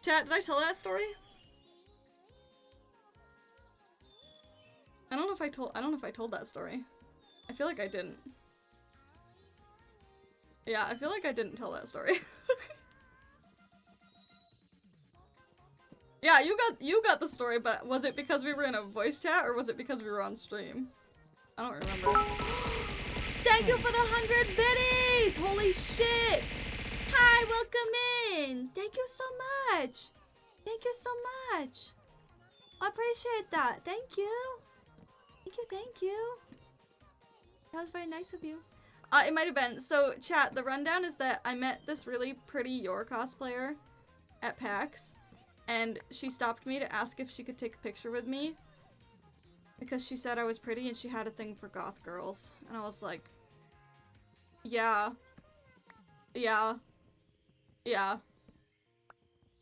Chat, did I tell that story? I don't know if I told that story. I feel like I didn't. Yeah, I feel like I didn't tell that story. Yeah, you got the story, but was it because we were in a voice chat or was it because we were on stream? I don't remember. Thank you for the 100 biddies! Holy shit! Hi, welcome in! Thank you so much! Thank you so much! I appreciate that. Thank you. Thank you. That was very nice of you. It might have been. So, chat, the rundown is that I met this really pretty Yor cosplayer at PAX, and she stopped me to ask if she could take a picture with me because she said I was pretty and she had a thing for goth girls. And I was like, yeah.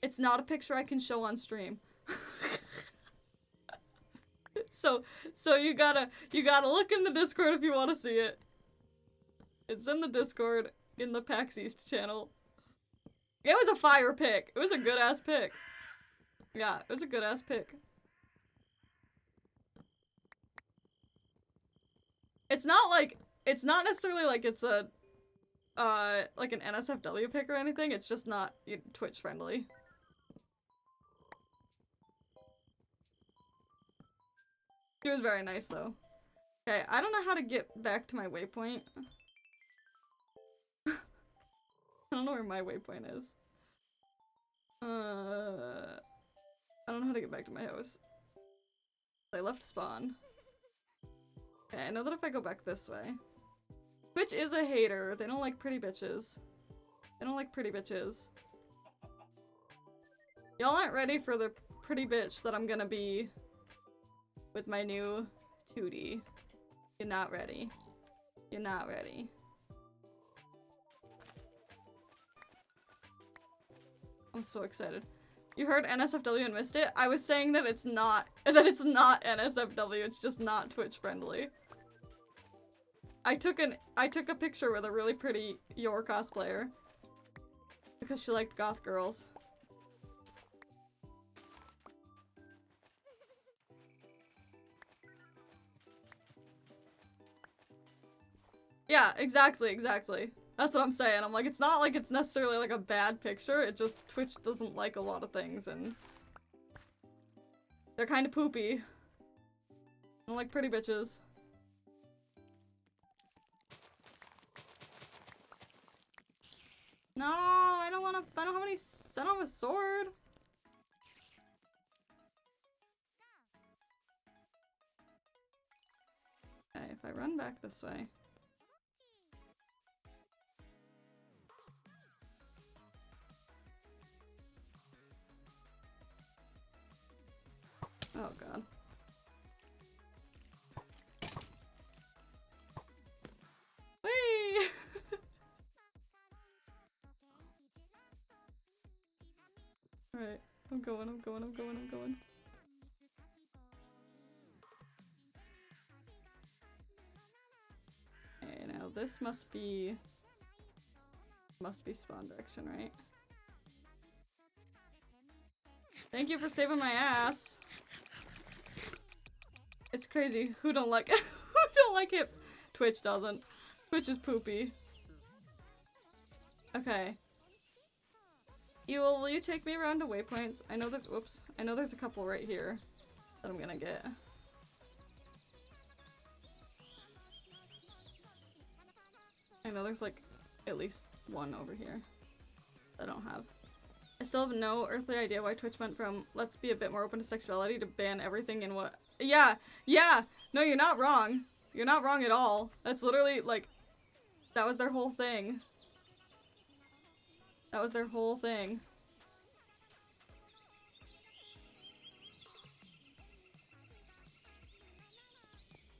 It's not a picture I can show on stream. So you gotta look in the Discord if you want to see it. It's in the Discord in the PAX East channel. It was a fire pick. It was a good ass pick. Yeah, it was a good ass pick. It's not necessarily like it's a like an NSFW pick or anything. It's just not Twitch friendly. She was very nice though. Okay, I don't know how to get back to my waypoint. I don't know where my waypoint is. I don't know how to get back to my house. I left spawn. Okay, I know that if I go back this way. Twitch is a hater. They don't like pretty bitches. They don't like pretty bitches. Y'all aren't ready for the pretty bitch that I'm gonna be with my new 2D. You're not ready. You're not ready. I'm so excited. You heard NSFW and missed it? I was saying that it's not NSFW, it's just not Twitch friendly. I took a picture with a really pretty Yor cosplayer because she liked goth girls. Yeah, exactly. That's what I'm saying. I'm like, it's not like it's necessarily like a bad picture, it just Twitch doesn't like a lot of things and they're kind of poopy. I don't like pretty bitches. No, I don't have a sword. going back this way. Oh god. Whee! Alright, I'm going. Okay, now this must be spawn direction, right? Thank you for saving my ass. It's crazy. Who don't like who don't like hips? Twitch doesn't. Twitch is poopy. Okay. Will you take me around to waypoints? I know there's I know there's a couple right here that I'm gonna get. I know there's like at least one over here that I don't have. I still have no earthly idea why Twitch went from let's be a bit more open to sexuality to ban everything in what— yeah! No, you're not wrong. You're not wrong at all. That's literally, like, that was their whole thing. That was their whole thing.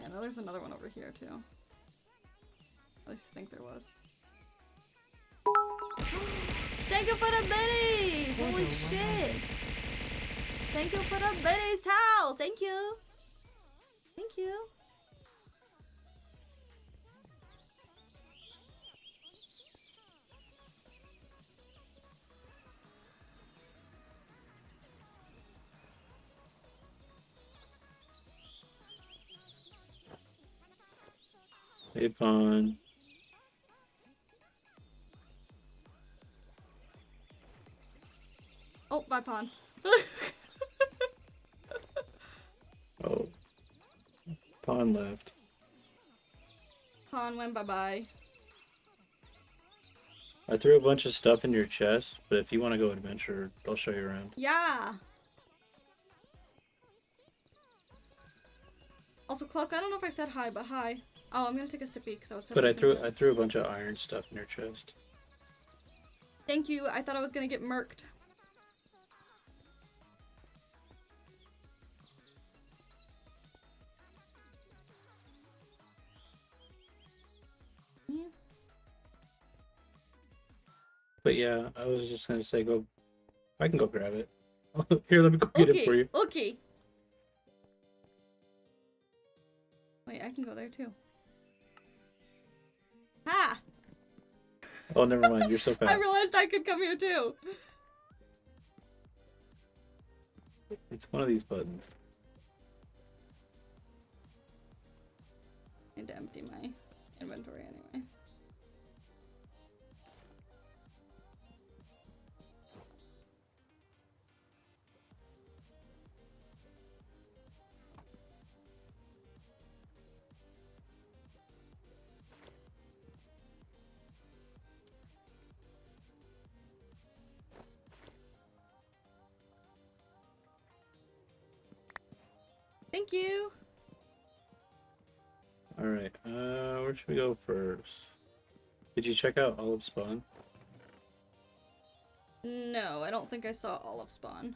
I know there's another one over here, too. At least I think there was. Thank you for the biddies! Holy shit! Thank you for the biddies, towel! Thank you! Thank you! Hey, Pawn. Oh, bye, Pawn. Oh. Pawn left. Pawn went bye-bye. I threw a bunch of stuff in your chest, but if you want to go adventure, I'll show you around. Yeah! Also, Cluck, I don't know if I said hi, but hi. Oh, I'm gonna take a sippy because I was so— But I threw a bunch of iron stuff in your chest. Thank you, I thought I was gonna get murked. Yeah. But yeah, I was just gonna say go. I can go grab it. Here, let me go get it for you. Okay. Wait, I can go there too. Ha! Oh, never mind. You're so fast. I realized I could come here too. It's one of these buttons. I need to empty my inventory anyway. Thank you. All right. Where should we go first? Did you check out Olive Spawn? No, I don't think I saw all of Spawn.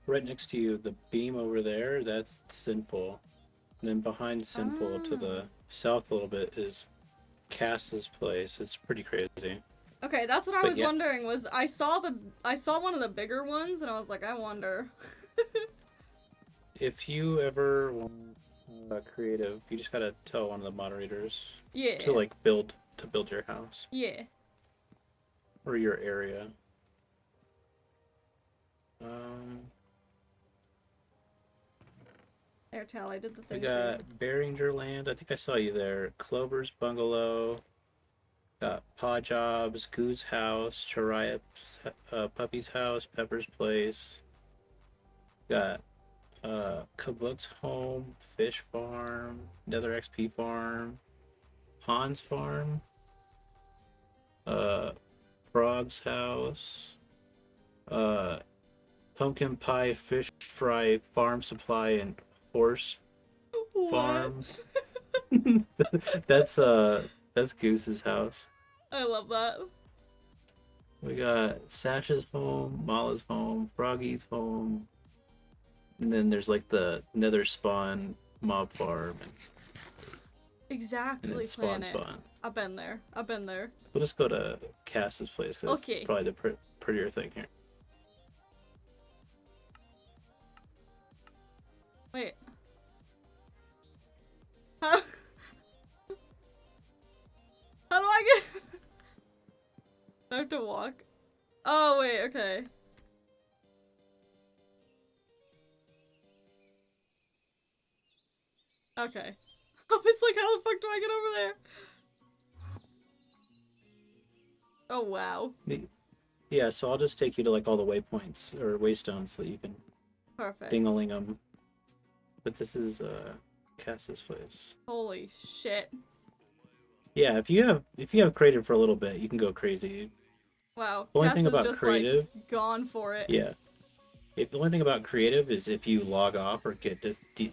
Right next to you, the beam over there, that's Sinful. And then behind Sinful to the south a little bit is Cass's place. It's pretty crazy. Okay, that's what I But was yeah. wondering. Was I saw one of the bigger ones, and I was like, I wonder. If you ever want creative, you just gotta tell one of the moderators Yeah. to like build your house Yeah. or your area. Airtel, I did the We thing. got Beringer Land. I think I saw you there. Clover's Bungalow. Got Paw Jobs, Goo's House, Chariap's Puppy's House, Pepper's Place. Got Kabuk's Home, Fish Farm, Nether XP Farm, Hans Farm, Frog's House, pumpkin pie, fish fry, farm supply, and horse What? farm. That's Goose's house. I love that. We got Sash's home, Mala's home, Froggy's home, and then there's like the Nether spawn mob farm, and Exactly. then spawn Planet. spawn. I've been there. I've been there. We'll just go to Cass's place because Okay. it's probably the prettier thing here. Wait. How? How do I get? I have to walk. Oh wait. Okay. Okay. I was like, how the fuck do I get over there? Oh wow. Yeah, so I'll just take you to like all the waypoints or waystones so that you can Perfect. ding-a-ling them. But this is Cass's place. Holy shit. Yeah, if you have creative for a little bit, you can go crazy. Wow. The only Cass thing is about just creative, like gone for it. yeah. The only thing about creative is if you log off or get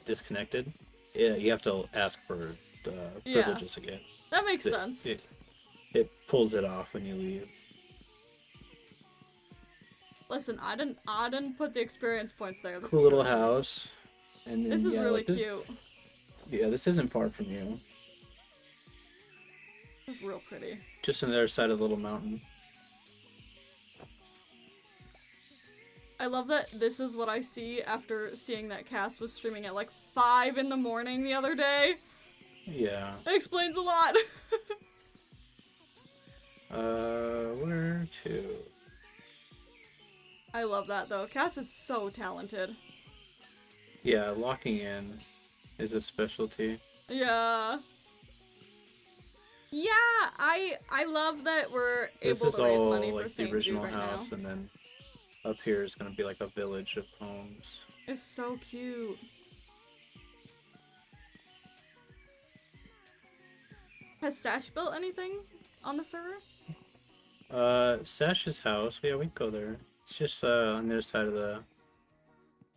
disconnected, yeah, you have to ask for Yeah. privileges again. That makes It- sense. It pulls it off when you leave. Listen, I didn't put the experience points there. This Cool is little really cute. house. And then, This is yeah, really like this, cute. Yeah, this isn't far from you. This is real pretty. Just on the other side of the little mountain. I love that this is what I see after seeing that Cass was streaming at like 5 in the morning the other day. Yeah. That explains a lot. Where to? I love that though. Cass is so talented. Yeah, locking in is a specialty. Yeah. Yeah, I love that we're This able is to raise all money for like the St. Jude original right house, now. and then up here is gonna be like a village of homes. It's so cute. Has Sash built anything on the server? Sash's house. Yeah, we can go there. It's just on the other side of the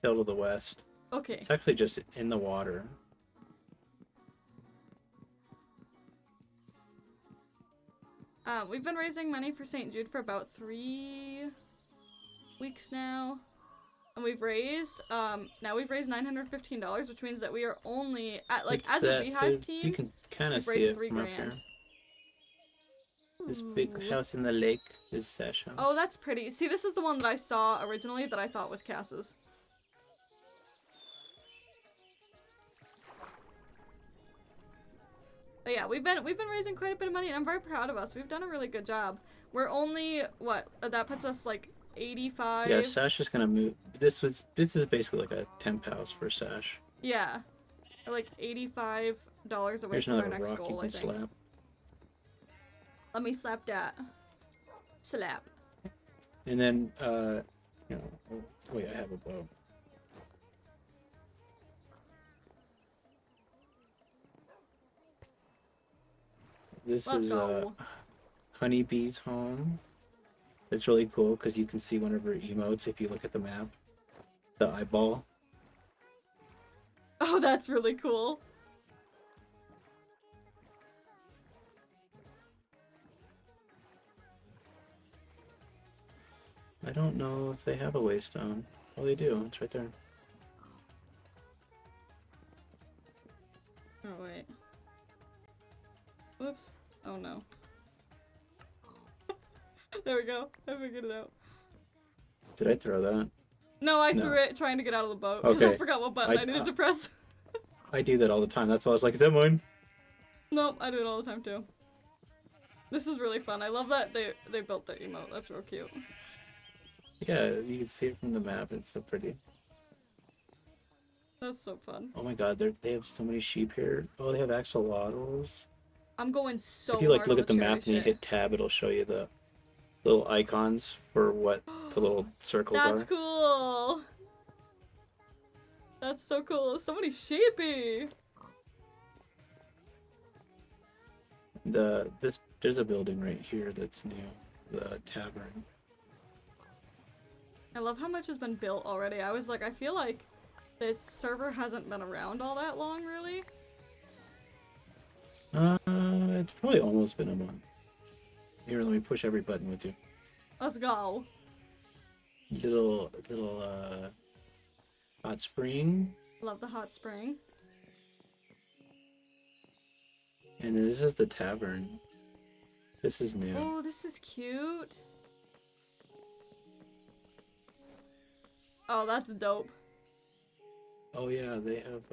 hill to the west. Okay. It's actually just in the water. We've been raising money for St. Jude for about 3 weeks now. And we've raised, now we've raised $915, which means that we are only at, like, What's as that? a VHive team, You can kind of we've see raised it 3 from up grand. here. This big Ooh. house in the lake is Sash house. Oh, that's pretty. See, this is the one that I saw originally that I thought was Cass's. But yeah, we've been raising quite a bit of money, and I'm very proud of us. We've done a really good job. We're only what? That puts us like 85. Yeah, Sash is gonna move. This is basically like a temp house for Sash. Yeah, we're like $85 away There's from our another next rock you goal. I can think. slap. Let me slap that. Slap. And then, you know, oh, wait, I have a bow. This Let's is go. Honeybee's home. It's really cool because you can see one of her emotes if you look at the map. The eyeball. Oh, that's really cool. I don't know if they have a waystone. Oh, they do. It's right there. Oh wait. Whoops. Oh no. There we go. I figured it out. Did I throw that? No, I No. threw it trying to get out of the boat because I Okay. forgot what button I needed to press. I do that all the time. That's why I was like, is that mine? Nope, I do it all the time too. This is really fun. I love that they built the emote. That's real cute. Yeah, you can see it from the map. It's so pretty. That's so fun. Oh my god, they have so many sheep here. Oh, they have axolotls. I'm going so If you like hard look on at the cherry map and you shit. hit tab, it'll show you the little icons for what the little circles That's are. cool. That's so cool. So many sheepy. There's a building right here that's new, the tavern. I love how much has been built already. I was like, I feel like this server hasn't been around all that long, really. It's probably almost been a month. Here, let me push every button with you. Let's go. Little hot spring, Love the hot spring. and then this is the tavern. This is new. Oh, this is cute. Oh, that's dope. Oh yeah, they have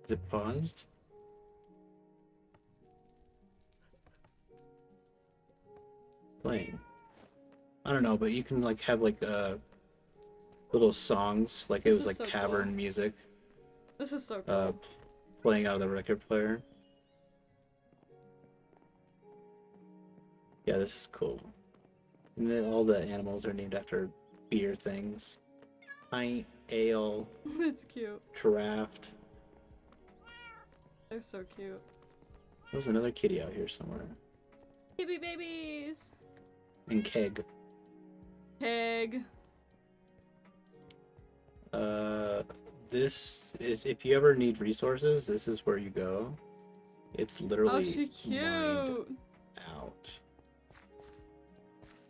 Is it paused? Playing. I don't know, but you can like have like little songs, like it This was is like so tavern cool. music, This is so cool. playing out of the record player. Yeah, this is cool. And then all the animals are named after beer things. Pint, ale, It's cute. draft. They're so cute. There's another kitty out here somewhere. Baby babies. And keg. Pig. This is, if you ever need resources, this is where you go. It's literally Oh, she mined cute. out.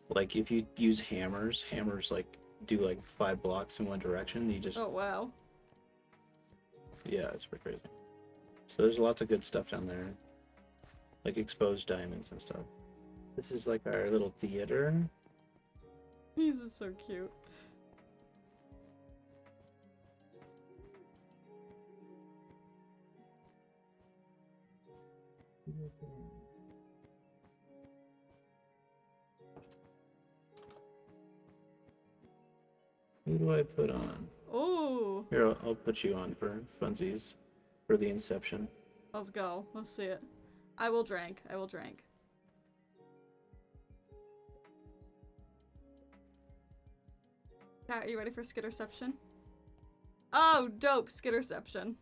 Like if you use hammers like do like 5 blocks in one direction. You just Oh wow. yeah, it's pretty crazy. So there's lots of good stuff down there, like exposed diamonds and stuff. This is like our little theater. He's just so cute. Who do I put on? Oh, Here, I'll put you on for funsies, for the inception. let's go. Let's see it. I will drink. I will drink. Kat, are you ready for skitterception? Oh, dope, skitterception.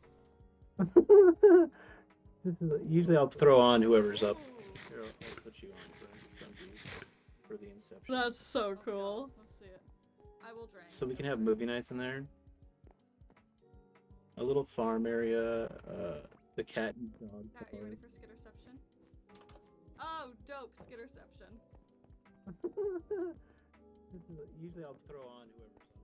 This is usually I'll throw on whoever's up. Here, I'll put you on for funsies, for the inception. That's so cool. Let's see it. I will drink. So we can have movie nights in there. A little farm area. The cat and dog. Kat, are you ready for skitterception? Oh, dope, skitterception. This is usually I'll throw on whoever's up.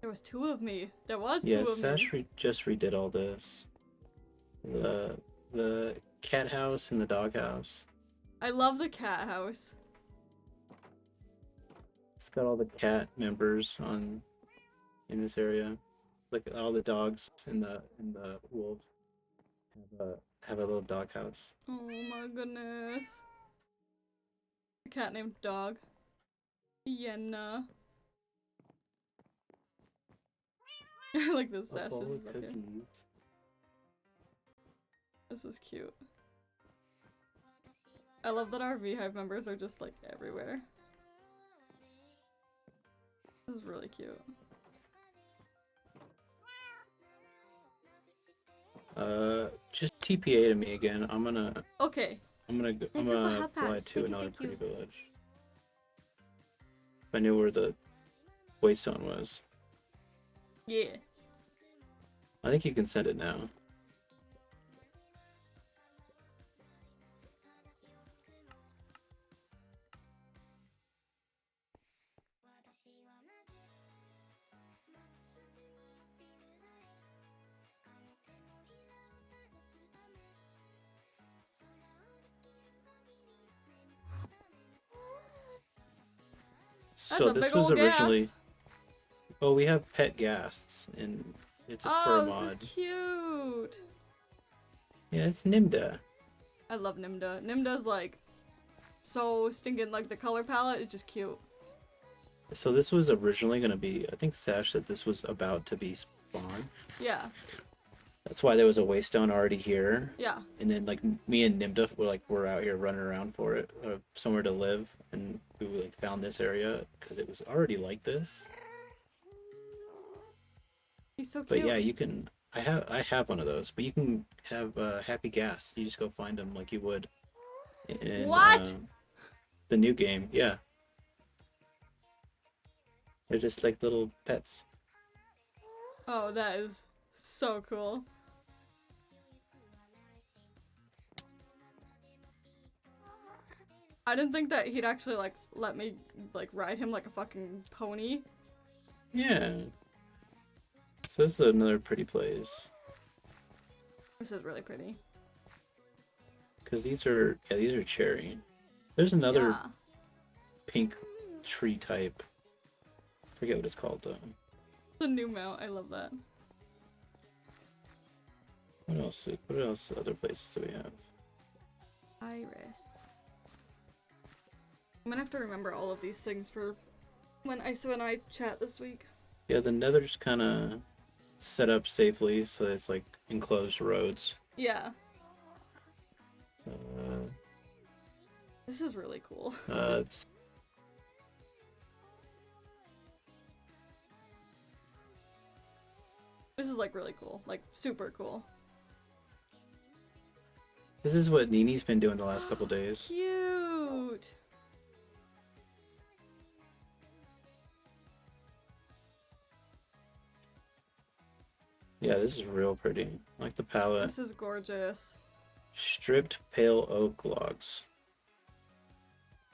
There was 2 of me. There was 2 Yeah, of me. Sash just redid all this. The cat house and the dog house. I love the cat house. It's got all the cat members on in this area. Like all the dogs and the wolves have a little dog house. Oh my goodness. A cat named Dog. Vienna. I like this Sash. All This the is okay. cookies. This is cute. I love that our VHive members are just like everywhere. This is really cute. Just TPA to me again. I'm gonna Okay. fly to another pretty village. If I knew where the waystone was. Yeah. I think you can send it now. That's So a this big was ol' originally. ghast. Oh, we have pet ghasts, and it's a fur Oh, mod. this is cute. Yeah, it's Nimda. I love Nimda. Nimda's like so stinking, like the color palette is just cute. So this was originally gonna be. I think Sash said this was about to be spawn. Yeah. That's why there was a waystone already here. Yeah. And then like me and Nimda were out here running around for it, somewhere to live, and we like found this area because it was already like this. He's so cute. But yeah, you can. I have one of those, but you can have happy gas. You just go find them like you would in What? the new game. Yeah, they're just like little pets. Oh, that is so cool. I didn't think that he'd actually like let me like ride him like a fucking pony. Yeah. So this is another pretty place. This is really pretty. Because these are cherry. There's another Yeah. pink tree type. I forget what it's called though. The new mount, I love that. What else? What else? Other places do we have? Iris. I'm gonna have to remember all of these things for when ISO and I chat this week. Yeah, the Nether's kind of set up safely, so it's like enclosed roads. Yeah. Uh, This is really cool. it's This is like really cool. Like super cool. this is what Nini's been doing the last couple days. Cute! Yeah, this is real pretty. I like the palette. This is gorgeous. Stripped pale oak logs.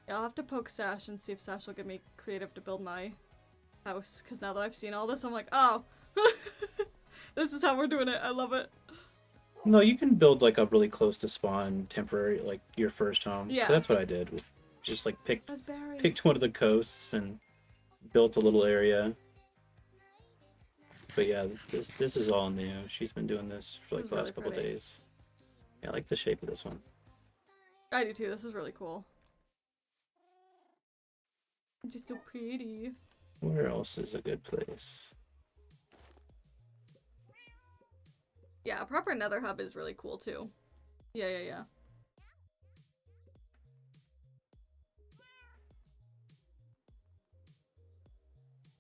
Yeah, I'll have to poke Sash and see if Sash will get me creative to build my house. Because now that I've seen all this, I'm like, oh! This is how we're doing it. I love it. No, you can build like a really close to spawn temporary, like your first home. Yeah. That's what I did. Just like picked Raspberries. one of the coasts and built a little area. But yeah, this is all new. She's been doing this for like This is the last really couple pretty. days. Yeah, I like the shape of this one. I do too. This is really cool. Just so pretty. Where else is a good place? Yeah, a proper nether hub is really cool too. Yeah.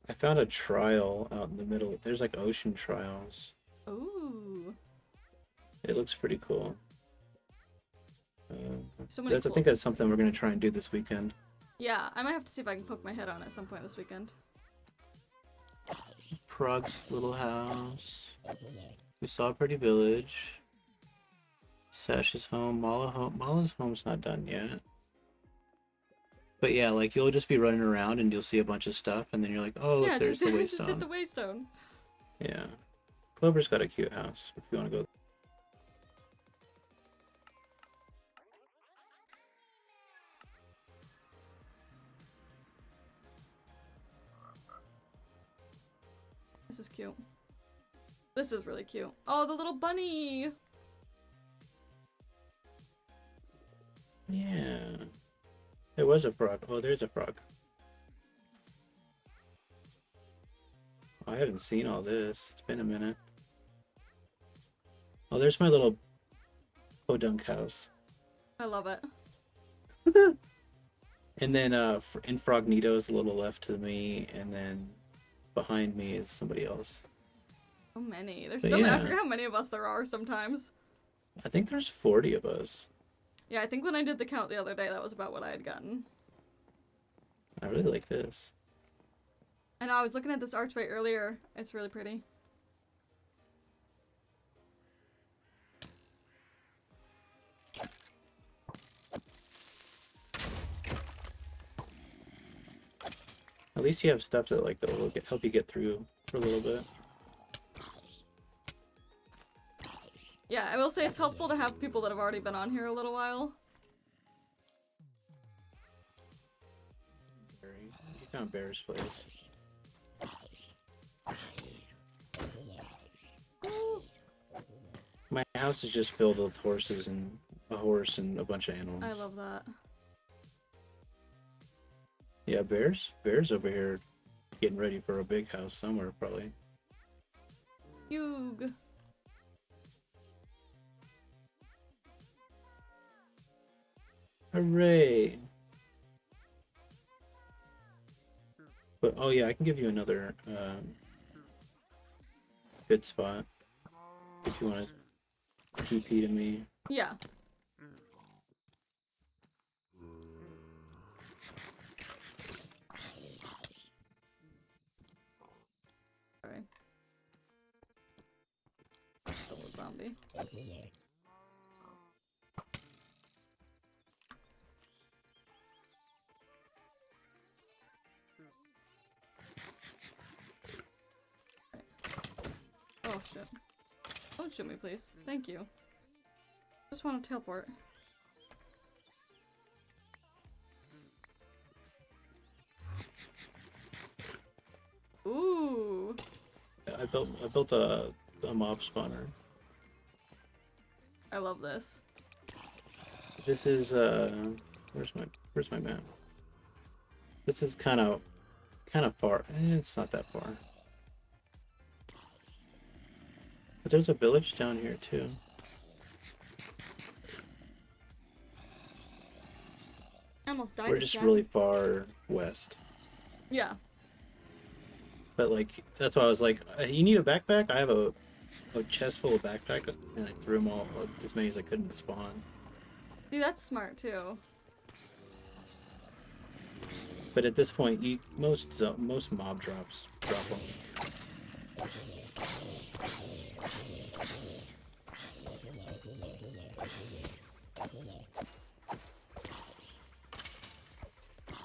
I found a trial out in the middle. There's like ocean trials. Ooh. It looks pretty cool. So many I cool think that's something we're gonna try and do this weekend. Yeah, I might have to see if I can poke my head on it at some point this weekend. Prague's little house. We saw a pretty village. Sash's home. Mala's home's not done yet. But yeah, like you'll just be running around and you'll see a bunch of stuff, and then you're like, oh, look, Yeah, there's just, the just hit the waystone. waystone. Yeah. Clover's got a cute house if you want to go. This is cute. This is really cute. Oh, the little bunny! Yeah. There was a frog. Oh, there's a frog. I haven't seen all this. It's been a minute. Oh, there's my little podunk house. I love it. And then Infrognito's a little left to me, and then behind me is somebody else. So many. There's But so many. I yeah. forget how many of us there are sometimes. I think there's 40 of us. Yeah, I think when I did the count the other day, that was about what I had gotten. I really like this. I know, I was looking at this archway earlier. It's really pretty. At least you have stuff that like that will help you get through for a little bit. Yeah, I will say it's helpful to have people that have already been on here a little while. You found Bear's place. My house is just filled with horses and a horse and a bunch of animals. I love that. Yeah, Bear's over here getting ready for a big house somewhere probably. Hugh. Hooray! But oh yeah, I can give you another good spot if you want to TP to me. Yeah. actually. Oh shit. Don't shoot me, please. Thank you. Just want to teleport. Ooh. Yeah, I built a mob spawner. I love this. This is where's my map? This is kind of far. It's not that far. But there's a village down here too. I almost died. We're of just Jack. really far west. Yeah. But like that's why I was like, you need a backpack? I have a chest full of backpack, and I threw them all as many as I could into spawn. Dude, that's smart too. But at this point, most mob drops drop them.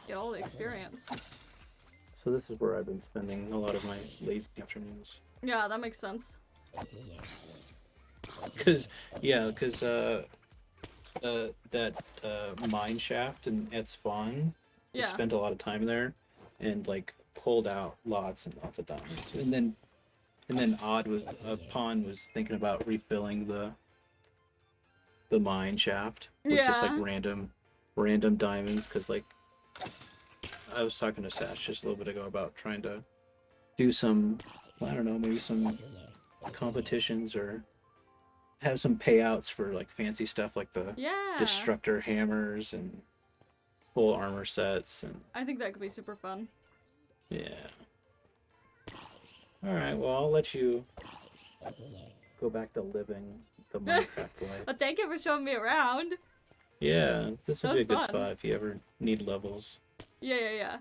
Get all the experience. So this is where I've been spending a lot of my lazy afternoons. Yeah, that makes sense. Cause that mine shaft and at spawn, Yeah. spent a lot of time there, and like pulled out lots and lots of diamonds. And then Pawn was thinking about refilling the mine shaft with just like Yeah. random diamonds, because like I was talking to Sash just a little bit ago about trying to do some, I don't know, maybe some competitions or have some payouts for like fancy stuff like the Yeah. destructor hammers and full armor sets. And I think that could be super fun. yeah. All right, well, I'll let you go back to living the Minecraft life. But thank you for showing me around. Yeah, this will be a That good was fun. spot if you ever need levels. Yeah.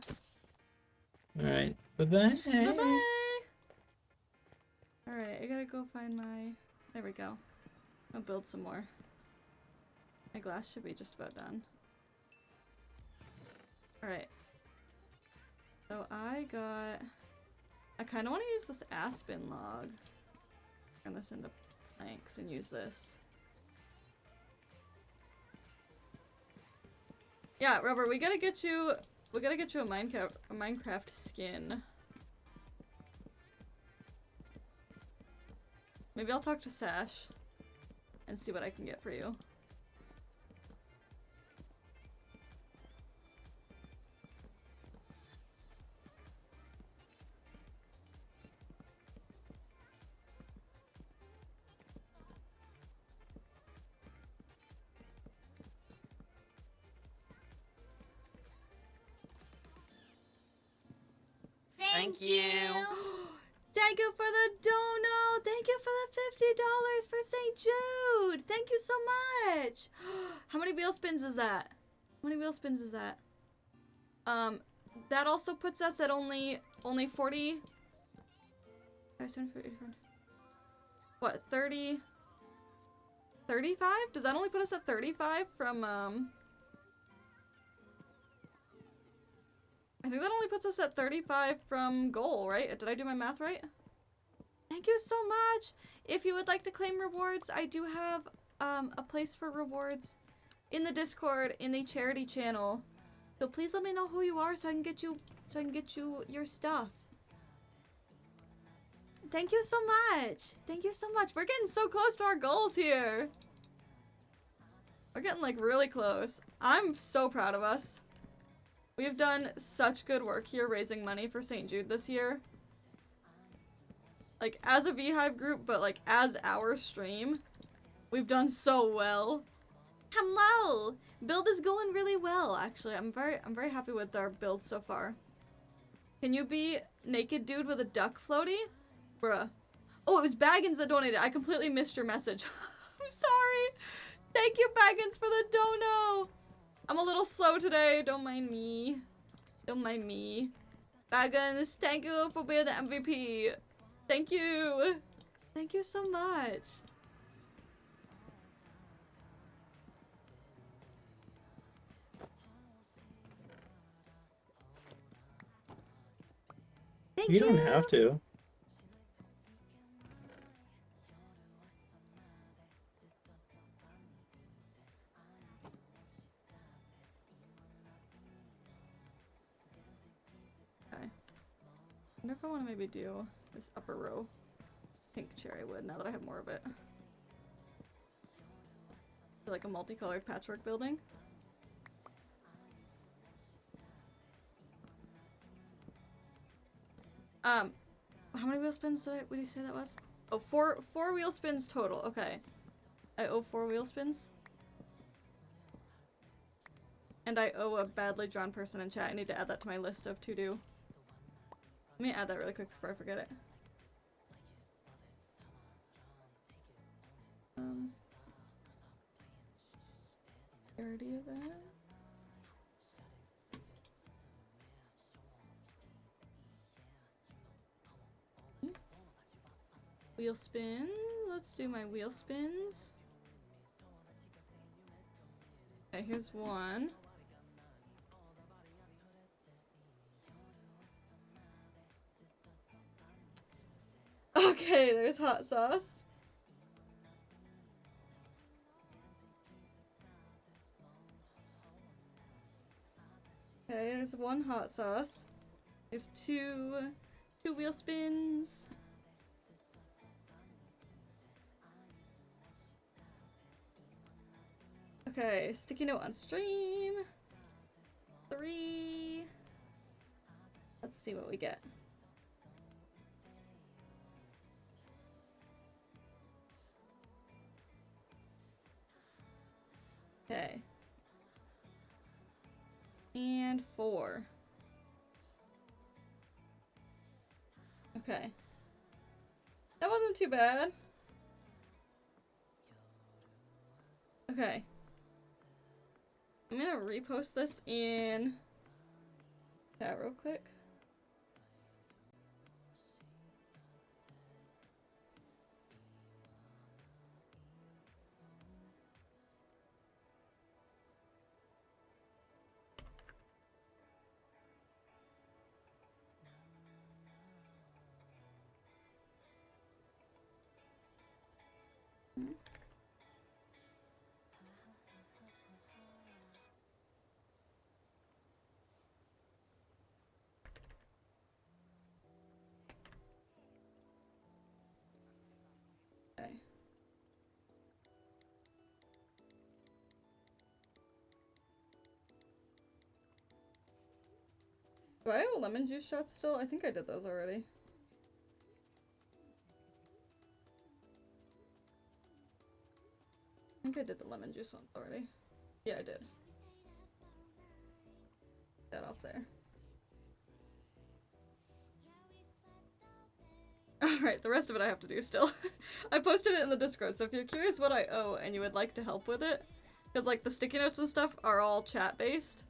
All right, bye-bye. Bye-bye! Alright, I gotta go find my... There we go. I'll build some more. My glass should be just about done. Alright. So I kind of want to use this aspen log. Turn this into planks and use this. Yeah, Rubber, we gotta get you a Minecraft skin. Maybe I'll talk to Sash and see what I can get for you. Thank you. Thank you for the dono! Thank you for the $50 for St. Jude! Thank you so much! How many wheel spins is that? How many wheel spins is that? That also puts us at only 40... What, 30... 35? Does that only put us at 35 from, I think that only puts us at 35 from goal, right? Did I do my math right? Thank you so much! If you would like to claim rewards, I do have a place for rewards in the Discord, in the charity channel. So please let me know who you are so I can get you your stuff. Thank you so much! Thank you so much! We're getting so close to our goals here! We're getting like really close. I'm so proud of us. We've done such good work here raising money for St. Jude this year. Like, as a VHive group, but like, as our stream, we've done so well. Hello! Build is going really well, actually. I'm very happy with our build so far. Can you be naked dude with a duck floaty? Bruh. Oh, it was Baggins that donated. I completely missed your message. I'm sorry. Thank you, Baggins, for the dono. I'm a little slow today. Don't mind me. Don't mind me. Baggins, thank you for being the MVP. Thank you. Thank you so much. You don't have to. Okay. I wonder if I want to maybe do this upper row pink cherry wood now that I have more of it. Like a multicolored patchwork building. How many wheel spins would you say that was? Oh, four wheel spins total. Okay. I owe 4 wheel spins. And I owe a badly drawn person in chat. I need to add that to my list of to do. Let me add that really quick before I forget it. Charity event. Wheel spin. Let's do my wheel spins. Okay, here's one. Okay, there's hot sauce. Okay, there's one hot sauce. There's two wheel spins. Okay, sticky note on stream. 3. Let's see what we get. Okay. And 4. Okay. That wasn't too bad. Okay. I'm gonna repost this in chat real quick. Okay. Do I have lemon juice shots still? I think I did those already. I think I did the lemon juice ones already. Yeah, I did. That off there. Alright, the rest of it I have to do still. I posted it in the Discord, so if you're curious what I owe and you would like to help with it, because like the sticky notes and stuff are all chat based.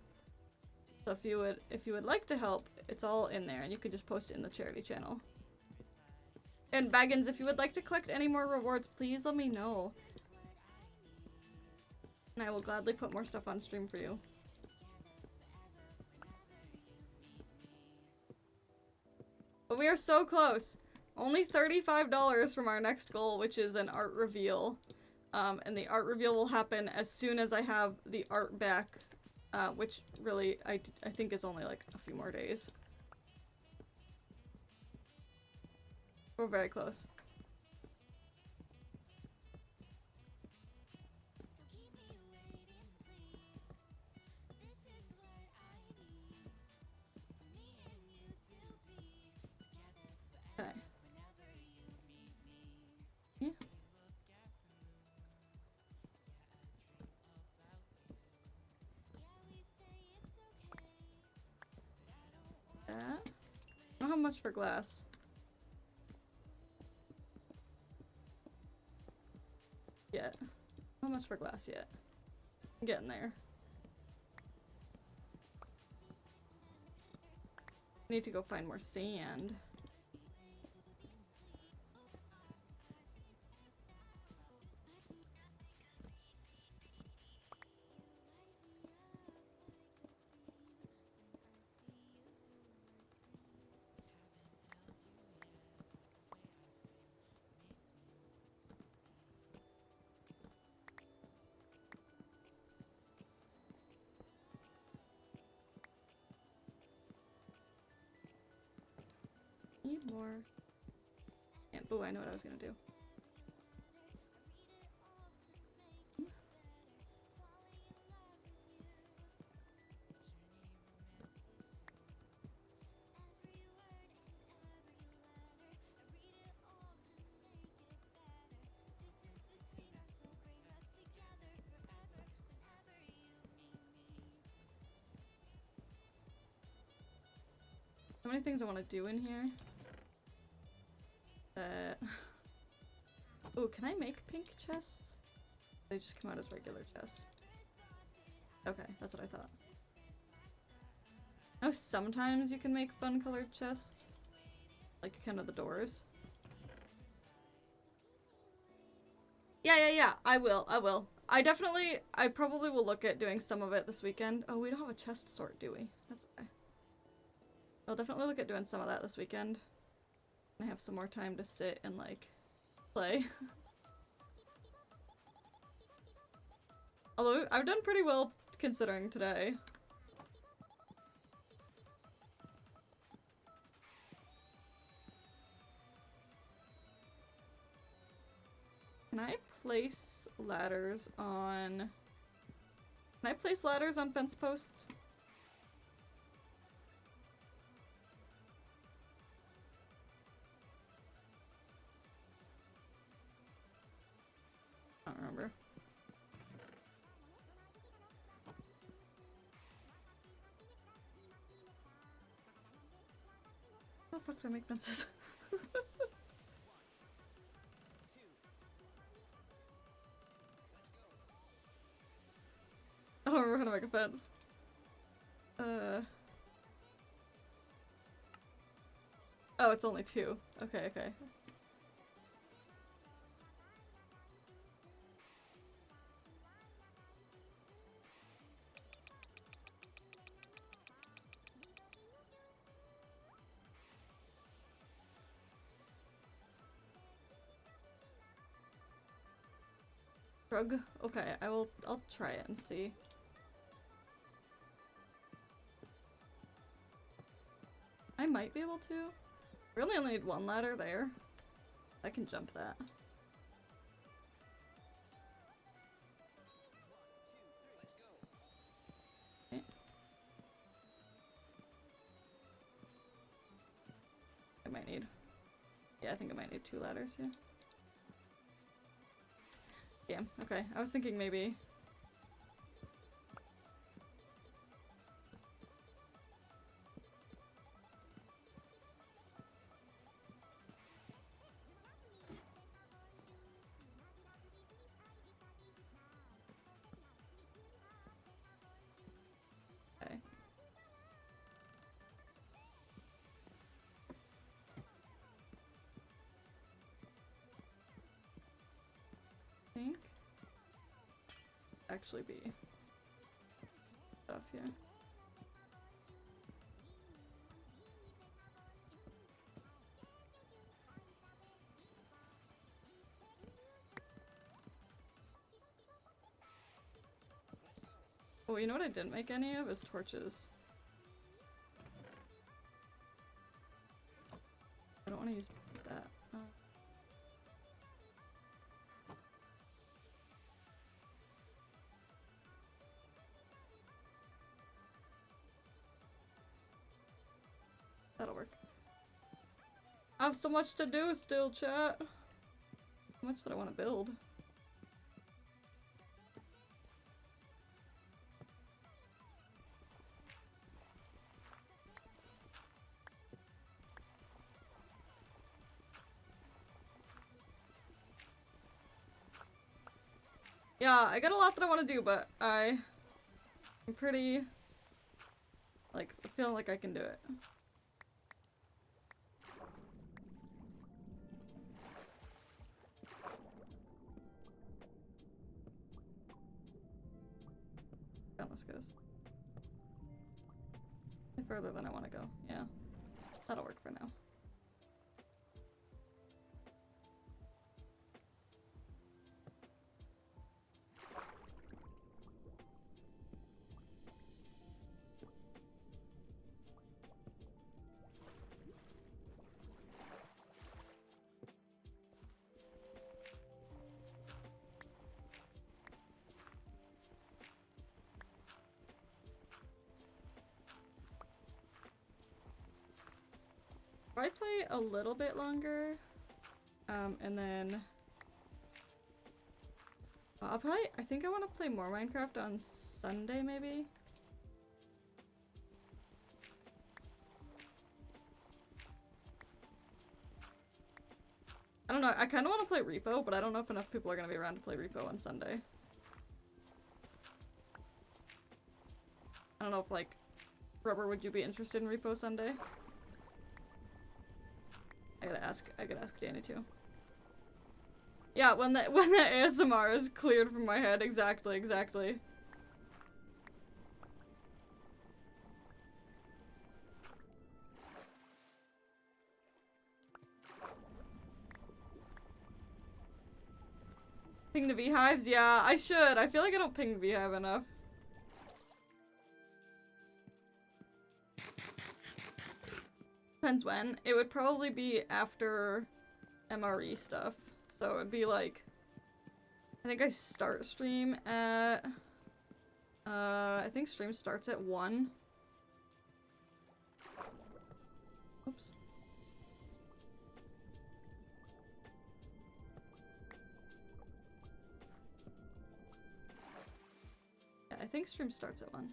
So if you would like to help, it's all in there and you could just post it in the charity channel. And Baggins, if you would like to collect any more rewards, please let me know. And I will gladly put more stuff on stream for you. But we are so close. Only $35 from our next goal, which is an art reveal. And the art reveal will happen as soon as I have the art back, which really I think is only like a few more days. We're very close. Okay. Yeah. That. I don't have much for glass. Yet. Not much for glass yet. I'm getting there. Need to go find more sand. Need more. And, oh, I know what I was gonna do. So many things I want to do in here. Oh, can I make pink chests? They just come out as regular chests. Okay, that's what I thought. Oh, sometimes you can make fun colored chests. Like kind of the doors. Yeah, I will. I probably will look at doing some of it this weekend. Oh, we don't have a chest sort, do we? That's okay. I'll definitely look at doing some of that this weekend. I have some more time to sit and, like, play. Although, I've done pretty well considering today. Can I place ladders on... Can I place ladders on fence posts? I don't remember. How the fuck do I make fences? I don't remember how to make a fence. Oh, it's only 2. Okay. Drug? Okay, I'll try it and see. I might be able to. Really only need 1 ladder there. I can jump that. Okay. I might need... Yeah, I think I might need 2 ladders here. Damn, okay. I was thinking maybe... Okay. I think... actually be... stuff here. Oh, you know what I didn't make any of is torches. I don't want to use that. Oh. That'll work. I have so much to do still, chat. How much that I want to build? Yeah, I got a lot that I want to do, but I'm pretty, like, feeling like I can do it. Down this goes. Further than I want to go. Yeah, that'll work for now. probably play a little bit longer. And then I think I want to play more Minecraft on Sunday, maybe? I don't know, I kind of want to play Repo, but I don't know if enough people are going to be around to play Repo on Sunday. I don't know if, like, Rubber, would you be interested in Repo Sunday? I gotta ask Danny too. Yeah, when the ASMR is cleared from my head, exactly. Ping the VHives? Yeah, I should. I feel like I don't ping the VHive enough. Depends when. It would probably be after MRE stuff. So it'd be like, I think I start stream at, I think stream starts at 1. Oops. Yeah, I think stream starts at 1.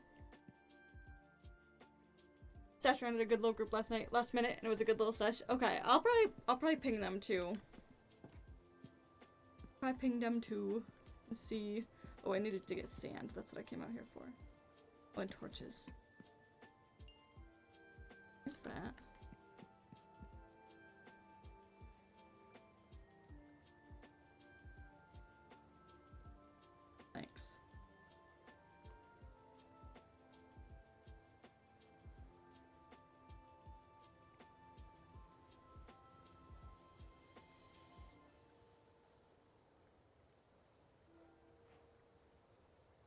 Sash ran at a good little group last minute, and it was a good little sesh. Okay, I'll probably ping them too. I pinged them too. Let's see. Oh, I needed to get sand. That's what I came out here for. Oh, and torches. What's that? Thanks.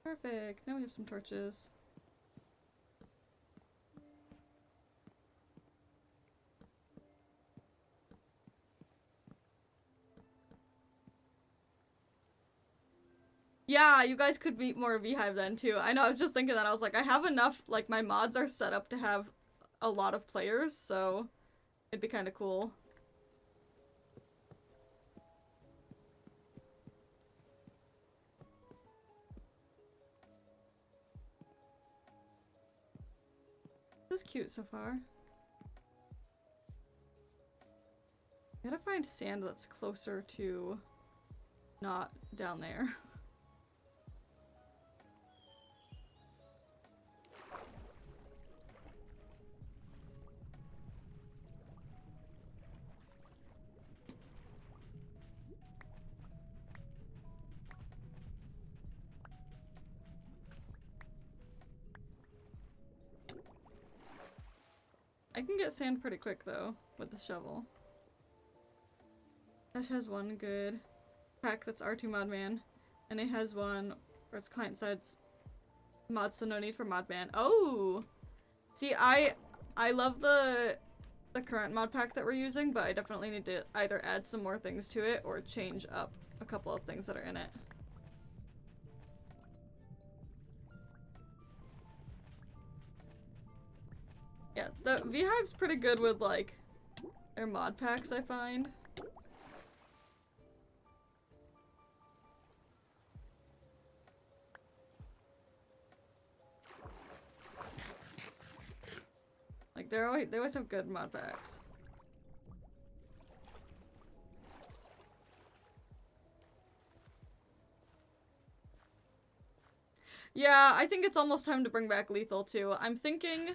Perfect. Now we have some torches. Yeah, you guys could meet more VHive then too. I know, I was just thinking that. I was like, I have enough, like, my mods are set up to have a lot of players, so it'd be kind of cool. This is cute so far. Gotta find sand that's closer to not down there. I can get sand pretty quick though with the shovel. Ash has one good pack that's R2 Modman, and it has one where it's client side's mod, so no need for Modman. Oh! See, I love the current mod pack that we're using, but I definitely need to either add some more things to it or change up a couple of things that are in it. Yeah, the VHive's pretty good with, like, their mod packs, I find. Like, they always have good mod packs. Yeah, I think it's almost time to bring back Lethal too. I'm thinking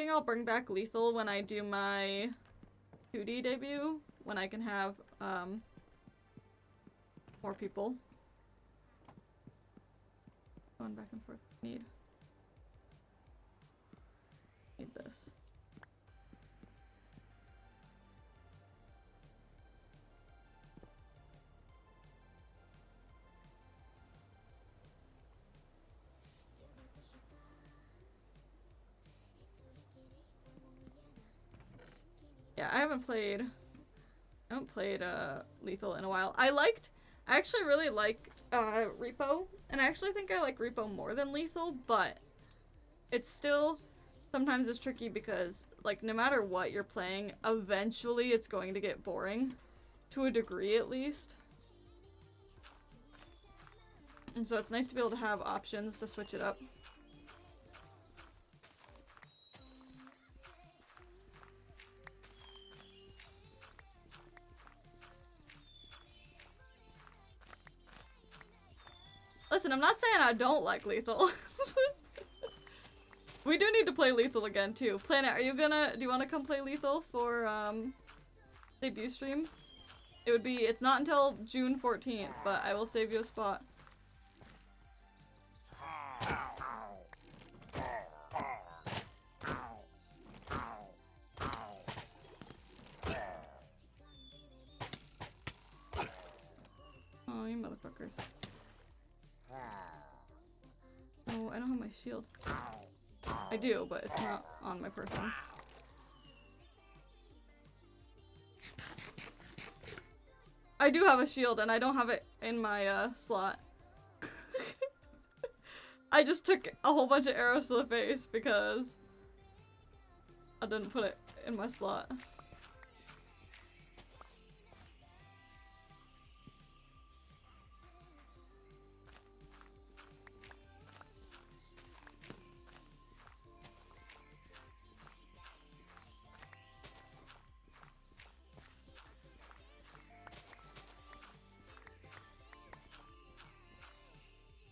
I'll bring back Lethal when I do my 2D debut, when I can have more people. Going back and forth. Need this. Yeah, I haven't played Lethal in a while. I actually really like Repo, and I actually think I like Repo more than Lethal, but it's still sometimes it's tricky because, like, no matter what you're playing, eventually it's going to get boring. To a degree, at least. And so it's nice to be able to have options to switch it up. Listen, I'm not saying I don't like Lethal. We do need to play Lethal again, too. Planet, do you want to come play Lethal for, debut stream? It's not until June 14th, but I will save you a spot. Oh, you motherfuckers. Oh, I don't have my shield. I do, but it's not on my person. I do have a shield, and I don't have it in my, slot. I just took a whole bunch of arrows to the face because I didn't put it in my slot.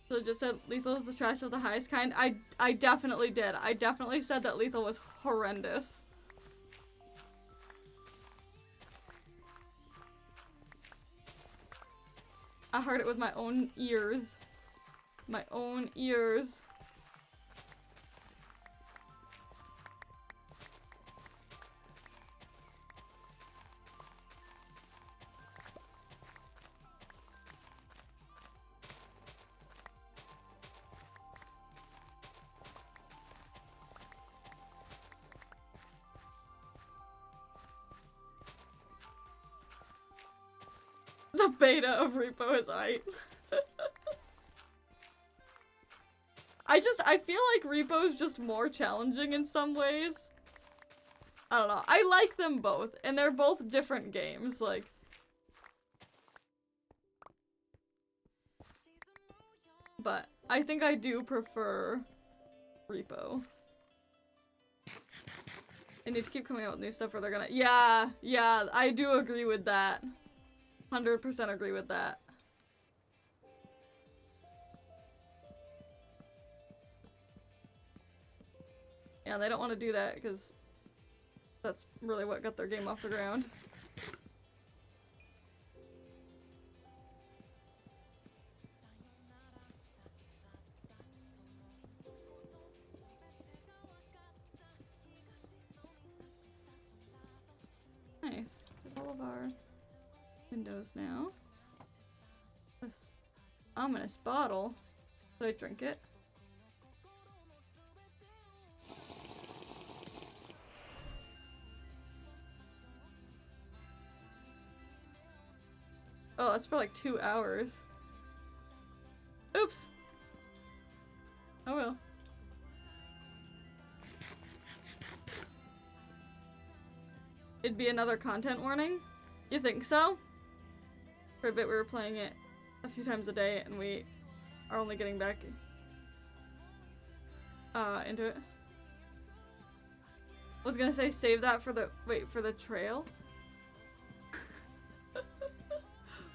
So it just said Lethal is the trash of the highest kind. I definitely did. I definitely said that Lethal was horrendous. I heard it with my own ears. My own ears. The beta of Repo is aight. I feel like Repo is just more challenging in some ways. I don't know. I like them both, and they're both different games, like. But I think I do prefer Repo. They need to keep coming out with new stuff or they're gonna— yeah, I do agree with that. 100% agree with that. Yeah, they don't want to do that because that's really what got their game off the ground. Nice. All of our windows now. This ominous bottle. Should I drink it? Oh, that's for like 2 hours. Oops. Oh well. It'd be another content warning? You think so? For a bit we were playing it a few times a day and we are only getting back into it. I was gonna say save that for the— wait, for the trail?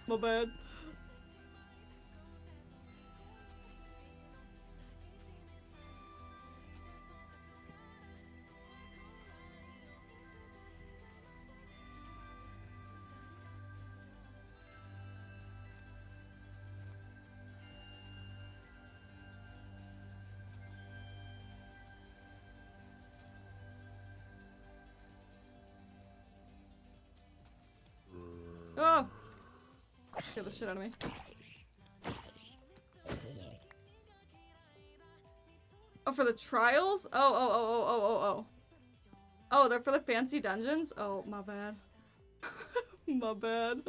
My bad. Oh! Get the shit out of me. Oh, for the trials? Oh. Oh, they're for the fancy dungeons? Oh, my bad. My bad.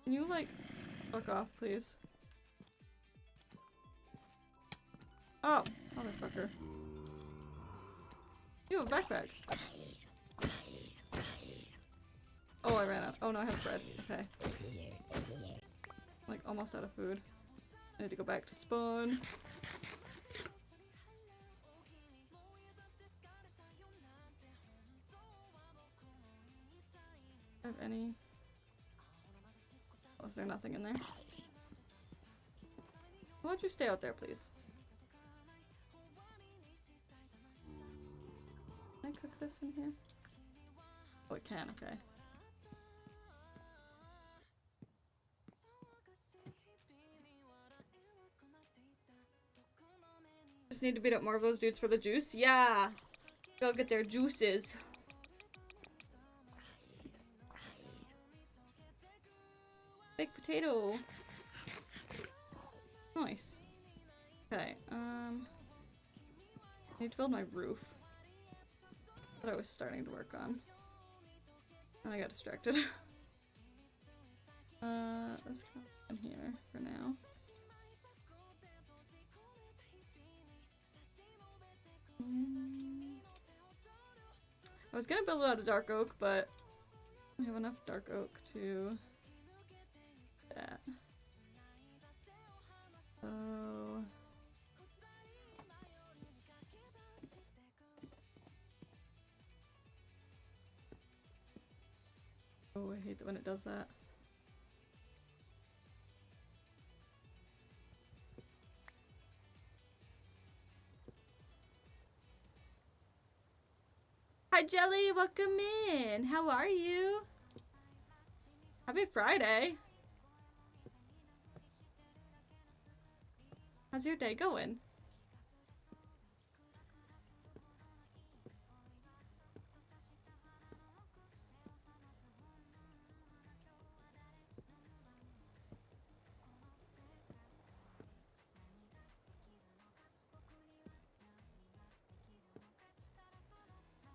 Can you, like, fuck off, please? Oh, motherfucker. You have a backpack. Oh, I ran out. Oh no, I have bread. Okay. Like, almost out of food. I need to go back to spawn. Have any? Oh, is there nothing in there? Why don't you stay out there, please? Can I cook this in here? Oh, it can, okay. Just need to beat up more of those dudes for the juice? Yeah! Go get their juices. Baked potato. Nice. Okay, I need to build my roof. That I was starting to work on. And I got distracted. Let's come in here for now. I was gonna build it out of dark oak, but I have enough dark oak to do that. So oh, I hate that when it does that. Hi Jelly, welcome in. How are you? Happy Friday. How's your day going?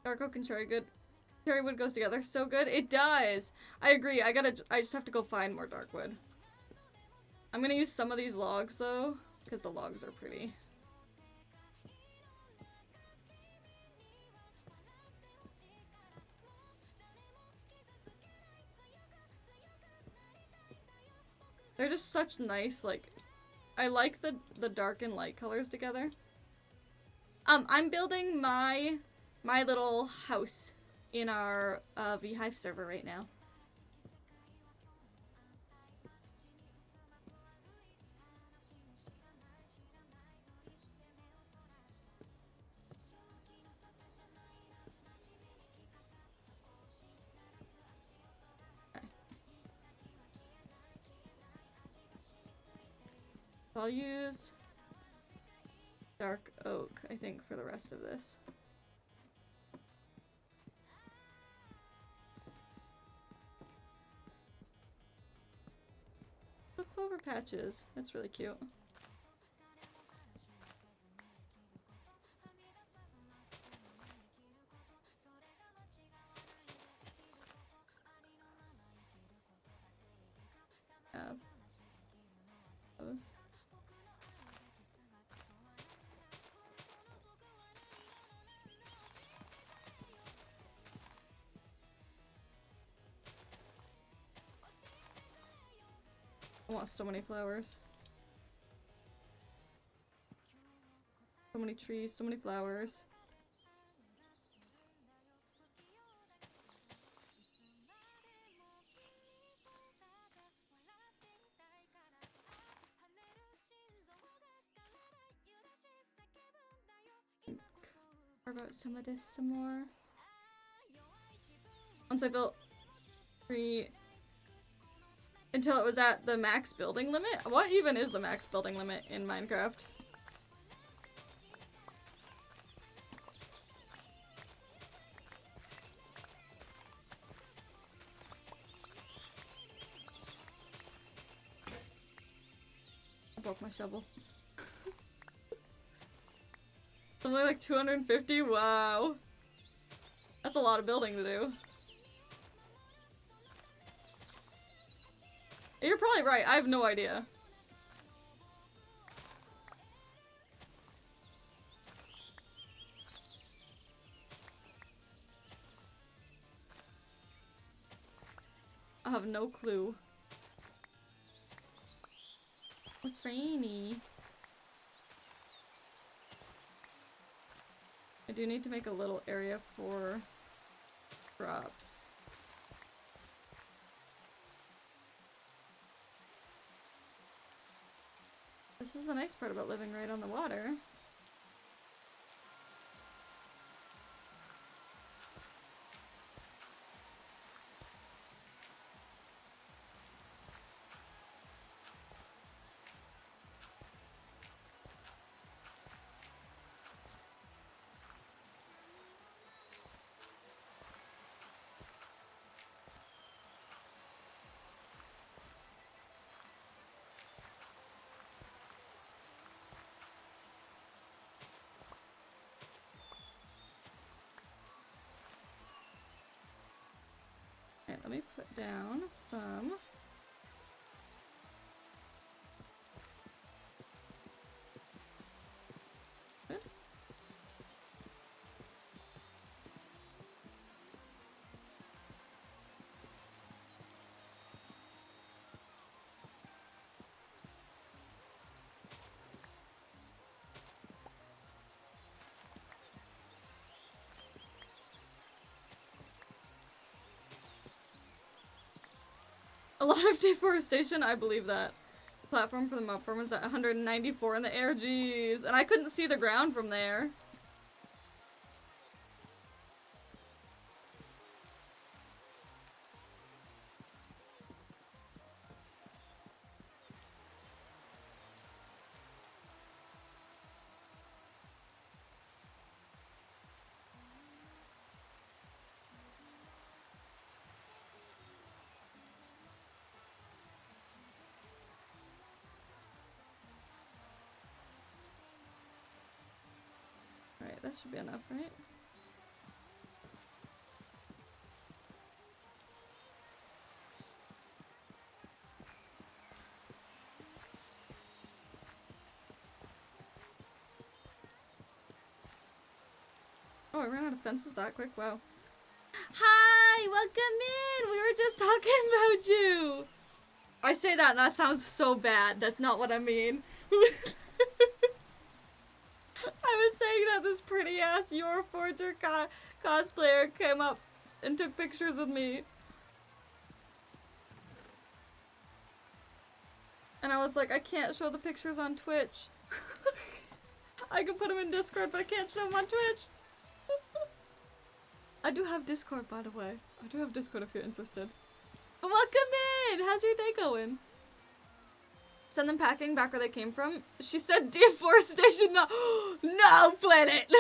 Dark oak and cherry wood goes together so good. It does. I agree. I just have to go find more dark wood. I'm gonna use some of these logs though, because the logs are pretty. They're just such nice, like, I like the dark and light colors together. I'm building my little house in our VHive server right now. Okay. I'll use dark oak, I think, for the rest of this. The clover patches. That's really cute. Have those. I want so many flowers. So many trees, so many flowers. Carve out some of this some more. Once I built 3 until it was at the max building limit? What even is the max building limit in Minecraft? I broke my shovel. Something like 250? Wow. That's a lot of building to do. You're probably right. I have no idea. I have no clue. It's rainy. I do need to make a little area for crops. This is the nice part about living right on the water. Okay, let me put down some. Good. A lot of deforestation, I believe that. Platform for the mob farm is at 194 in the air, jeez. And I couldn't see the ground from there. Alright, that should be enough, right? Oh, I ran out of fences that quick, wow. Hi, welcome in! We were just talking about you! I say that and that sounds so bad. That's not what I mean. I was saying that this pretty ass Your Forger cosplayer came up and took pictures with me. And I was like, I can't show the pictures on Twitch. I can put them in Discord, but I can't show them on Twitch. I do have Discord, by the way. I do have Discord if you're interested. But welcome in! How's your day going? Send them packing back where they came from. She said deforestation. No, no, planet.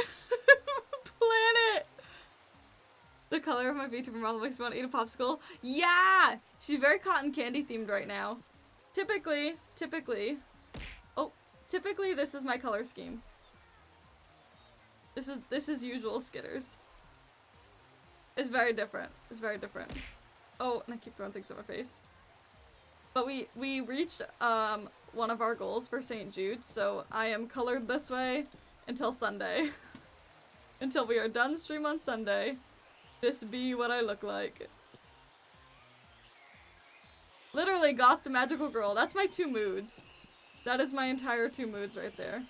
Planet. The color of my VTuber model makes me want to eat a popsicle. Yeah, she's very cotton candy themed right now. Typically, this is my color scheme. This is usual Skitters. It's very different. It's very different. Oh, and I keep throwing things at my face. But we reached one of our goals for St. Jude, so I am colored this way until Sunday. Until we are done stream on Sunday. This be what I look like. Literally goth to magical girl. That's my 2 moods. That is my entire 2 moods right there.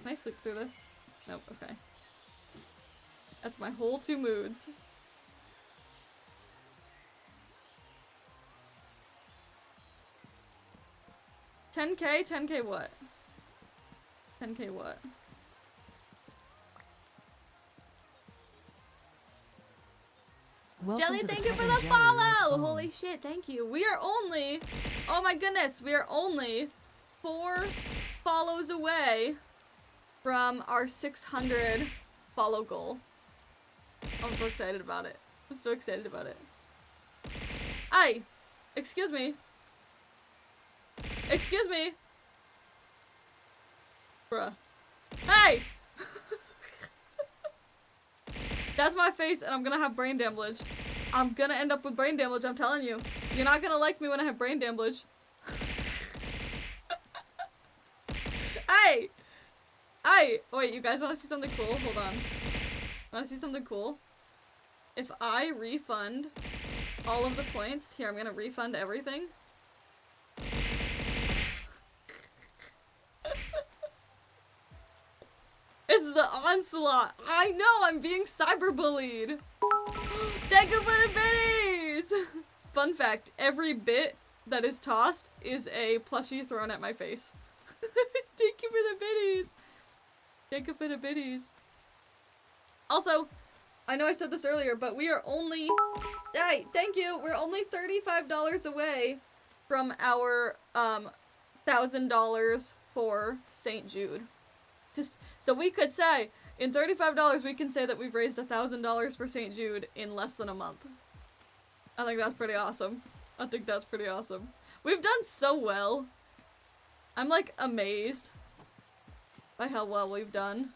Can I sleep through this? Nope, okay. That's my whole 2 moods. $10K? $10K what? $10K what? Welcome Jelly, to thank you for Kevin the Jelly follow! Live Phone. Holy shit, thank you. We are only, oh my goodness, we are only 4 follows away from our 600 follow goal. I'm so excited about it. I'm so excited about it. Hey, excuse me. Excuse me. Bruh. Hey! That's my face and I'm gonna have brain damage. I'm gonna end up with brain damage, I'm telling you. You're not gonna like me when I have brain damage. Hey! Hey! Wait, you guys wanna see something cool? Hold on. Wanna see something cool? If I refund all of the points, here, I'm gonna refund everything. It's the onslaught. I know, I'm being cyberbullied. Thank you for the biddies! Fun fact, every bit that is tossed is a plushie thrown at my face. Thank you for the biddies. Thank you for the biddies. Also, I know I said this earlier, but we are only... Hey, thank you! We're only $35 away from our, $1,000 for St. Jude. Just, so we could say, in $35 we can say that we've raised $1,000 for St. Jude in less than a month. I think that's pretty awesome. I think that's pretty awesome. We've done so well. I'm like amazed by how well we've done.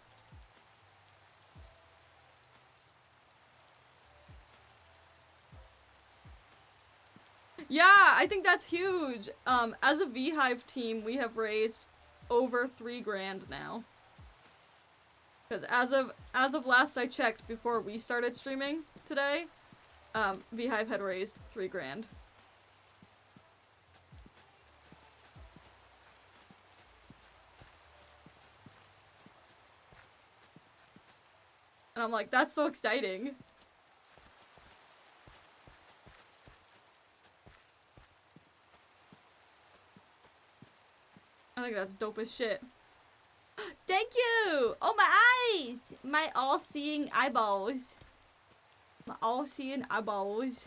Yeah, I think that's huge. As a VHive team, we have raised over $3 grand now. Because as of last I checked before we started streaming today, VHive had raised $3 grand. And I'm like, that's so exciting. I think that's dope as shit. Thank you! Oh, my eyes! My all-seeing eyeballs. My all-seeing eyeballs.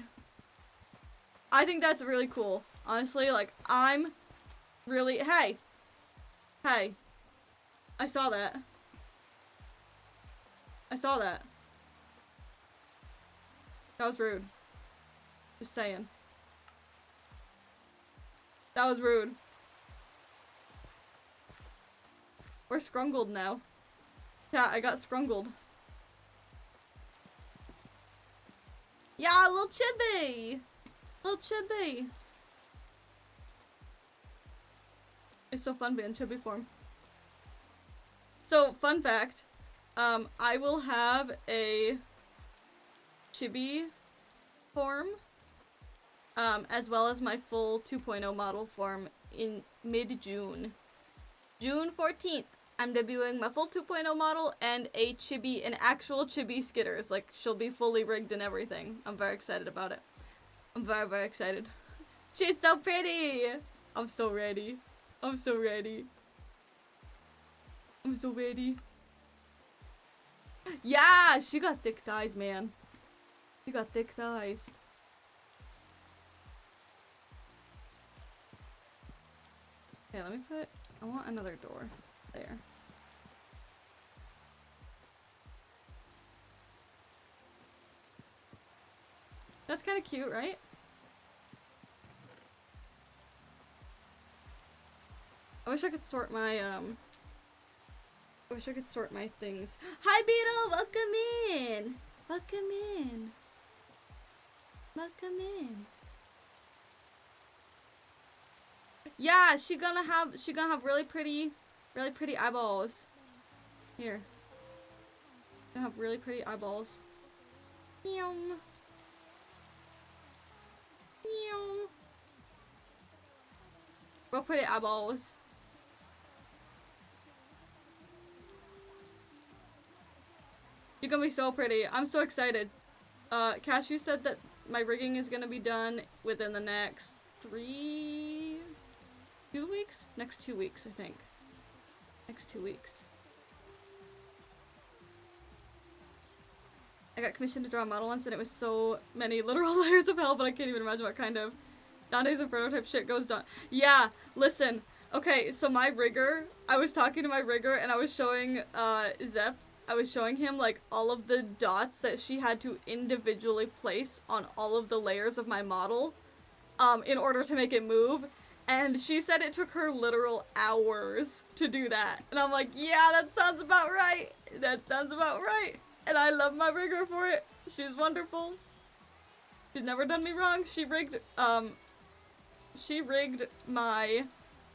I think that's really cool. Honestly, like, I'm really... Hey! Hey. I saw that. I saw that. That was rude. Just saying. That was rude. We're scrungled now. Yeah, I got scrungled. Yeah, little chibi! Little chibi! It's so fun being chibi form. So, fun fact. I will have a chibi form, as well as my full 2.0 model form in mid-June. June 14th, I'm debuting my full 2.0 model and a chibi, an actual chibi skitters. Like, she'll be fully rigged and everything. I'm very excited about it. I'm very, very excited. She's so pretty! I'm so ready. I'm so ready. I'm so ready. Yeah, she got thick thighs, man. She got thick thighs. Okay, let me put... I want another door. There. That's kind of cute, right? I wish I could sort my, I wish I could sort my things. Hi, Beetle! Welcome in! Welcome in! Welcome in. Yeah, she gonna have really pretty eyeballs. Here. Gonna have really pretty eyeballs. Meow. Meow. Real pretty eyeballs. You're gonna be so pretty. I'm so excited. Cashew said that my rigging is gonna be done within the next 2 weeks? Next 2 weeks, I think. Next 2 weeks. I got commissioned to draw a model once and it was so many literal layers of hell, but I can't even imagine what kind of Dante's Inferno type shit goes down. Yeah, listen. Okay, so my rigger, I was talking to my rigger and I was showing Zep, I was showing him like all of the dots that she had to individually place on all of the layers of my model in order to make it move. And she said it took her literal hours to do that. And I'm like, yeah, that sounds about right. That sounds about right. And I love my rigger for it. She's wonderful. She's never done me wrong. She rigged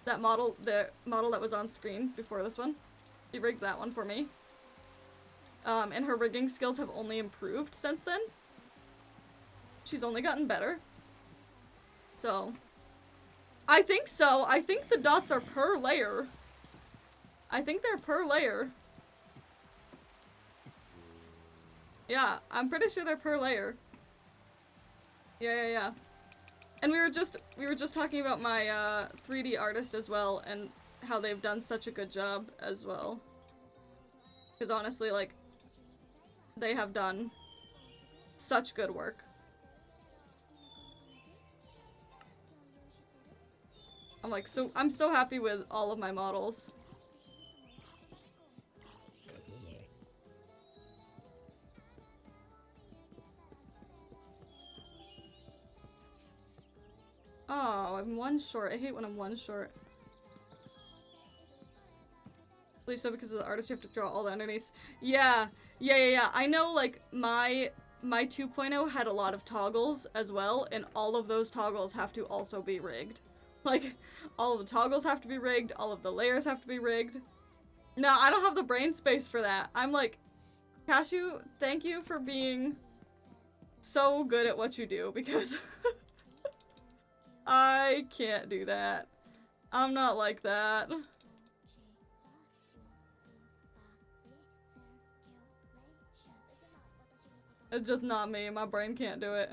that model, the model that was on screen before this one. She rigged that one for me. And her rigging skills have only improved since then. She's only gotten better. So, I think so. I think the dots are per layer. I think they're per layer. Yeah, I'm pretty sure they're per layer. Yeah. And we were just talking about my 3D artist as well, and how they've done such a good job as well. Because honestly, like, they have done such good work. I'm so happy with all of my models. Oh, I'm one short. I hate when I'm one short. I believe so because of the artist you have to draw all the underneaths. Yeah. I know, like, my 2.0 had a lot of toggles as well, and all of those toggles have to also be rigged. Like, all of the toggles have to be rigged, all of the layers have to be rigged. No, I don't have the brain space for that. I'm like, Cashew, thank you for being so good at what you do, because I can't do that. I'm not like that. It's just not me. My brain can't do it.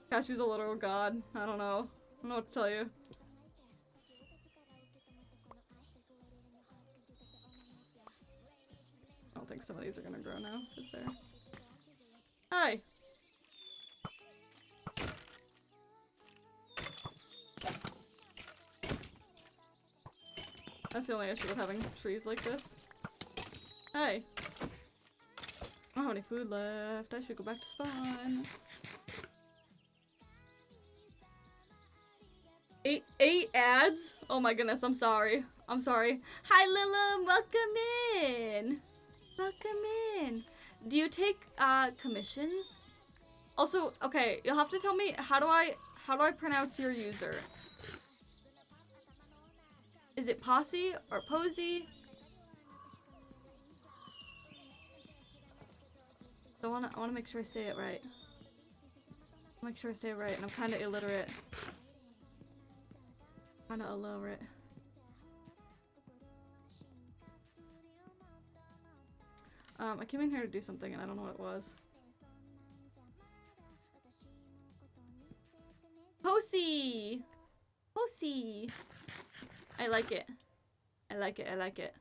Cashew's a literal god. I don't know. I don't know what to tell you. I don't think some of these are gonna grow now, is there? Hi! That's the only issue with having trees like this. Hey! I don't have any food left. I should go back to spawn. Eight ads? Oh my goodness, I'm sorry. I'm sorry. Hi Lila, welcome in! Welcome in. Do you take commissions? Also, okay, you'll have to tell me how do I pronounce your user? Is it Posse or Posy? I wanna make sure I say it right. Make sure I say it right, and I'm kinda illiterate. Kinda illiterate. I came in here to do something and I don't know what it was. Posy! Posy! I like it. I like it, I like it.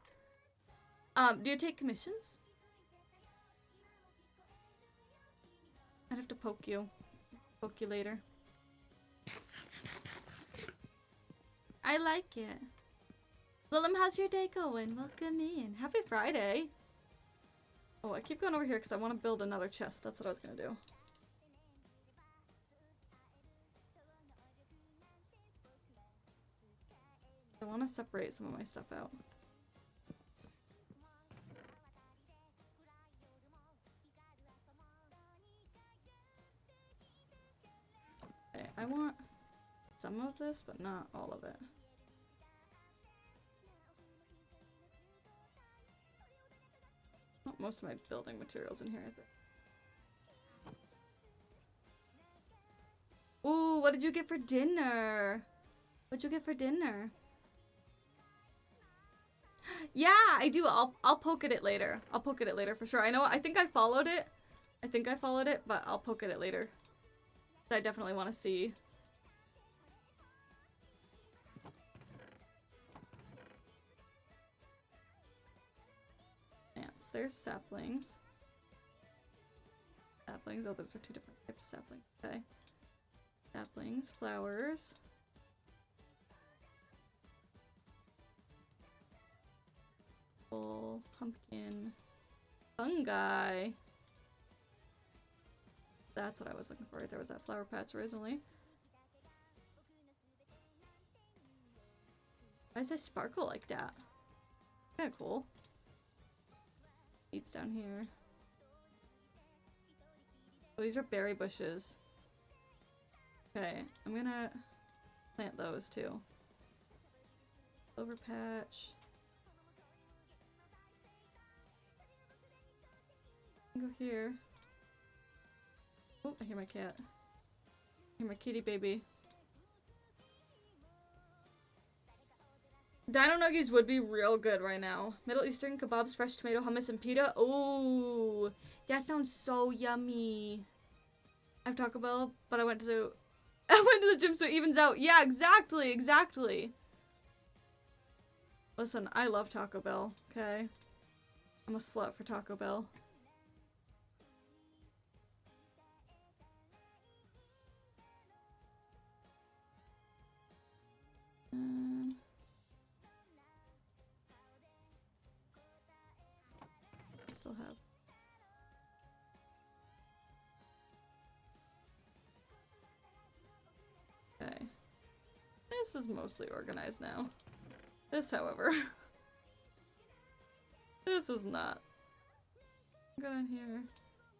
Do you take commissions? I'd have to poke you. Poke you later. I like it. Willem, how's your day going? Welcome in. Happy Friday. Oh, I keep going over here because I want to build another chest. That's what I was going to do. I want to separate some of my stuff out. Okay, I want some of this, but not all of it. Most of my building materials in here, I think. Ooh, what did you get for dinner? What'd you get for dinner? Yeah, I do. I'll poke at it later. I'll poke at it later for sure. I think I followed it. But I'll poke at it later. I definitely want to see. Ants. There's saplings. Saplings. Oh, those are two different types of saplings. Okay. Saplings, flowers. Pumpkin. Fungi. That's what I was looking for. Right there was that flower patch originally. Why does it sparkle like that? Kinda cool. Seeds down here. Oh, these are berry bushes. Okay, I'm gonna plant those too. Clover patch. Go here. Oh, I hear my cat. I hear my kitty baby. Dino nuggies would be real good right now. Middle Eastern kebabs, fresh tomato, hummus, and pita. Oh, that sounds so yummy. I have Taco Bell, but I went to the gym, so it evens out. Yeah, exactly, exactly. Listen, I love Taco Bell. Okay, I'm a slut for Taco Bell. I still have. Okay. This is mostly organized now. This, however, this is not. Go down here.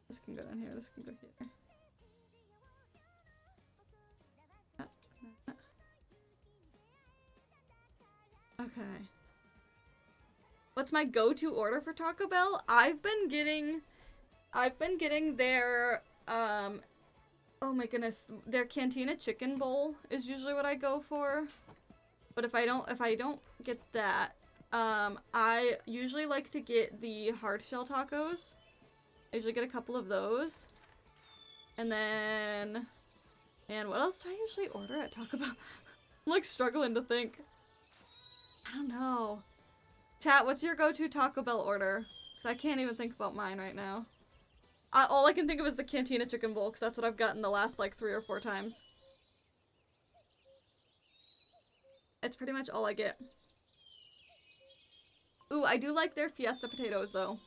This can go down here. This can go here. Okay. What's my go-to order for Taco Bell? I've been getting their oh my goodness, their Cantina chicken bowl is usually what I go for. But if I don't get that, I usually like to get the hard shell tacos. I usually get a couple of those. And then, man, what else do I usually order at Taco Bell? I'm like struggling to think. I don't know. Chat, what's your go-to Taco Bell order? Because I can't even think about mine right now. All I can think of is the Cantina chicken bowl, because that's what I've gotten the last like 3 or 4 times. It's pretty much all I get. Ooh, I do like their Fiesta potatoes though.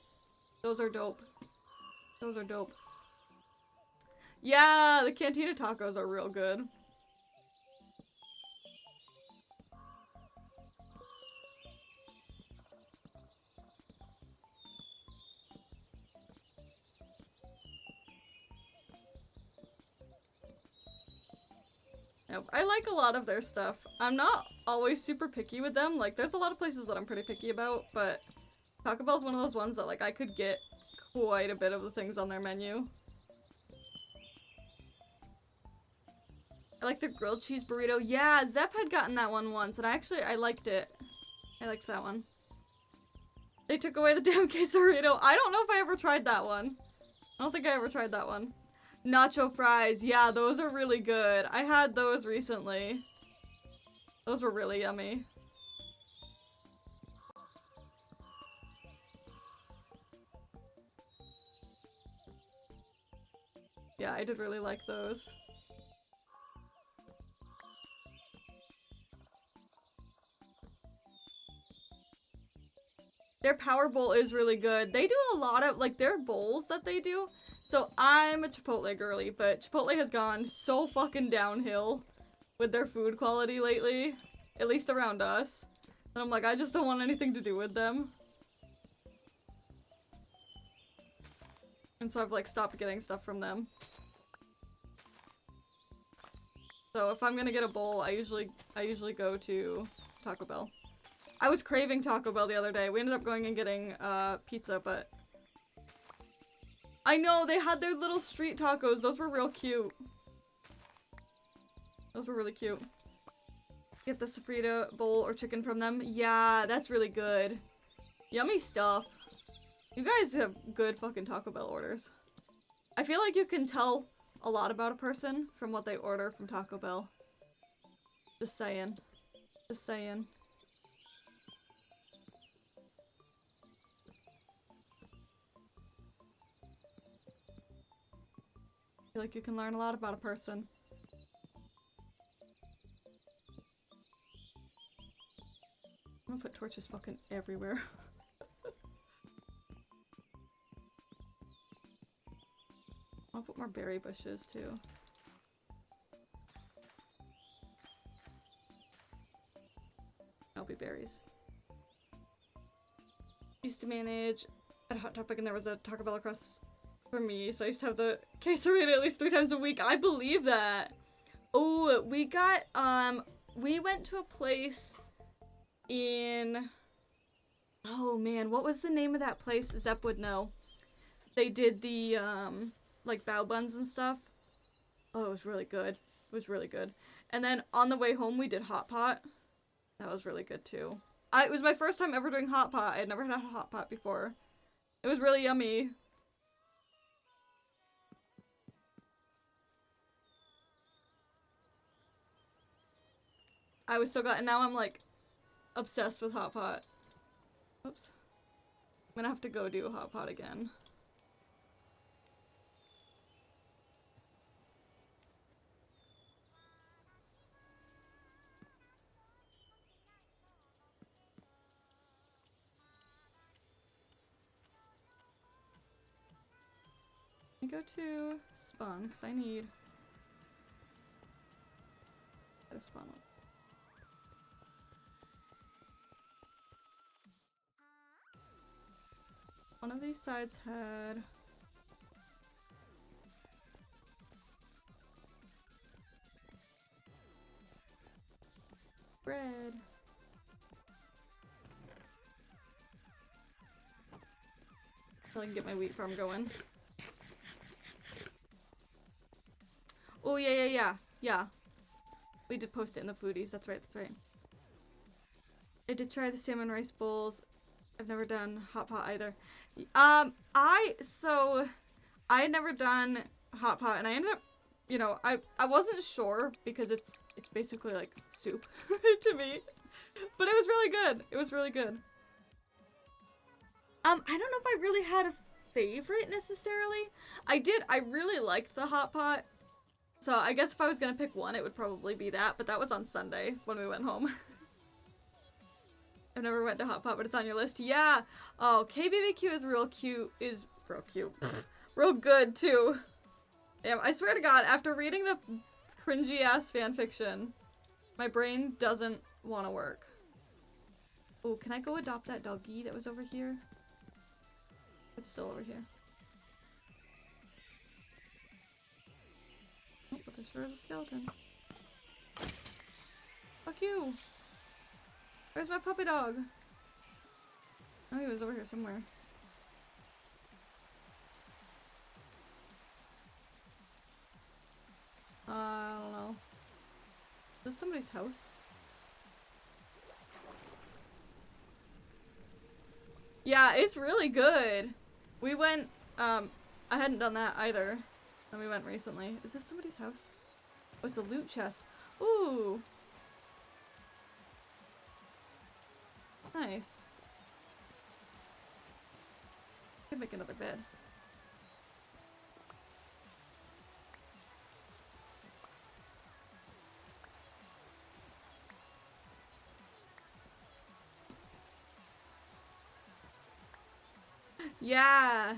Those are dope. Those are dope. Yeah, the Cantina tacos are real good. Nope. I like a lot of their stuff. I'm not always super picky with them. Like, there's a lot of places that I'm pretty picky about, but Taco Bell's one of those ones that, like, I could get quite a bit of the things on their menu. I like the grilled cheese burrito. Yeah, Zep had gotten that one once, and I liked it. I liked that one. They took away the damn quesarito. I don't know if I ever tried that one. I don't think I ever tried that one. Nacho fries. Yeah, those are really good. I had those recently. Those were really yummy. Yeah, I did really like those. Their power bowl is really good. They do a lot of, like, their bowls that they do. So I'm a Chipotle girly, but Chipotle has gone so fucking downhill with their food quality lately. At least around us. And I'm like, I just don't want anything to do with them. And so I've, like, stopped getting stuff from them. So if I'm gonna get a bowl, I usually go to Taco Bell. I was craving Taco Bell the other day. We ended up going and getting pizza, but I know they had their little street tacos. Those were real cute. Those were really cute. Get the sofrito bowl or chicken from them. Yeah, that's really good. Yummy stuff. You guys have good fucking Taco Bell orders. I feel like you can tell a lot about a person from what they order from Taco Bell. Just saying. Just saying. I feel like you can learn a lot about a person. I'm gonna put torches fucking everywhere. I'll put more berry bushes too. That'll be berries. Used to manage at Hot Topic and there was a Taco Bell across from me, so I used to have the quesarito at least 3 times a week. I believe that. Oh, we went to a place in, oh man, what was the name of that place? Zep would know. They did the, like, bao buns and stuff. Oh, it was really good. It was really good. And then on the way home, we did hot pot. That was really good, too. It was my first time ever doing hot pot. I had never had a hot pot before. It was really yummy. I was so glad, and now I'm, like, obsessed with hot pot. Oops. I'm gonna have to go do hot pot again. Let me go to spawn, because I need a spawn. One of these sides had bread. So I can get my wheat farm going. Oh, yeah. We did post it in the foodies, that's right. I did try the salmon rice bowls. I've never done hot pot either. I had never done hot pot, and I ended up, you know, I wasn't sure because it's basically like soup to me, but it was really good. It was really good. I don't know if I really had a favorite necessarily. I really liked the hot pot. So I guess if I was gonna pick one, it would probably be that, but that was on Sunday when we went home. I've never went to hot pot, but it's on your list. Yeah. Oh, KBBQ is real cute. Real good too. Yeah, I swear to God, after reading the cringy ass fanfiction, my brain doesn't want to work. Oh, can I go adopt that doggy that was over here? It's still over here. Oh, but there sure is a skeleton. Fuck you! Where's my puppy dog? Oh, he was over here somewhere. I don't know. Is this somebody's house? Yeah, it's really good. We went, I hadn't done that either. And we went recently. Is this somebody's house? Oh, it's a loot chest. Ooh. Nice. Could make another bed. Yeah.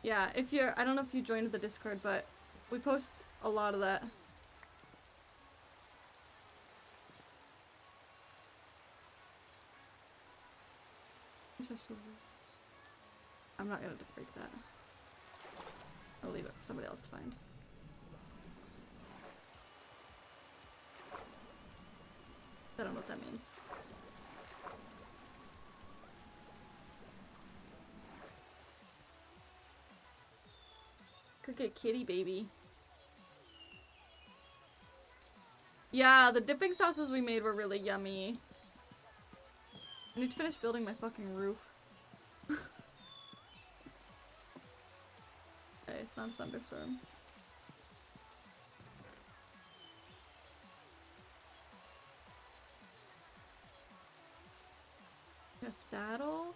Yeah, if you're, I don't know if you joined the Discord, but we post a lot of that. I'm not gonna break that. I'll leave it for somebody else to find. I don't know what that means. Cricket kitty baby. Yeah, the dipping sauces we made were really yummy. I need to finish building my fucking roof. Okay, it's not a thunderstorm. A saddle,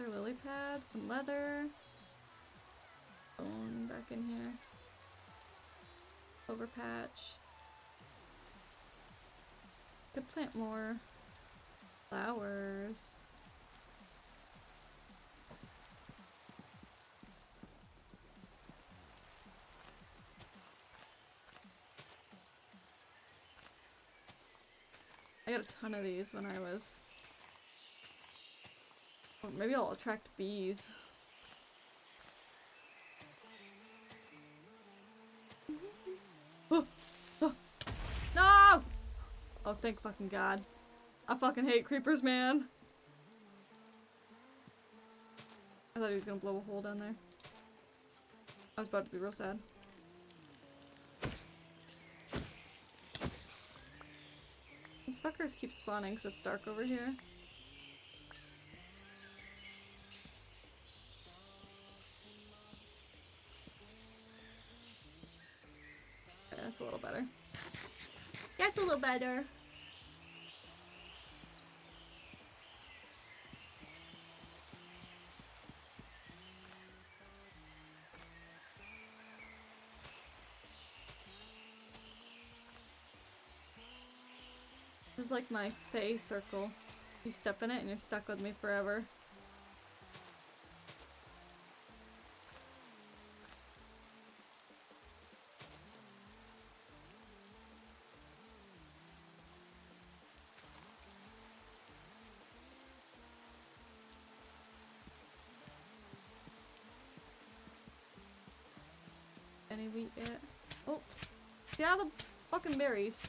a lily pad, some leather, bone back in here, clover patch. Could plant more flowers. I got a ton of these when I was. Oh, maybe I'll attract bees. Oh, thank fucking God. I fucking hate creepers, man. I thought he was gonna blow a hole down there. I was about to be real sad. These fuckers keep spawning because it's dark over here. Okay, that's a little better. That's a little better. This is like my Fae circle. You step in it and you're stuck with me forever. Any wheat yet? Oops. Get out of the fucking berries.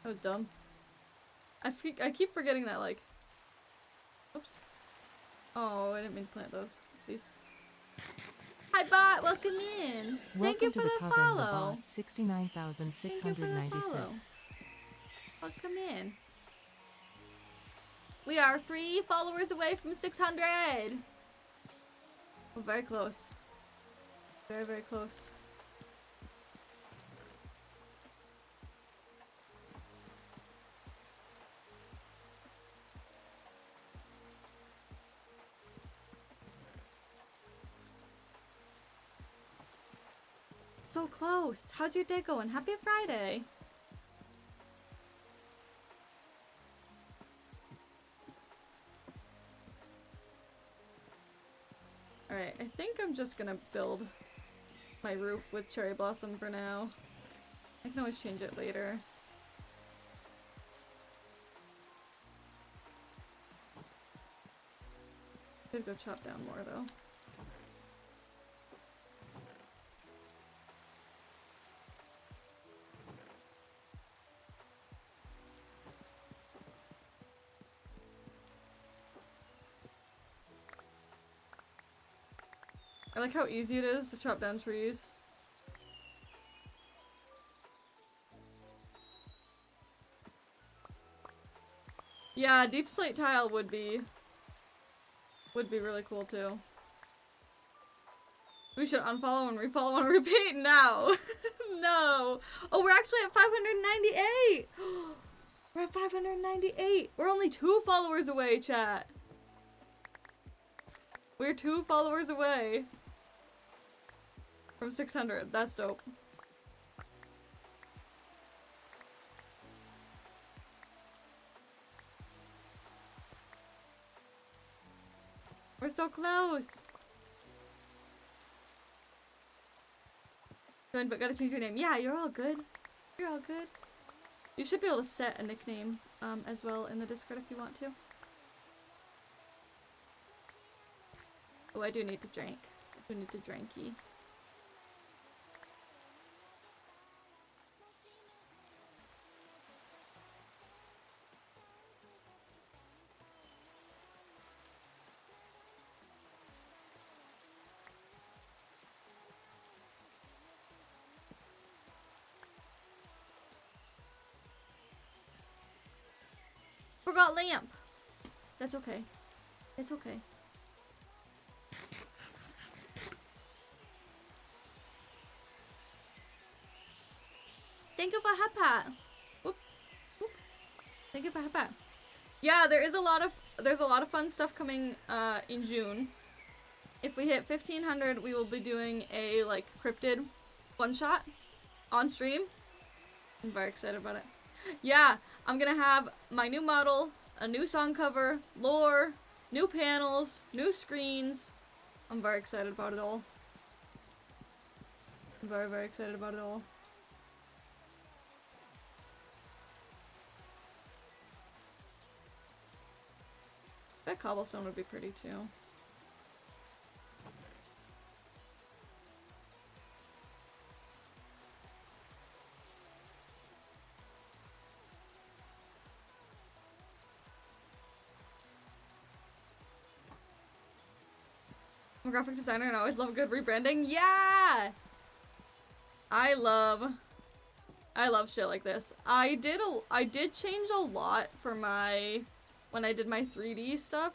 That was dumb. I keep forgetting that, like... Oops. Oh, I didn't mean to plant those. Oopsies. Hi bot, welcome in! Thank you Welcome for to the the coven, the follow! bot, 69,696. Welcome in. We are 3 followers away from 600! We're very close. Very, very close. So close. How's your day going? Happy Friday. Alright, I think I'm just gonna build my roof with cherry blossom for now. I can always change it later. Could go chop down more though. I like how easy it is to chop down trees. Yeah, deep slate tile would be really cool too. We should unfollow and refollow and repeat now. No. Oh, we're actually at 598. We're at 598. We're only 2 followers away, chat. We're 2 followers away from 600. That's dope. We're so close. Join, but gotta change your name. Yeah, you're all good. You're all good. You should be able to set a nickname as well in the Discord if you want to. Oh, I do need to drink. I do need to drinky. Forgot lamp. That's okay. It's okay. Thank you for Hapat. Whoop, whoop. Thank you for Hapat. Yeah, there's a lot of fun stuff coming in June. If we hit 1500, we will be doing a like cryptid one shot on stream. I'm very excited about it. Yeah, I'm gonna have my new model, a new song cover, lore, new panels, new screens. I'm very excited about it all. I'm very, very excited about it all. That cobblestone would be pretty too. I'm a graphic designer and I always love a good rebranding. Yeah! I love shit like this. I did change a lot for when I did my 3D stuff.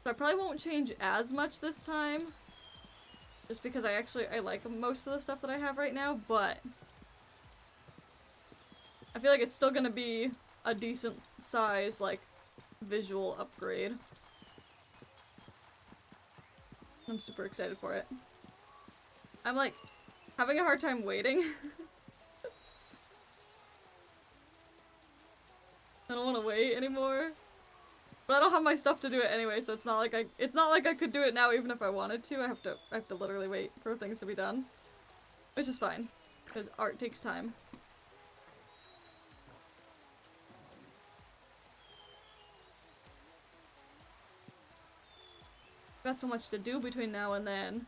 So I probably won't change as much this time. Just because I like most of the stuff that I have right now, but I feel like it's still gonna be a decent size, like, visual upgrade. I'm super excited for it. I'm like having a hard time waiting. I don't want to wait anymore. But I don't have my stuff to do it anyway, so it's not like I could do it now even if I wanted to. I have to literally wait for things to be done. Which is fine, because art takes time. Got so much to do between now and then.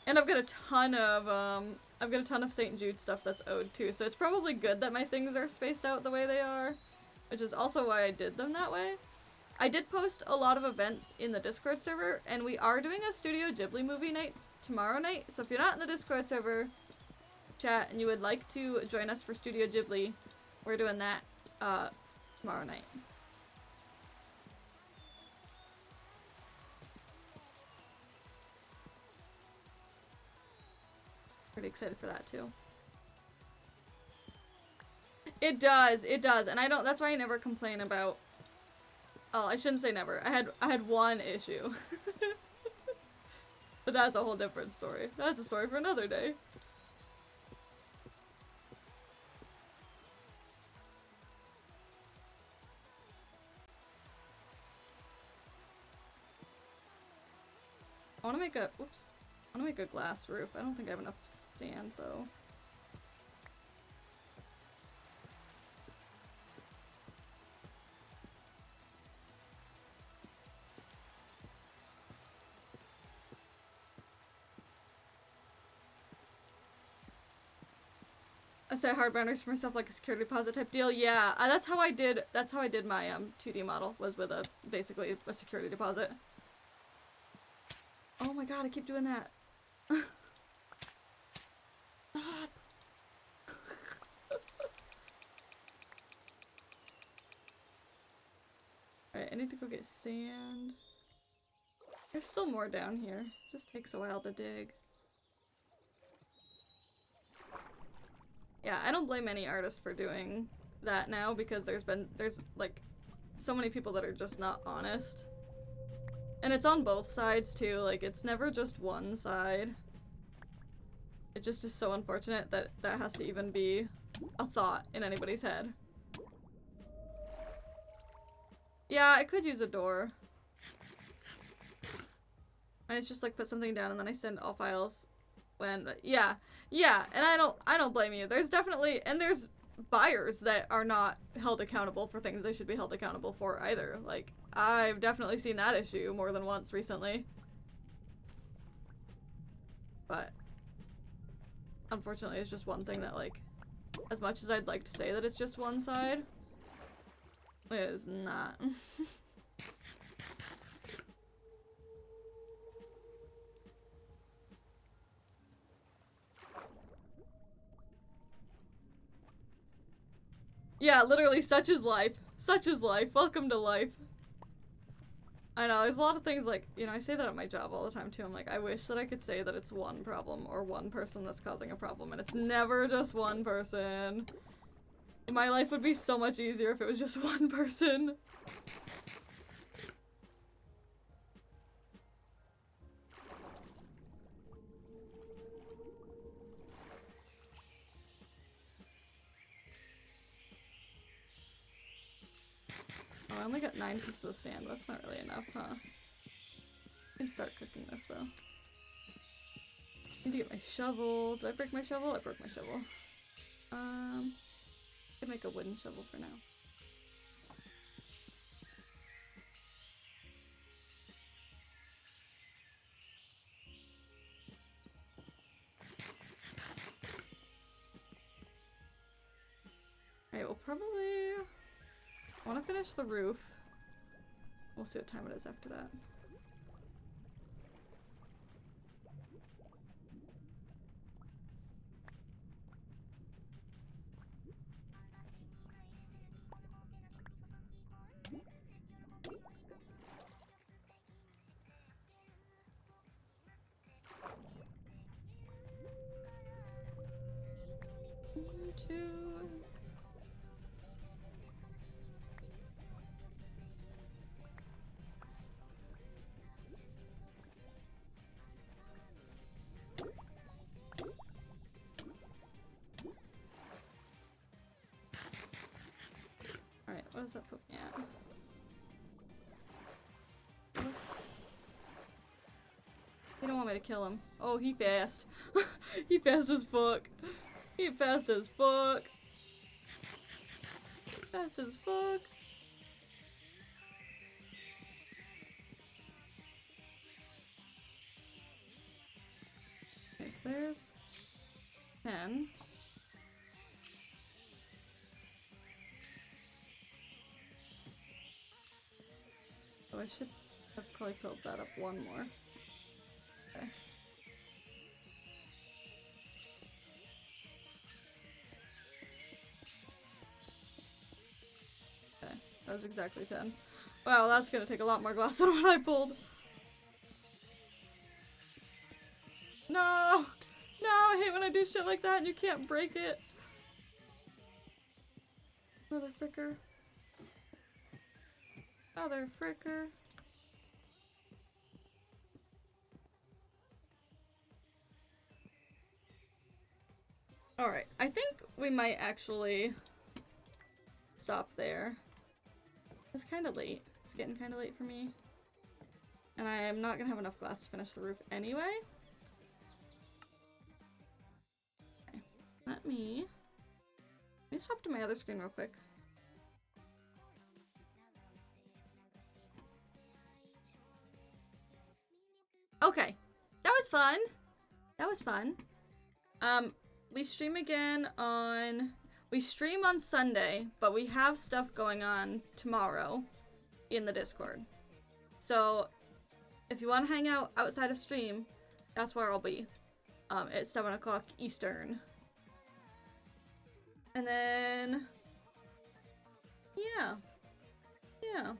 And I've got a ton of St. Jude stuff that's owed too, so it's probably good that my things are spaced out the way they are. Which is also why I did them that way. I did post a lot of events in the Discord server, and we are doing a Studio Ghibli movie night tomorrow night, so if you're not in the Discord server chat and you would like to join us for Studio Ghibli, we're doing that tomorrow night. Pretty excited for that too. It does, and that's why I never complain about, oh, I shouldn't say never. I had one issue. But that's a whole different story. That's a story for another day. I wanna make a glass roof. I don't think I have enough sand though. I set hard boundaries for myself, like a security deposit type deal. Yeah, that's how I did my 2D model, was with basically a security deposit. Oh my god, I keep doing that. Stop. Alright, I need to go get sand. There's still more down here. Just takes a while to dig. Yeah, I don't blame any artist for doing that now, because there's like so many people that are just not honest. And it's on both sides too, like it's never just one side. It just is so unfortunate that that has to even be a thought in anybody's head. Yeah, I could use a door. And it's just like put something down and then I send all files when, yeah, and I don't blame you. There's definitely, and there's buyers that are not held accountable for things they should be held accountable for either. Like, I've definitely seen that issue more than once recently. But unfortunately, it's just one thing that, like, as much as I'd like to say that it's just one side, it is not. Yeah, literally, such is life. Such is life. Welcome to life. I know, there's a lot of things like, you know, I say that at my job all the time too. I'm like, I wish that I could say that it's one problem or one person that's causing a problem, and it's never just one person. My life would be so much easier if it was just one person. Oh, I only got 9 pieces of sand. That's not really enough, huh? I can start cooking this, though. I need to get my shovel. Did I break my shovel? I broke my shovel. I can make a wooden shovel for now. Alright, we'll probably... I want to finish the roof. We'll see what time it is after that. Where's that poking at? What's... He don't want me to kill him. Oh, he fast. He fast as fuck. He fast as fuck. Fast as fuck. Okay, so there's 10. Oh, I should have probably filled that up one more. Okay. Okay, that was exactly 10. Wow, that's gonna take a lot more glass than what I pulled. No! No, I hate when I do shit like that and you can't break it. Mother fricker. Mother fricker. Alright, I think we might actually stop there. It's kind of late. It's getting kind of late for me. And I am not going to have enough glass to finish the roof anyway. Okay, let me swap to my other screen real quick. Okay, that was fun. That was fun. We stream again on... We stream on Sunday, but we have stuff going on tomorrow in the Discord. So, if you want to hang out outside of stream, that's where I'll be. At 7 o'clock Eastern. And then... Yeah. Yeah.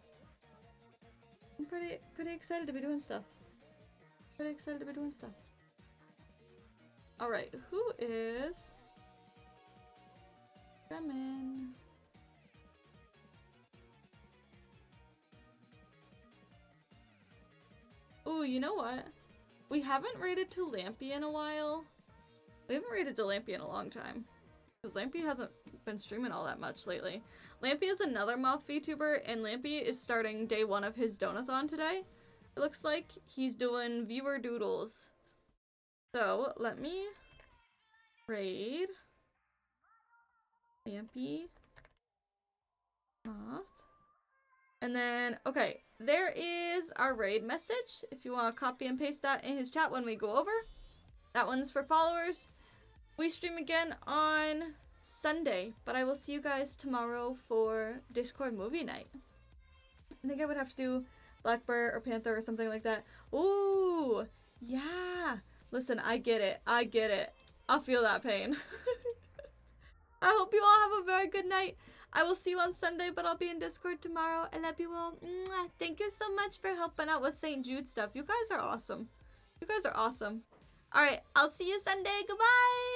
I'm pretty excited to be doing stuff. Pretty excited to be doing stuff. Alright, who is... Coming. Ooh, you know what? We haven't raided to Lampy in a while. We haven't raided to Lampy in a long time. Because Lampy hasn't been streaming all that much lately. Lampy is another moth VTuber, and Lampy is starting day 1 of his donathon today. It looks like he's doing viewer doodles. So, let me raid Lampy Moth. And then, okay, there is our raid message. If you want to copy and paste that in his chat when we go over. That one's for followers. We stream again on Sunday, but I will see you guys tomorrow for Discord movie night. I think I would have to do Blackbird or Panther or something like that. Ooh, yeah. Listen, I get it. I get it. I'll feel that pain. I hope you all have a very good night. I will see you on Sunday, but I'll be in Discord tomorrow. I love you all. Mwah. Thank you so much for helping out with St. Jude stuff. You guys are awesome. You guys are awesome. All right, I'll see you Sunday. Goodbye.